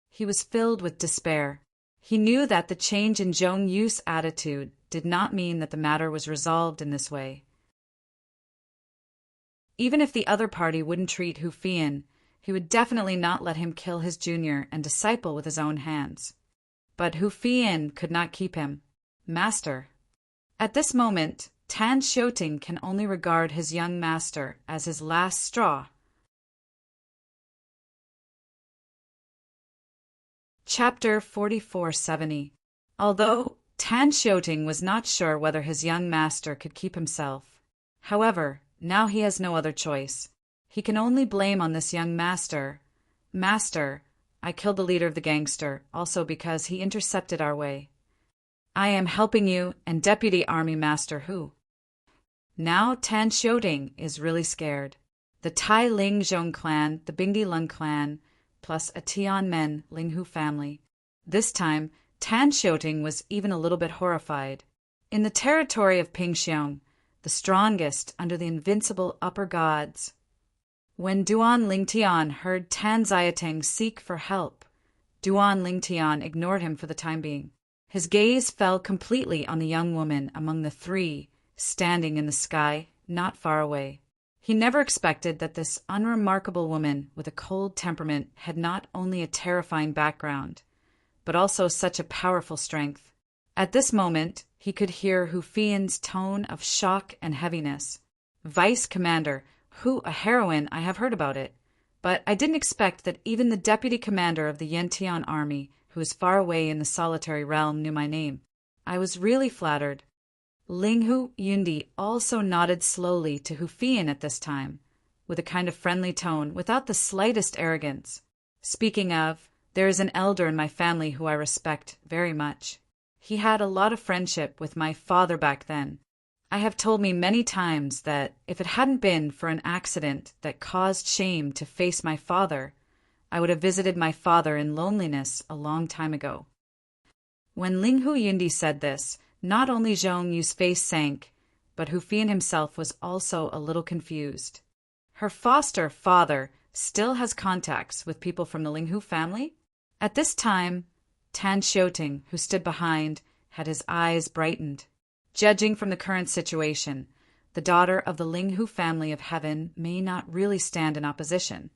He was filled with despair. He knew that the change in Zhong Yu's attitude did not mean that the matter was resolved in this way. Even if the other party wouldn't treat Hu Fian, he would definitely not let him kill his junior and disciple with his own hands. But Hu Fian could not keep him. Master. At this moment, Tan Xiuting can only regard his young master as his last straw. Chapter 4470. Although Tan Xiuting was not sure whether his young master could keep himself, however, now he has no other choice. He can only blame on this young master. Master, I killed the leader of the gangster, also because he intercepted our way. I am helping you and Deputy Army Master Hu. Now Tan Xiuting is really scared. The Tai Ling Zhong clan, the Bingdi Lung clan, plus a Tianmen Linghu family. This time, Tan Xiuting was even a little bit horrified. In the territory of Pingxiong, the strongest under the invincible upper gods. When Duan Lingtian heard Tan Xiaoteng seek for help, Duan Lingtian ignored him for the time being. His gaze fell completely on the young woman among the three, standing in the sky, not far away. He never expected that this unremarkable woman with a cold temperament had not only a terrifying background, but also such a powerful strength. At this moment, he could hear Hu Fian's tone of shock and heaviness. Vice Commander, who a heroine, I have heard about it. But I didn't expect that even the deputy commander of the Yentian army, who is far away in the solitary realm, knew my name. I was really flattered. Linghu Yundi also nodded slowly to Hu Fian at this time, with a kind of friendly tone, without the slightest arrogance. Speaking of, there is an elder in my family who I respect very much. He had a lot of friendship with my father back then. I have told me many times that if it hadn't been for an accident that caused shame to face my father, I would have visited my father in loneliness a long time ago. When Linghu Yundi said this, not only Zhong Yu's face sank, but Hu Fian himself was also a little confused. Her foster father still has contacts with people from the Linghu family? At this time, Tan Xiuting, who stood behind, had his eyes brightened. Judging from the current situation, the daughter of the Linghu family of heaven may not really stand in opposition.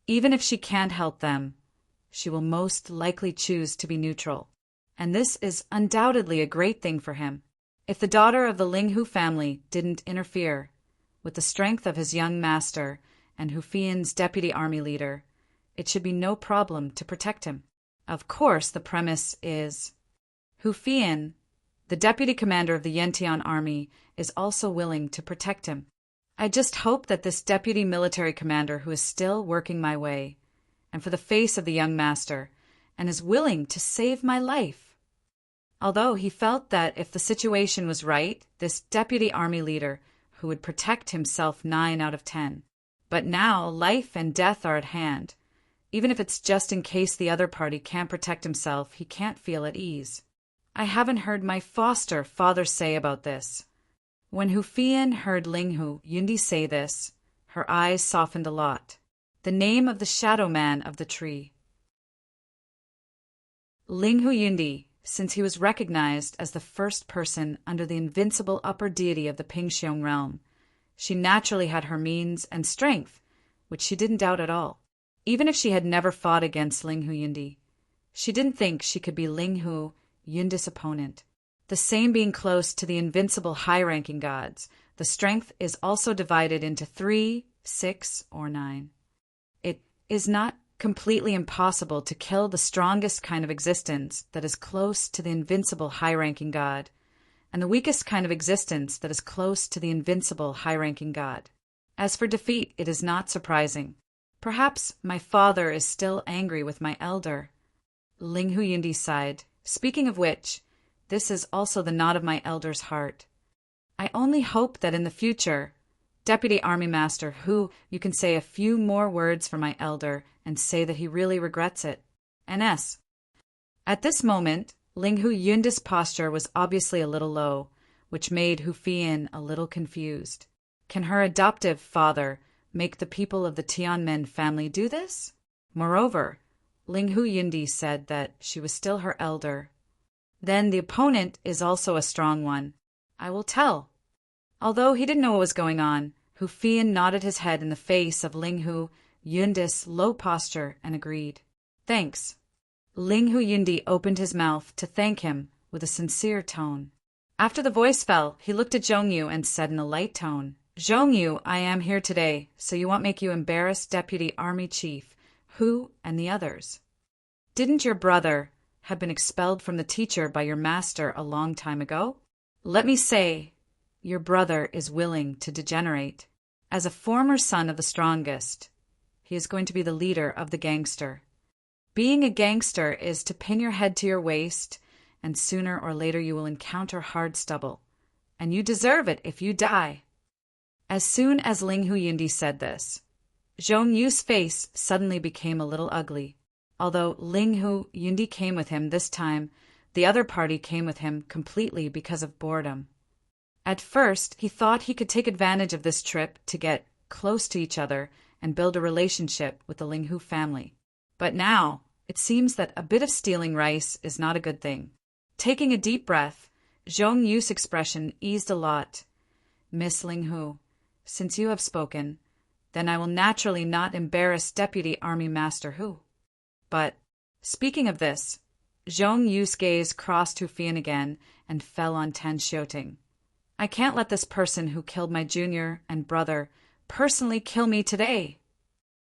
Even if she can't help them, she will most likely choose to be neutral. And this is undoubtedly a great thing for him. If the daughter of the Linghu family didn't interfere with the strength of his young master and Hu Fian's deputy army leader, it should be no problem to protect him. Of course, the premise is Hu Fian, the deputy commander of the Yentian army, is also willing to protect him. I just hope that this deputy military commander who is still working my way, and for the face of the young master, and is willing to save my life. Although he felt that if the situation was right, this deputy army leader who would protect himself 9 out of 10. But now life and death are at hand. Even if it's just in case the other party can't protect himself, he can't feel at ease. I haven't heard my foster father say about this. When Hu Fian heard Linghu Yundi say this, her eyes softened a lot. The name of the shadow man of the tree. Linghu Yundi, since he was recognized as the first person under the invincible upper deity of the Pingxiong realm, she naturally had her means and strength, which she didn't doubt at all. Even if she had never fought against Linghu Yundi, she didn't think she could be Linghu Yundi's opponent. The same being close to the invincible high-ranking gods, the strength is also divided into 3, 6, or 9. It is not completely impossible to kill the strongest kind of existence that is close to the invincible high-ranking god, and the weakest kind of existence that is close to the invincible high-ranking god. As for defeat, it is not surprising. Perhaps my father is still angry with my elder. Linghu Yundi sighed. Speaking of which, this is also the knot of my elder's heart. I only hope that in the future, Deputy Army Master, who you can say a few more words for my elder and say that he really regrets it. NS. At this moment, Linghu Yundi's posture was obviously a little low, which made Hu Fian a little confused. Can her adoptive father make the people of the Tianmen family do this? Moreover, Linghu Yundi said that she was still her elder. Then the opponent is also a strong one. I will tell. Although he didn't know what was going on, Hu Fian nodded his head in the face of Linghu Yundi's low posture and agreed. Thanks. Linghu Yundi opened his mouth to thank him with a sincere tone. After the voice fell, he looked at Zhongyu and said in a light tone, Zhongyu, I am here today, so you won't make you embarrass Deputy Army Chief, Hu and the others. Didn't your brother have been expelled from the teacher by your master a long time ago? Let me say, your brother is willing to degenerate. As a former son of the strongest, he is going to be the leader of the gangster. Being a gangster is to pin your head to your waist, and sooner or later you will encounter hard stubble. And you deserve it if you die. As soon as Linghu Yundi said this, Zhong Yu's face suddenly became a little ugly. Although Linghu Yundi came with him this time, the other party came with him completely because of boredom. At first, he thought he could take advantage of this trip to get close to each other and build a relationship with the Linghu family. But now, it seems that a bit of stealing rice is not a good thing. Taking a deep breath, Zhong Yu's expression eased a lot. Miss Ling Hu, since you have spoken, then I will naturally not embarrass Deputy Army Master Hu. But, speaking of this, Zhong Yu's gaze crossed Hu Fian again and fell on Tan Xiuting. I can't let this person who killed my junior and brother personally kill me today.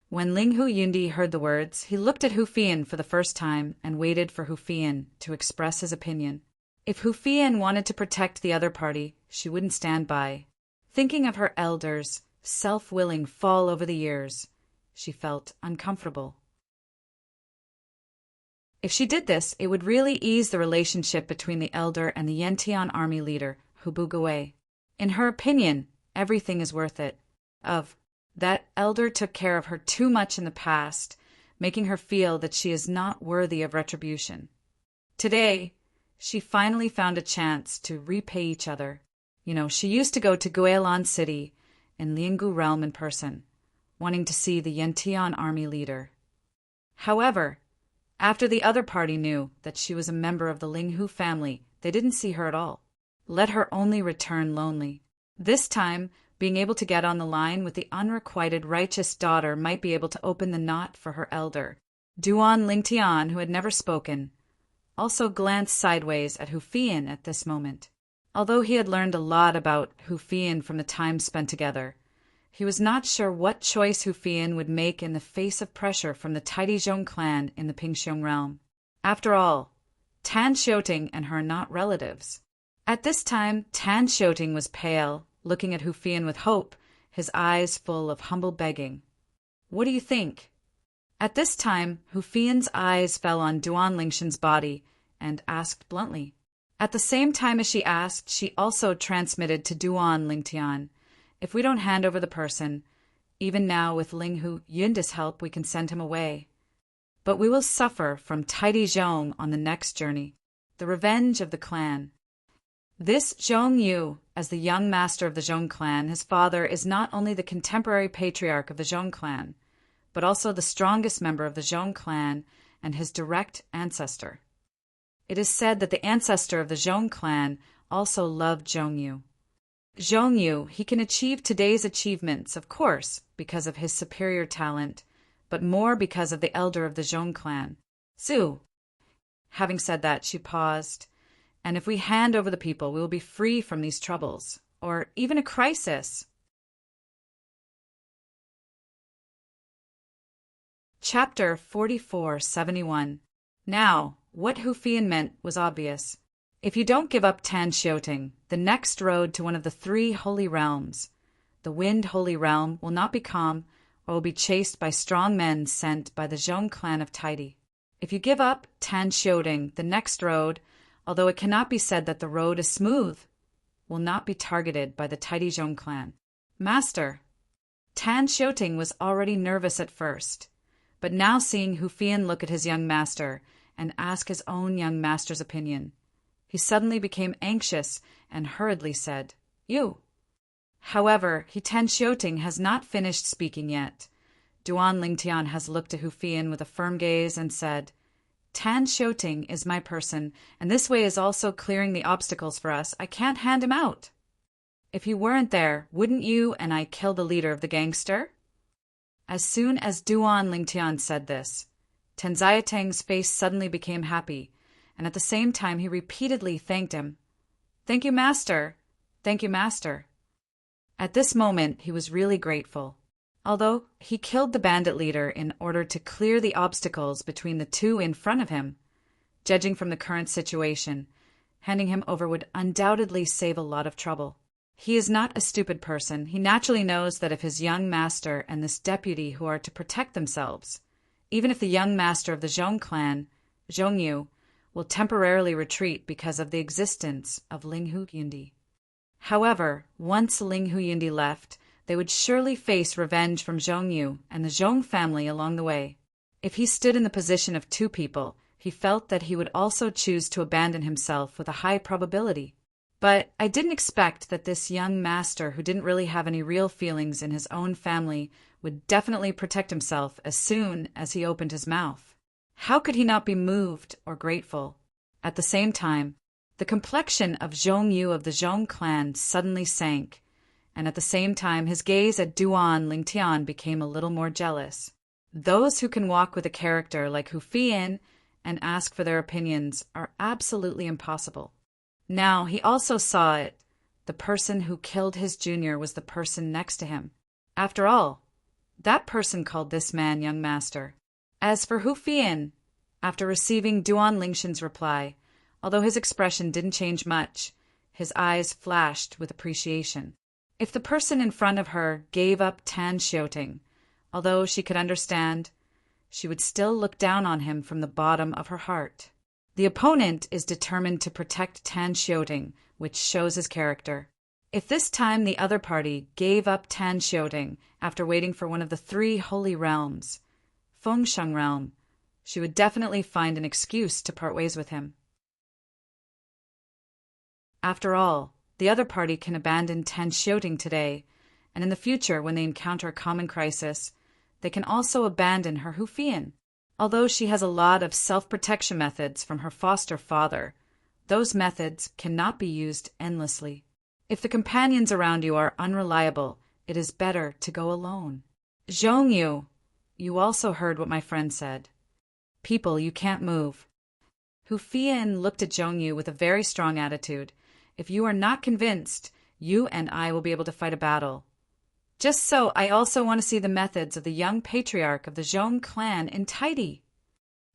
When Ling Hu Yundi heard the words, he looked at Hu Fian for the first time and waited for Hu Fian to express his opinion. If Hu Fian wanted to protect the other party, she wouldn't stand by. Thinking of her elders' self-willing fall over the years, she felt uncomfortable. If she did this, it would really ease the relationship between the elder and the Yantian army leader, Hu Bugui. In her opinion, everything is worth it. That elder took care of her too much in the past, making her feel that she is not worthy of retribution. Today, she finally found a chance to repay each other. She used to go to Guilan City in Liangu Realm in person, wanting to see the Yantian army leader. However, after the other party knew that she was a member of the Ling Hu family, they didn't see her at all. Let her only return lonely. This time, being able to get on the line with the unrequited righteous daughter might be able to open the knot for her elder. Duan Lingtian, who had never spoken, also glanced sideways at Hu Fian at this moment. Although he had learned a lot about Hu Fian from the time spent together, he was not sure what choice Hu Fian would make in the face of pressure from the Taidizhong clan in the Pingxiong realm. After all, Tan Xiuting and her are not relatives. At this time, Tan Xiuting was pale, looking at Hu Fian with hope, his eyes full of humble begging. What do you think? At this time, Hu Fian's eyes fell on Duan Lingshan's body and asked bluntly. At the same time as she asked, she also transmitted to Duan Lingtian, if we don't hand over the person, even now with Ling Hu Yundi's help we can send him away. But we will suffer from Taidizhong on the next journey, the revenge of the clan. This Zhong Yu, as the young master of the Zhong clan, his father is not only the contemporary patriarch of the Zhong clan, but also the strongest member of the Zhong clan and his direct ancestor. It is said that the ancestor of the Zhong clan also loved Zhong Yu. Zhong Yu, he can achieve today's achievements, of course, because of his superior talent, but more because of the elder of the Zhong clan, Zhu. Having said that, she paused. And if we hand over the people, we will be free from these troubles, or even a crisis. Chapter 4471. Now, what Hu Fian meant was obvious. If you don't give up Tan Xiuting, the next road to one of the three holy realms, the Wind Holy Realm, will not be calm or will be chased by strong men sent by the Zhong clan of Taidi. If you give up Tan Xiuting, the next road, although it cannot be said that the road is smooth, will not be targeted by the Taidizhong clan. Master, Tan Xiuting was already nervous at first, but now seeing Hu Fian look at his young master and ask his own young master's opinion, he suddenly became anxious and hurriedly said, You. However, Tan Xiuting has not finished speaking yet. Duan Lingtian has looked at Hu Fian with a firm gaze and said, Tan Xiuting is my person, and this way is also clearing the obstacles for us. I can't hand him out. If you weren't there, wouldn't you and I kill the leader of the gangster? As soon as Duan Lingtian said this, Tan Xiaotang's face suddenly became happy, and at the same time he repeatedly thanked him. Thank you, master. Thank you, master. At this moment, he was really grateful. Although he killed the bandit leader in order to clear the obstacles between the two in front of him, judging from the current situation, handing him over would undoubtedly save a lot of trouble. He is not a stupid person. He naturally knows that if his young master and this deputy who are to protect themselves, even if the young master of the Zhong clan, Zhong Yu, will temporarily retreat because of the existence of Ling Hu Yundi. However, once Ling Hu Yundi left, they would surely face revenge from Zhong Yu and the Zhong family along the way. If he stood in the position of two people, he felt that he would also choose to abandon himself with a high probability. But I didn't expect that this young master who didn't really have any real feelings in his own family would definitely protect himself as soon as he opened his mouth. How could he not be moved or grateful? At the same time, the complexion of Zhong Yu of the Zhong clan suddenly sank, and at the same time his gaze at Duan Lingtian became a little more jealous. Those who can walk with a character like Hu Fian and ask for their opinions are absolutely impossible. Now he also saw it. The person who killed his junior was the person next to him. After all, that person called this man young master. As for Hu Fian, after receiving Duan Lingtian's reply, although his expression didn't change much, his eyes flashed with appreciation. If the person in front of her gave up Tan Xiaoting, although she could understand, she would still look down on him from the bottom of her heart. The opponent is determined to protect Tan Xiaoting, which shows his character. If this time the other party gave up Tan Xiaoting after waiting for one of the 3 holy realms, Fengsheng realm, she would definitely find an excuse to part ways with him. After all, the other party can abandon Tan Xiaoting today, and in the future when they encounter a common crisis, they can also abandon her Hu Fian. Although she has a lot of self-protection methods from her foster father, those methods cannot be used endlessly. If the companions around you are unreliable, it is better to go alone. Zhong Yu, you also heard what my friend said. People you can't move. Hu Fian looked at Zhong Yu with a very strong attitude. If you are not convinced, you and I will be able to fight a battle. Just so, I also want to see the methods of the young patriarch of the Zhong clan in tidy.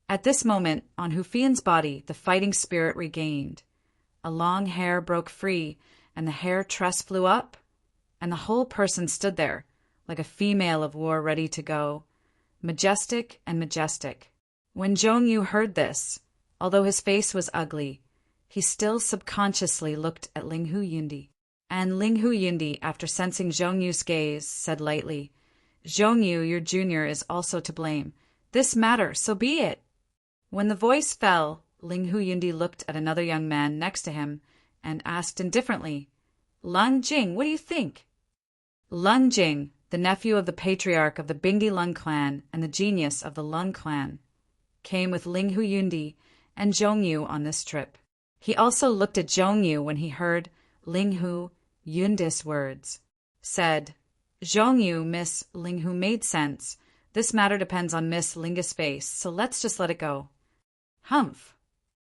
At this moment, on Hu Fian's body, the fighting spirit regained. A long hair broke free, and the hair tress flew up, and the whole person stood there, like a female of war ready to go, majestic and majestic. When Zhong Yu heard this, although his face was ugly, he still subconsciously looked at Ling Hu Yundi. And Ling Hu Yundi, after sensing Zhong Yu's gaze, said lightly, Zhong Yu, your junior, is also to blame. This matter, so be it. When the voice fell, Ling Hu Yundi looked at another young man next to him and asked indifferently, Lung Jing, what do you think? Lung Jing, the nephew of the patriarch of the Bingdi Lung clan and the genius of the Lung clan, came with Ling Hu Yundi and Zhong Yu on this trip. He also looked at Zhong Yu when he heard Ling Hu Yundi's words, said, Zhong Yu, Miss Ling Hu made sense. This matter depends on Miss Linga's face, so let's just let it go. Humph.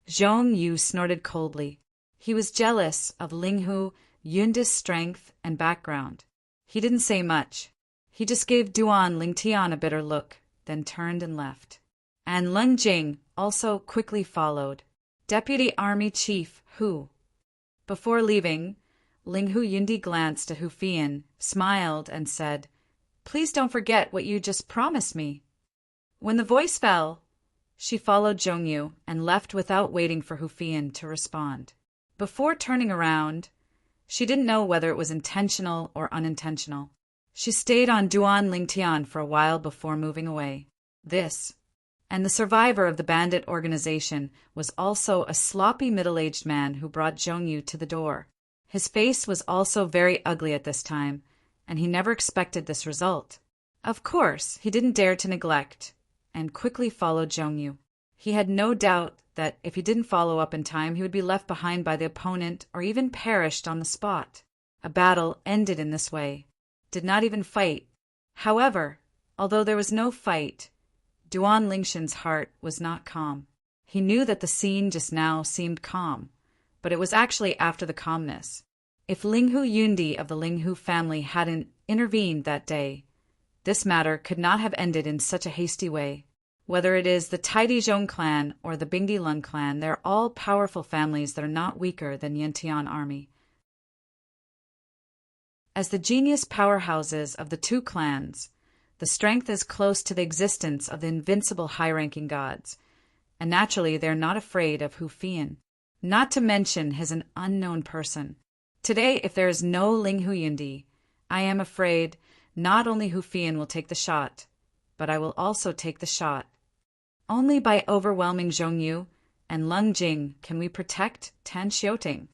Zhong Yu snorted coldly. He was jealous of Ling Hu Yundi's strength and background. He didn't say much. He just gave Duan Lingtian a bitter look, then turned and left. And Lung Jing also quickly followed. Deputy Army Chief Hu. Before leaving, Ling Hu Yundi glanced at Hu Fian, smiled, and said, Please don't forget what you just promised me. When the voice fell, she followed Zhong Yu and left without waiting for Hu Fian to respond. Before turning around, she didn't know whether it was intentional or unintentional. She stayed on Duan Lingtian for a while before moving away. This, and the survivor of the bandit organization, was also a sloppy middle-aged man who brought Zhong Yu to the door. His face was also very ugly at this time, and he never expected this result. Of course, he didn't dare to neglect, and quickly followed Zhong Yu. He had no doubt that if he didn't follow up in time, he would be left behind by the opponent or even perished on the spot. A battle ended in this way. Did not even fight. However, although there was no fight, Duan Lingtian's heart was not calm. He knew that the scene just now seemed calm, but it was actually after the calmness. If Ling Hu Yundi of the Ling Hu family hadn't intervened that day, this matter could not have ended in such a hasty way. Whether it is the Taidi Zhong clan or the Bingdi Lung clan, they're all powerful families that are not weaker than Yantian army. As the genius powerhouses of the two clans, the strength is close to the existence of the invincible high-ranking gods, and naturally they are not afraid of Hu Fian, not to mention his an unknown person. Today, if there is no Ling Hu Yundi, I am afraid not only Hu Fian will take the shot, but I will also take the shot. Only by overwhelming Zhong Yu and Lung Jing can we protect Tan Xiaoting.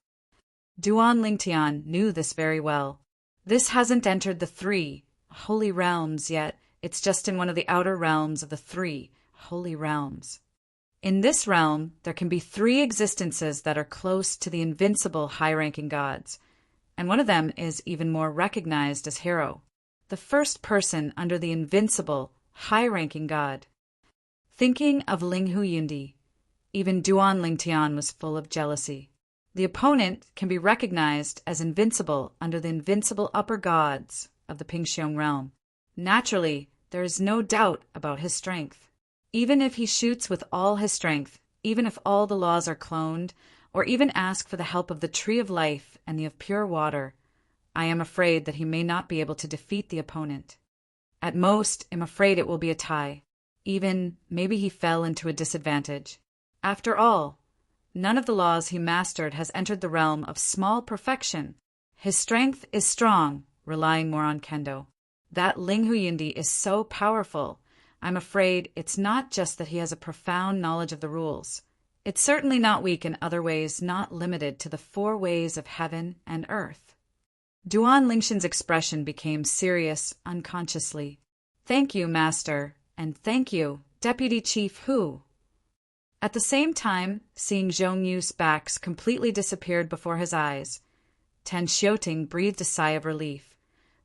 Duan Lingtian knew this very well. This hasn't entered the 3 holy realms yet, it's just in one of the outer realms of the 3 holy realms. In this realm, there can be 3 existences that are close to the invincible high-ranking gods, and one of them is even more recognized as hero, the first person under the invincible, high-ranking god. Thinking of Linghu Yundi, even Duan Lingtian was full of jealousy. The opponent can be recognized as invincible under the invincible upper gods of the Pingxiong realm. Naturally, there is no doubt about his strength. Even if he shoots with all his strength, even if all the laws are cloned, or even ask for the help of the Tree of Life and the of Pure Water, I am afraid that he may not be able to defeat the opponent. At most, I'm afraid it will be a tie. Even, maybe he fell into a disadvantage. After all, none of the laws he mastered has entered the realm of small perfection. His strength is strong, relying more on kendo. That Linghu Yundi is so powerful, I'm afraid it's not just that he has a profound knowledge of the rules. It's certainly not weak in other ways not limited to the 4 ways of heaven and earth. Duan Lingxin's expression became serious unconsciously. Thank you, Master, and thank you, Deputy Chief Hu. At the same time, seeing Zhong Yu's backs completely disappeared before his eyes, Tan Xiuting breathed a sigh of relief,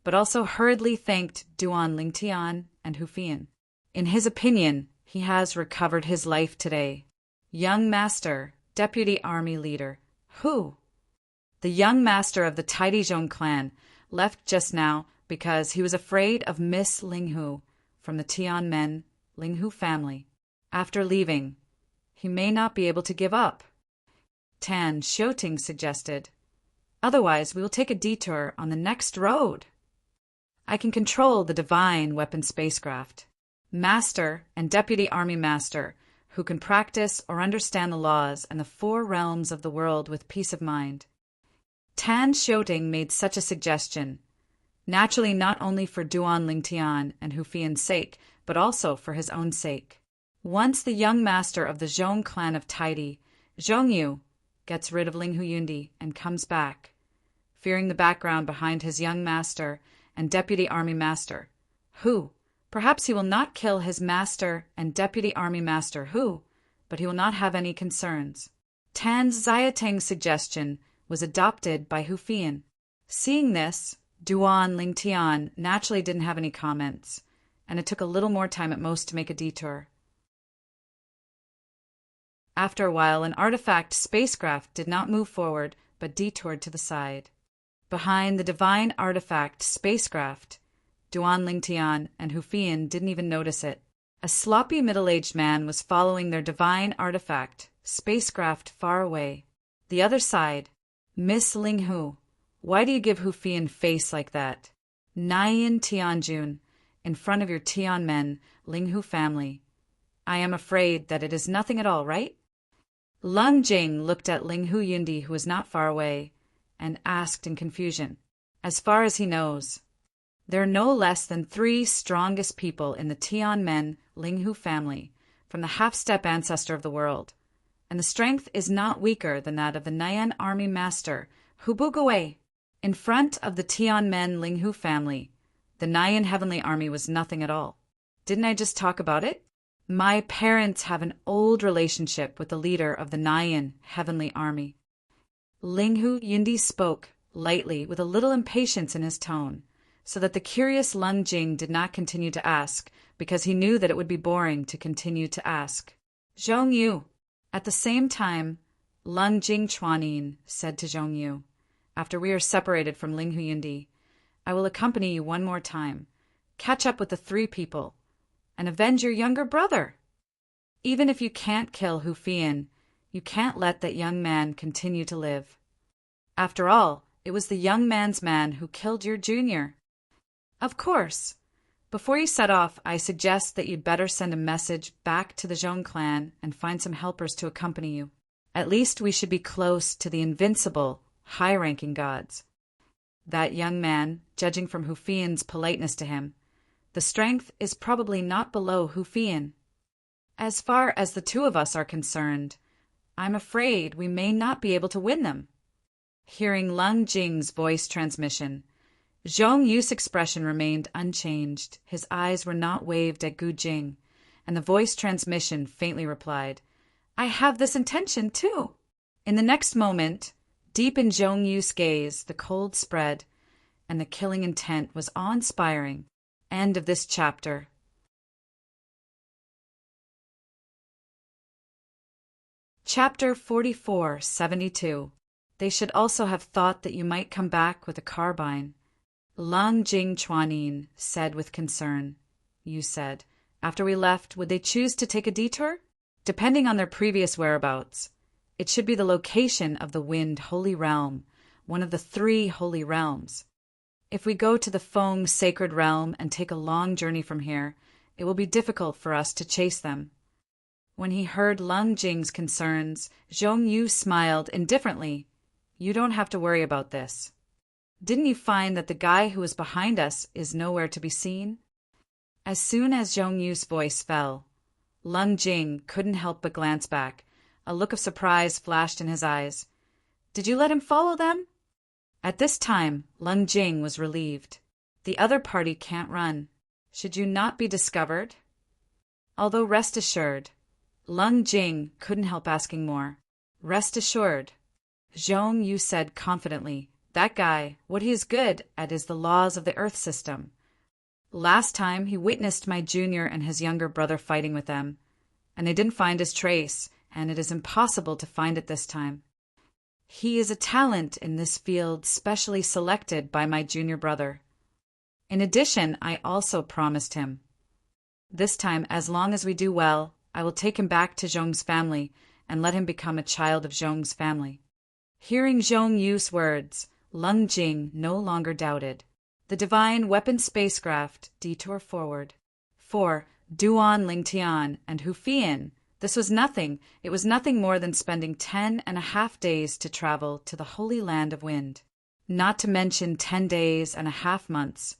but also hurriedly thanked Duan Lingtian and Hu Fian. In his opinion, he has recovered his life today. Young Master, Deputy Army Leader, Hu. The young master of the Taidizhong clan left just now because he was afraid of Miss Linghu from the Tianmen Linghu family. After leaving, he may not be able to give up. Tan Xiuting suggested. Otherwise, we will take a detour on the next road. I can control the divine weapon spacecraft. Master and Deputy Army Master, who can practice or understand the laws and the 4 realms of the world with peace of mind. Tan Xiuting made such a suggestion, naturally not only for Duan Lingtian and Hu Fian's sake, but also for his own sake. Once the young master of the Zhong clan of Taidi, Zhong Yu, gets rid of Linghu Yundi and comes back, fearing the background behind his young master and Deputy Army Master, Hu. Perhaps he will not kill his master and Deputy Army Master Hu, but he will not have any concerns. Tan Xiaotang's suggestion was adopted by Hu Fian. Seeing this, Duan Lingtian naturally didn't have any comments, and it took a little more time at most to make a detour. After a while, an artifact spacecraft did not move forward, but detoured to the side. Behind the divine artifact spacecraft, Duan Lingtian and Hu Fian didn't even notice it. A sloppy middle-aged man was following their divine artifact spacecraft far away. The other side, Miss Linghu, why do you give Hu Fian face like that? Nyan Tianjun, in front of your Tianmen Linghu family. I am afraid that it is nothing at all, right? Lung Jing looked at Linghu Yundi, who was not far away, and asked in confusion. As far as he knows, there are no less than 3 strongest people in the Tianmen Linghu family from the half-step ancestor of the world, and the strength is not weaker than that of the Nyan Army Master, Hu Bugawei. In front of the Tianmen Linghu family, the Nyan Heavenly Army was nothing at all. Didn't I just talk about it? My parents have an old relationship with the leader of the Nyan Heavenly Army. Linghu Yundi spoke lightly with a little impatience in his tone, so that the curious Lung Jing did not continue to ask, because he knew that it would be boring to continue to ask. Zhong Yu. At the same time, Lung Jing Chuanin said to Zhong Yu, after we are separated from Linghu Yundi, I will accompany you one more time, catch up with the 3 people, and avenge your younger brother. Even if you can't kill Hu Fian, you can't let that young man continue to live. After all, it was the young man's man who killed your junior. Of course. Before you set off, I suggest that you'd better send a message back to the Zhong clan and find some helpers to accompany you. At least we should be close to the invincible, high-ranking gods. That young man, judging from Hu Fian's politeness to him, the strength is probably not below Hu Fian. As far as the 2 of us are concerned, I'm afraid we may not be able to win them. Hearing Lung Jing's voice transmission, Zhong Yu's expression remained unchanged. His eyes were not waved at Gu Jing, and the voice transmission faintly replied, I have this intention too. In the next moment, deep in Zhong Yu's gaze, the cold spread, and the killing intent was awe-inspiring. End of this chapter. Chapter 4472. They should also have thought that you might come back with a carbine. Lung Jing Chuanin said with concern. You said, after we left, would they choose to take a detour? Depending on their previous whereabouts. It should be the location of the Wind Holy Realm, one of the 3 holy realms. If we go to the Feng Sacred Realm and take a long journey from here, it will be difficult for us to chase them. When he heard Lung Jing's concerns, Zhong Yu smiled indifferently. You don't have to worry about this. Didn't you find that the guy who is behind us is nowhere to be seen? As soon as Zhong Yu's voice fell, Lung Jing couldn't help but glance back. A look of surprise flashed in his eyes. Did you let him follow them? At this time, Lung Jing was relieved. The other party can't run. Should you not be discovered? Although rest assured, Lung Jing couldn't help asking more. Rest assured, Zhong Yu said confidently. That guy, what he is good at is the laws of the Earth system. Last time he witnessed my junior and his younger brother fighting with them, and they didn't find his trace, and it is impossible to find it this time. He is a talent in this field specially selected by my junior brother. In addition, I also promised him. This time, as long as we do well, I will take him back to Zhong's family and let him become a child of Zhong's family. Hearing Zhong Yu's words, Lung Jing no longer doubted. The divine weapon spacecraft detour forward. For Duan Lingtian and Hu Fian, this was nothing. It was nothing more than spending 10.5 days to travel to the Holy Land of Wind. Not to mention 10 days and a half months.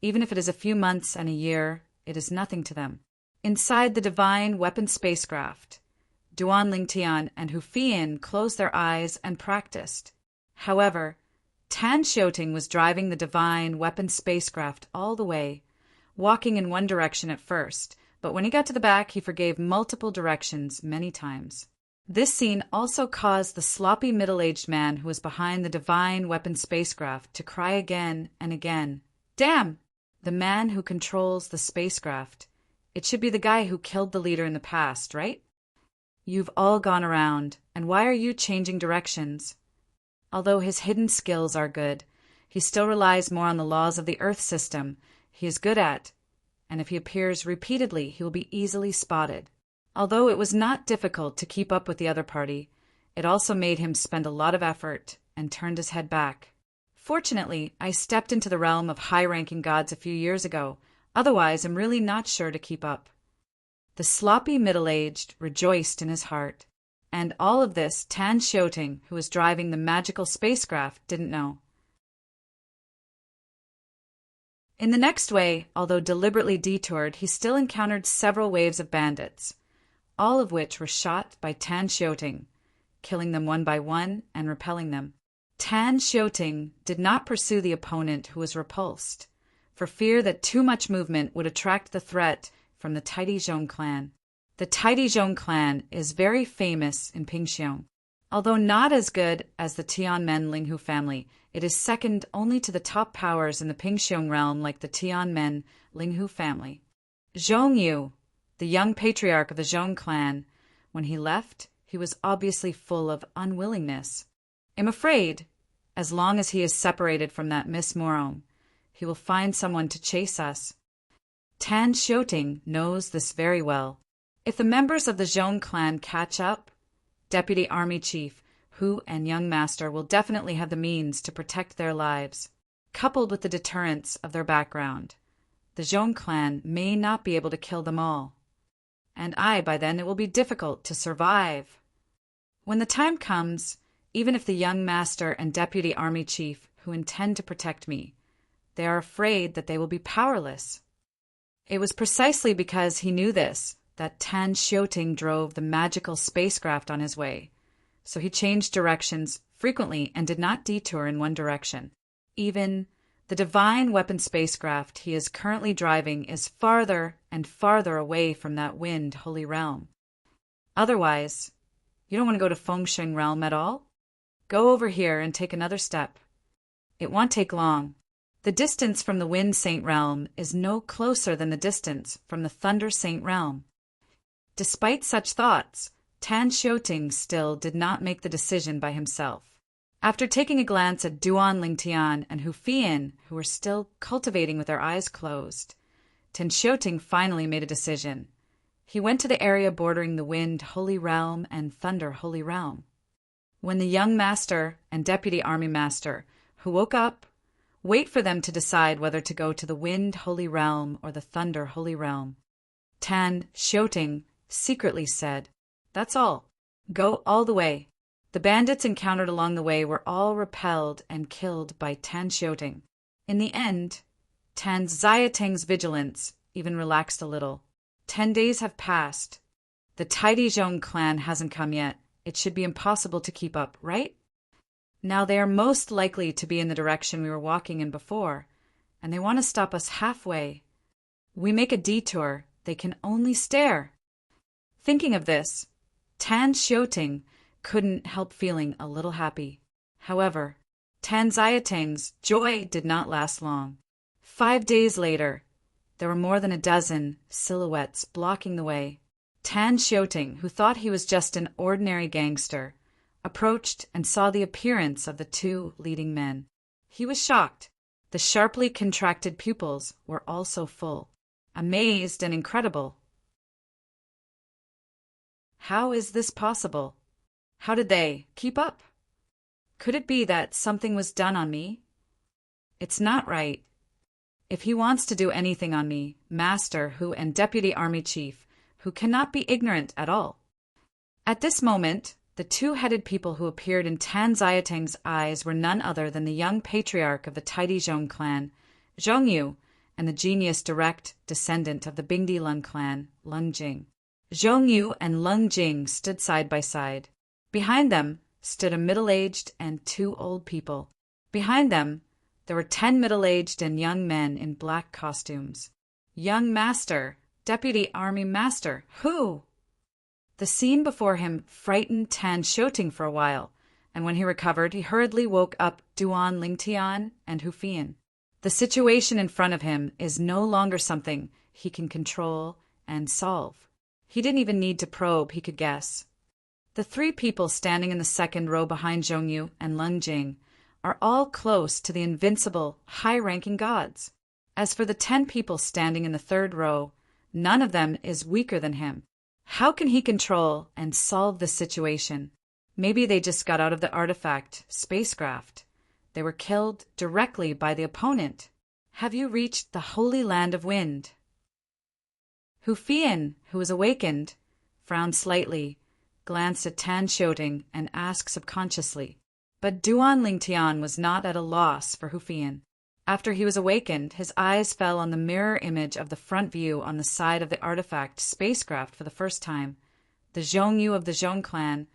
Even if it is a few months and a year, it is nothing to them. Inside the divine weapon spacecraft, Duan Lingtian and Hu Fian closed their eyes and practiced. However, Tan Xiuting was driving the divine weapon spacecraft all the way, walking in one direction at first, but when he got to the back, he forgave multiple directions many times. This scene also caused the sloppy middle-aged man who was behind the divine weapon spacecraft to cry again and again. Damn! The man who controls the spacecraft. It should be the guy who killed the leader in the past, right? You've all gone around, and why are you changing directions? Although his hidden skills are good, he still relies more on the laws of the Earth system he is good at, and if he appears repeatedly, he will be easily spotted. Although it was not difficult to keep up with the other party, it also made him spend a lot of effort and turned his head back. Fortunately, I stepped into the realm of high-ranking gods a few years ago. Otherwise, I'm really not sure to keep up. The sloppy middle-aged rejoiced in his heart. And all of this Tan Xiuting, who was driving the magical spacecraft, didn't know. In the next way, although deliberately detoured, he still encountered several waves of bandits, all of which were shot by Tan Xiuting, killing them one by one and repelling them. Tan Xiuting did not pursue the opponent who was repulsed, for fear that too much movement would attract the threat from the Taidizhong clan. The Taidizhong clan is very famous in Pingxiong. Although not as good as the Tianmen Linghu family, it is second only to the top powers in the Pingxiong realm like the Tianmen Linghu family. Zhong Yu, the young patriarch of the Zhong clan, when he left, he was obviously full of unwillingness. I'm afraid, as long as he is separated from that Miss Morong, he will find someone to chase us. Tan Xiuting knows this very well. If the members of the Zhong clan catch up, Deputy Army Chief Hu and Young Master will definitely have the means to protect their lives. Coupled with the deterrence of their background, the Zhong clan may not be able to kill them all. And by then it will be difficult to survive. When the time comes, even if the Young Master and Deputy Army Chief who intend to protect me, they are afraid that they will be powerless. It was precisely because he knew this that Tan Xiuting drove the magical spacecraft on his way, so he changed directions frequently and did not detour in one direction. Even the divine weapon spacecraft he is currently driving is farther and farther away from that Wind Holy Realm. Otherwise, you don't want to go to Fengsheng realm at all? Go over here and take another step. It won't take long. The distance from the Wind Saint realm is no closer than the distance from the Thunder Saint realm. Despite such thoughts, Tan Xiuting still did not make the decision by himself. After taking a glance at Duan Lingtian and Hu Fian, who were still cultivating with their eyes closed, Tan Xiuting finally made a decision. He went to the area bordering the Wind Holy Realm and Thunder Holy Realm. When the young master and deputy army master, who woke up, wait for them to decide whether to go to the Wind Holy Realm or the Thunder Holy Realm. Tan Xiuting secretly said, "That's all. Go all the way." The bandits encountered along the way were all repelled and killed by Tan Xiuting. In the end, Tan Xiaotang's vigilance even relaxed a little. 10 days have passed. The Taidizhong clan hasn't come yet. It should be impossible to keep up, right? Now they are most likely to be in the direction we were walking in before, and they want to stop us halfway. We make a detour, they can only stare. Thinking of this, Tan Xiuting couldn't help feeling a little happy. However, Tan Xiaotang's joy did not last long. 5 days later, there were more than a dozen silhouettes blocking the way. Tan Xiuting, who thought he was just an ordinary gangster, approached and saw the appearance of the two leading men. He was shocked. The sharply contracted pupils were also full, amazed and incredible. How is this possible? How did they keep up? Could it be that something was done on me? It's not right. If he wants to do anything on me, Master Hu and Deputy Army Chief, who cannot be ignorant at all. At this moment, the two-headed people who appeared in Tan Xiaotang's eyes were none other than the young patriarch of the Taidizhong clan, Zhongyu, and the genius direct descendant of the Bingdi Lung clan, Lung Jing. Zhongyu and Lung Jing stood side by side. Behind them stood a middle-aged and 2 old people. Behind them, there were 10 middle-aged and young men in black costumes. Young Master, Deputy Army Master, who? The scene before him frightened Tan Xiuting for a while, and when he recovered, he hurriedly woke up Duan Lingtian and Hu Fian. The situation in front of him is no longer something he can control and solve. He didn't even need to probe, he could guess. The 3 people standing in the second row behind Zhongyu and Lung Jing are all close to the invincible, high-ranking gods. As for the 10 people standing in the third row, none of them is weaker than him. How can he control and solve this situation? Maybe they just got out of the artifact spacecraft. They were killed directly by the opponent. Have you reached the Holy Land of Wind? Hu Fian, who was awakened, frowned slightly, glanced at Tan Xiuting, and asked subconsciously. But Duan Lingtian was not at a loss for Hu Fian. After he was awakened, his eyes fell on the mirror image of the front view on the side of the artifact spacecraft for the first time. The Zhongyu of the Zhong clan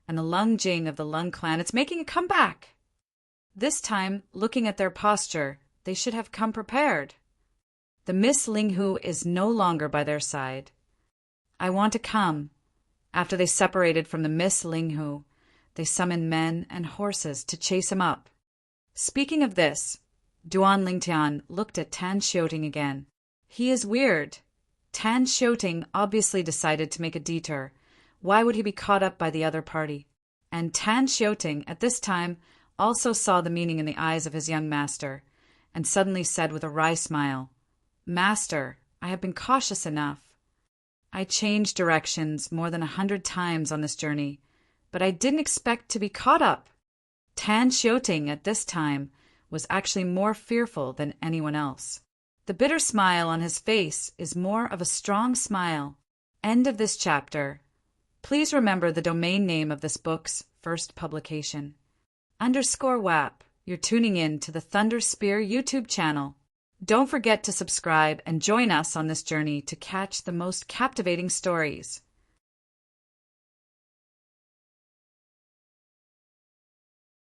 and the Lung Jing of the Lung clan. It's making a comeback! This time, looking at their posture, they should have come prepared. The Miss Linghu is no longer by their side. I want to come. After they separated from the Miss Linghu, they summoned men and horses to chase him up. Speaking of this, Duan Lingtian looked at Tan Xiuting again. He is weird. Tan Xiuting obviously decided to make a detour. Why would he be caught up by the other party? And Tan Xiuting, at this time, also saw the meaning in the eyes of his young master, and suddenly said with a wry smile, "Master, I have been cautious enough. I changed directions more than 100 times on this journey, but I didn't expect to be caught up." Tan Xiuting at this time was actually more fearful than anyone else. The bitter smile on his face is more of a strong smile. End of this chapter. Please remember the domain name of this book's first publication. _WAP. You're tuning in to the Thunder Spear YouTube channel. Don't forget to subscribe and join us on this journey to catch the most captivating stories.